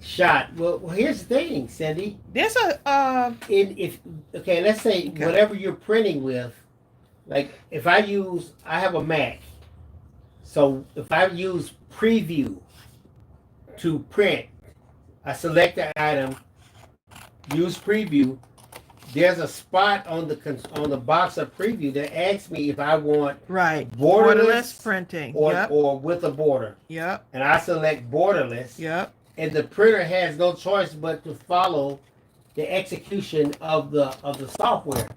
shot. Well, here's the thing, Cindy. There's a let's say whatever you're printing with, like if I have a Mac, so if I use Preview to print, I select the item, use Preview. There's a spot on the box of Preview that asks me if I want borderless printing or with a border. Yep. And I select borderless. Yep. And the printer has no choice but to follow the execution of the software.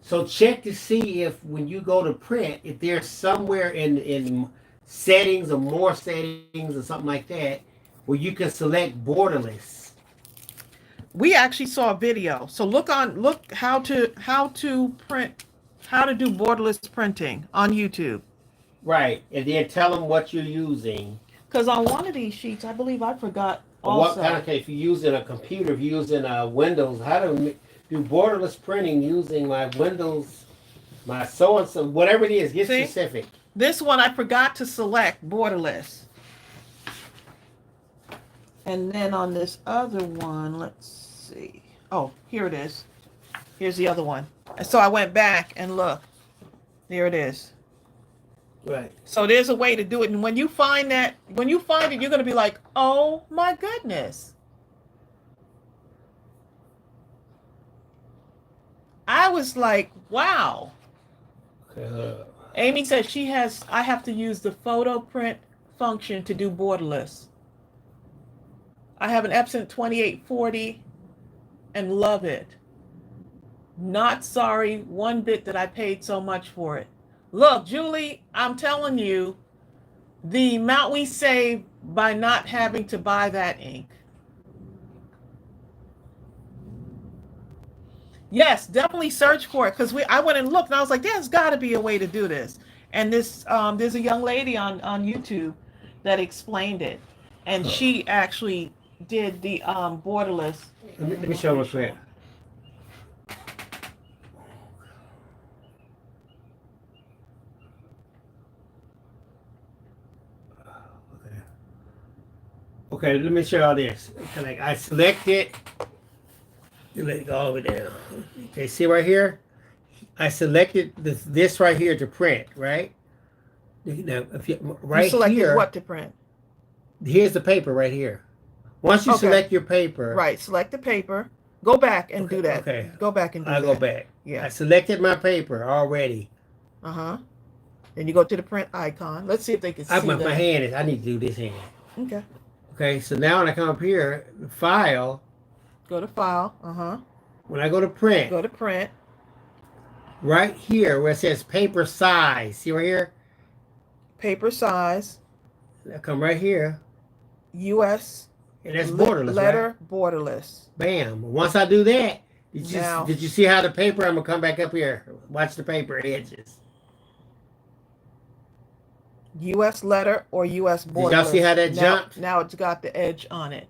So check to see if when you go to print, if there's somewhere in settings or more settings or something like that where you can select borderless. We actually saw a video. So look how to print, how to do borderless printing on YouTube. Right, and then tell them what you're using. Because on one of these sheets, I believe I forgot also. What kind of, if you're using a computer, if you're using Windows, how to do borderless printing using my Windows, my so-and-so, whatever it is, get specific. This one I forgot to select borderless. And then on this other one, let's see. Oh, here it is. Here's the other one. And so I went back and look. There it is. Right. So there's a way to do it. And when you find it, you're going to be like, oh my goodness. I was like, wow. Amy said I have to use the photo print function to do borderless. I have an Epson 2840 and love it. Not sorry one bit that I paid so much for it. Look, Julie, I'm telling you, the amount we save by not having to buy that ink. Yes, definitely search for it, because I went and looked and I was like, there's got to be a way to do this. And there's a young lady on YouTube that explained it, and she actually did the borderless. Let me show you what's right. Okay, let me show you this. Like I select it. You let it go all the way down. Okay, see right here? I selected this right here to print, right? Now, if you selected here, what to print? Here's the paper right here. Once you select your paper, right? Select the paper. Go back and do that. Okay. Go back and do that. I'll go back. Yeah. I selected my paper already. Then you go to the print icon. Let's see if they can see my hand is. I need to do this hand. Okay. Okay. So now when I come up here, file. Go to file. When I go to print. Go to print. Right here where it says paper size. See right here? Paper size. I come right here. US. And that's borderless, letter right? borderless. Bam. Once I do that, Now, did you see how the paper, I'm going to come back up here. Watch the paper edges. U.S. letter or U.S. borderless. Did y'all see how that jumped? Now it's got the edge on it.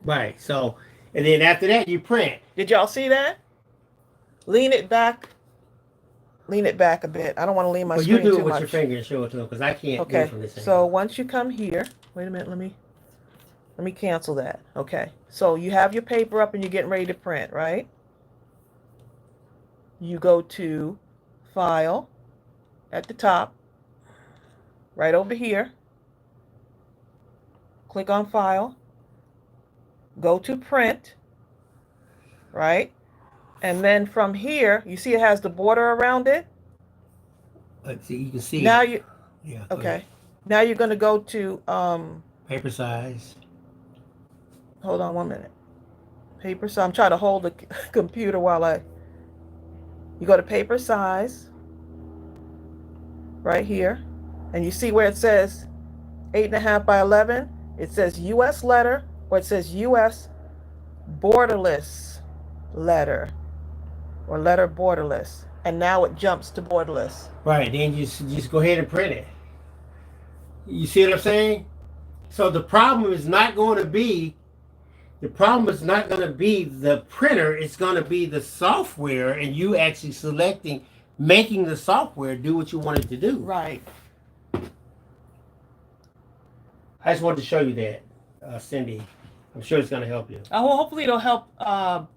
Right. So, and then after that, you print. Did y'all see that? Lean it back. Lean it back a bit. I don't want to lean my screen too much. You do it with your finger and show it to them because I can't do it from this angle. So once you come here, wait a minute, let me cancel that. Okay. So you have your paper up and you're getting ready to print, right? You go to File at the top, right over here. Click on File. Go to Print, right? And then from here, you see it has the border around it. Let's see, you can see. Now it. Yeah. Okay. Now you're going to go to paper size. Hold on 1 minute. Paper size. I'm trying to hold the computer while you go to paper size right here, and you see where it says 8.5 by 11. It says U.S. letter, or it says U.S. borderless letter, or letter borderless, and now it jumps to borderless. Right. Then you just go ahead and print it. You see what I'm saying? So the problem is not going to be the printer. It's going to be the software, and you actually making the software do what you want it to do. Right. I just wanted to show you that, Cindy. I'm sure it's going to help you. Oh, well, hopefully it'll help a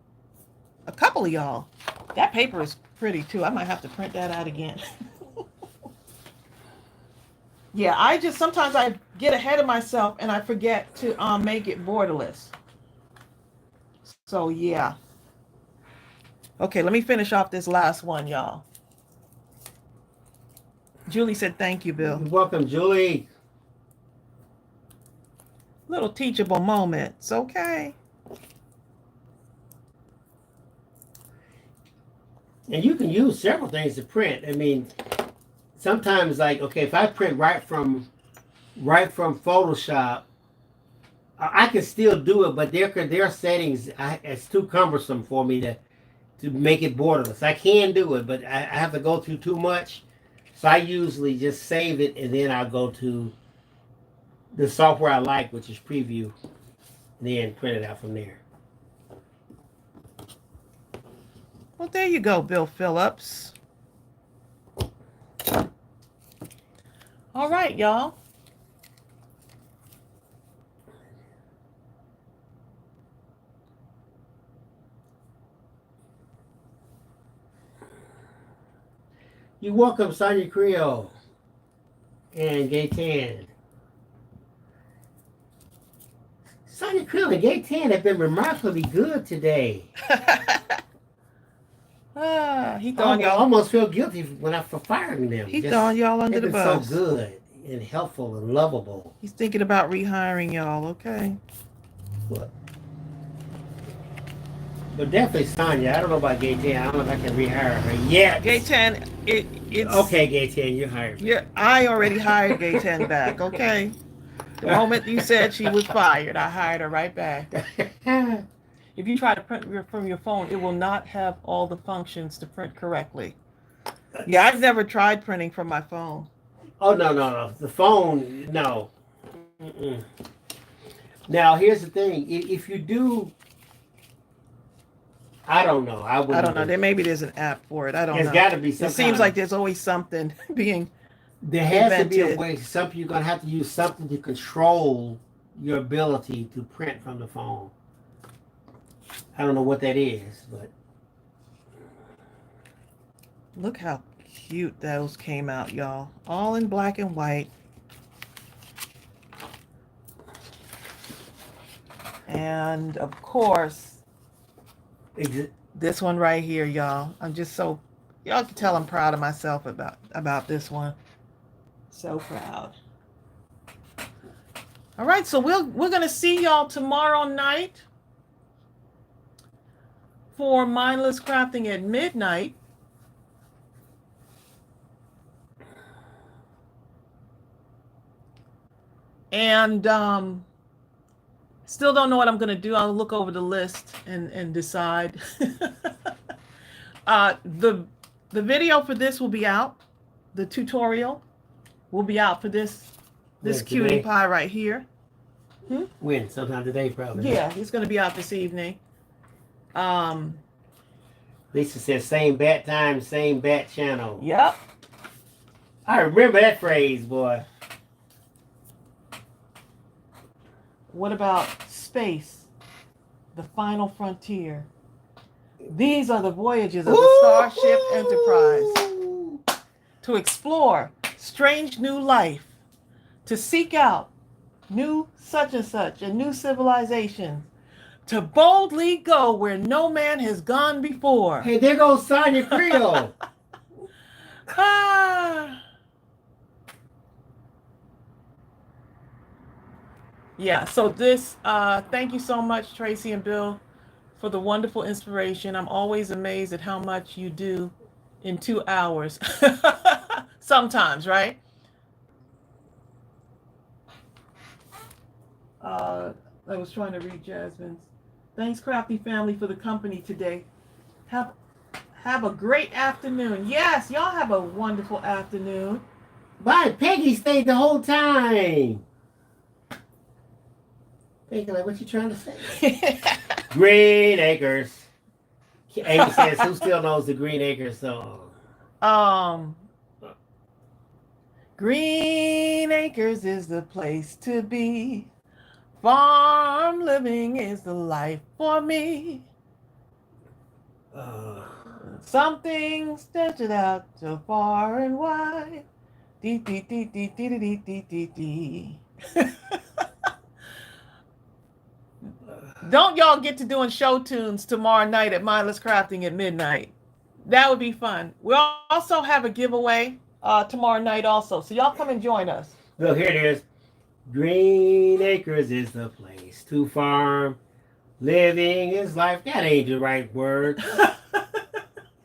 couple of y'all. That paper is pretty too. I might have to print that out again. Yeah, sometimes I get ahead of myself and I forget to make it borderless. So yeah. Okay, let me finish off this last one, y'all. Julie said thank you, Bill. You're welcome, Julie. Little teachable moments, okay? And you can use several things to print. I mean, sometimes, like, okay, if I print right from Photoshop, I can still do it, but their settings, it's too cumbersome for me to make it borderless. I can do it, but I have to go through too much. So I usually just save it, and then I'll go to the software I like, which is Preview, and then print it out from there. Well, there you go, Bill Phillips. All right, y'all. You're welcome, Sonia Creole and Gaytan. Sonia Creole and Gaytan have been remarkably good today. He throwing y'all. I almost feel guilty for firing them. He's throwing y'all under the bus. So good and helpful and lovable. He's thinking about rehiring y'all. Okay. What? But definitely Sonia. I don't know about Gaytan. I don't know if I can rehire her yet. Gaytan, it's okay. Gaytan, you hired me. Yeah, I already hired Gaytan back. Okay. The moment you said she was fired, I hired her right back. If you try to print from your phone, it will not have all the functions to print correctly. Yeah, I've never tried printing from my phone. Oh, no. The phone, no. Mm-mm. Now, here's the thing. If you do, I don't know. I don't know. Maybe there's an app for it. I don't know. There's got to be something. It seems like there's always something being There has invented. to be a way. You're going to have to use something to control your ability to print from the phone. I don't know what that is, but look how cute those came out, y'all. All in black and white. And of course, this one right here, y'all. I'm just so, y'all can tell I'm proud of myself about this one. So proud. All right, so we're gonna see y'all tomorrow night for Mindless Crafting at midnight. And Still don't know what I'm going to do. I'll look over the list and decide. The video for this will be out. The tutorial will be out for this cutie today? pie right here. When? Sometime today, probably. Yeah, it's going to be out this evening. Lisa says, same bat time, same bat channel. Yep. I remember that phrase, boy. What about space? The final frontier. These are the voyages of the Starship Enterprise. To explore strange new life. To seek out new such and such and new civilizations. To boldly go where no man has gone before. Hey, there goes Sonia Creole. Yeah, so this, thank you so much, Tracey and Bill, for the wonderful inspiration. I'm always amazed at how much you do in 2 hours. Sometimes, right? I was trying to read Jasmine's. Thanks, Crafty family, for the company today. Have a great afternoon. Yes, y'all have a wonderful afternoon. Bye, Peggy stayed the whole time. Peggy, like, what you trying to say? Green Acres. Amy says, who still knows the Green Acres song? Green Acres is the place to be. Farm living is the life for me. Something stretched out so far and wide. Dee dee dee dee dee dee dee dee dee. Don't y'all get to doing show tunes tomorrow night at Mindless Crafting at midnight? That would be fun. We'll also have a giveaway tomorrow night also. So y'all come and join us. Look, here it is. Green Acres is the place to farm. Living is life. That ain't the right word.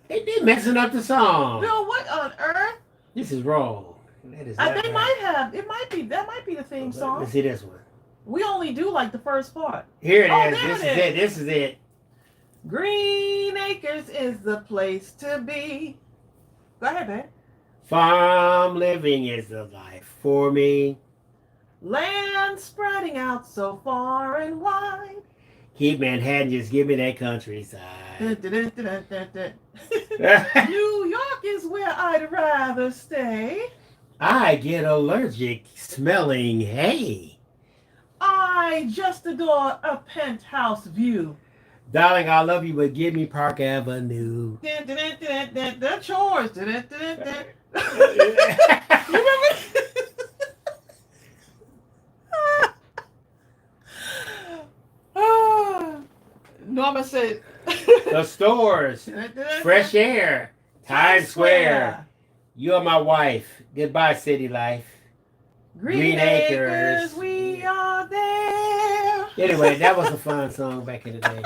They messing up the song. Bill, what on earth? This is wrong. That is not They right. might have. That might be the theme song. Let's see this one. We only do like the first part. Here it is. There This is it. This is it. Green Acres is the place to be. Go ahead, babe. Farm living is the life for me. Land spreading out so far and wide. Keep Manhattan, just give me that countryside. New York is where I'd rather stay. I get allergic smelling hay. I just adore a penthouse view. Darling, I love you, but give me Park Avenue. The chores. You remember? Norma said, The stores, fresh air, Times Square. You are my wife. Goodbye, city life. Green Acres, we are there. Anyway, that was a fun song back in the day.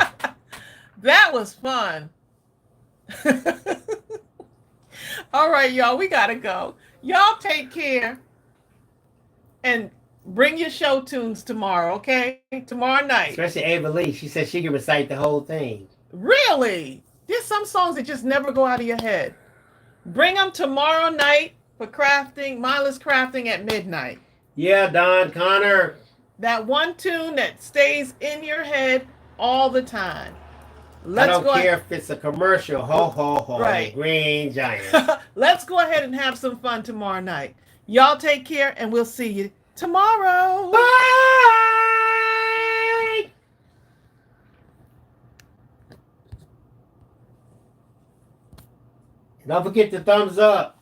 That was fun. All right, y'all, we gotta go. Y'all take care and bring your show tunes tomorrow, okay? Tomorrow night. Especially Ava Lee. She said she can recite the whole thing. Really? There's some songs that just never go out of your head. Bring them tomorrow night for crafting, Mindless Crafting at midnight. Yeah, Don Connor. That one tune that stays in your head all the time. I don't care if it's a commercial. Ho, ho, ho. Right. Green Giant. Let's go ahead and have some fun tomorrow night. Y'all take care, and we'll see you tomorrow. Bye! Don't forget the thumbs up.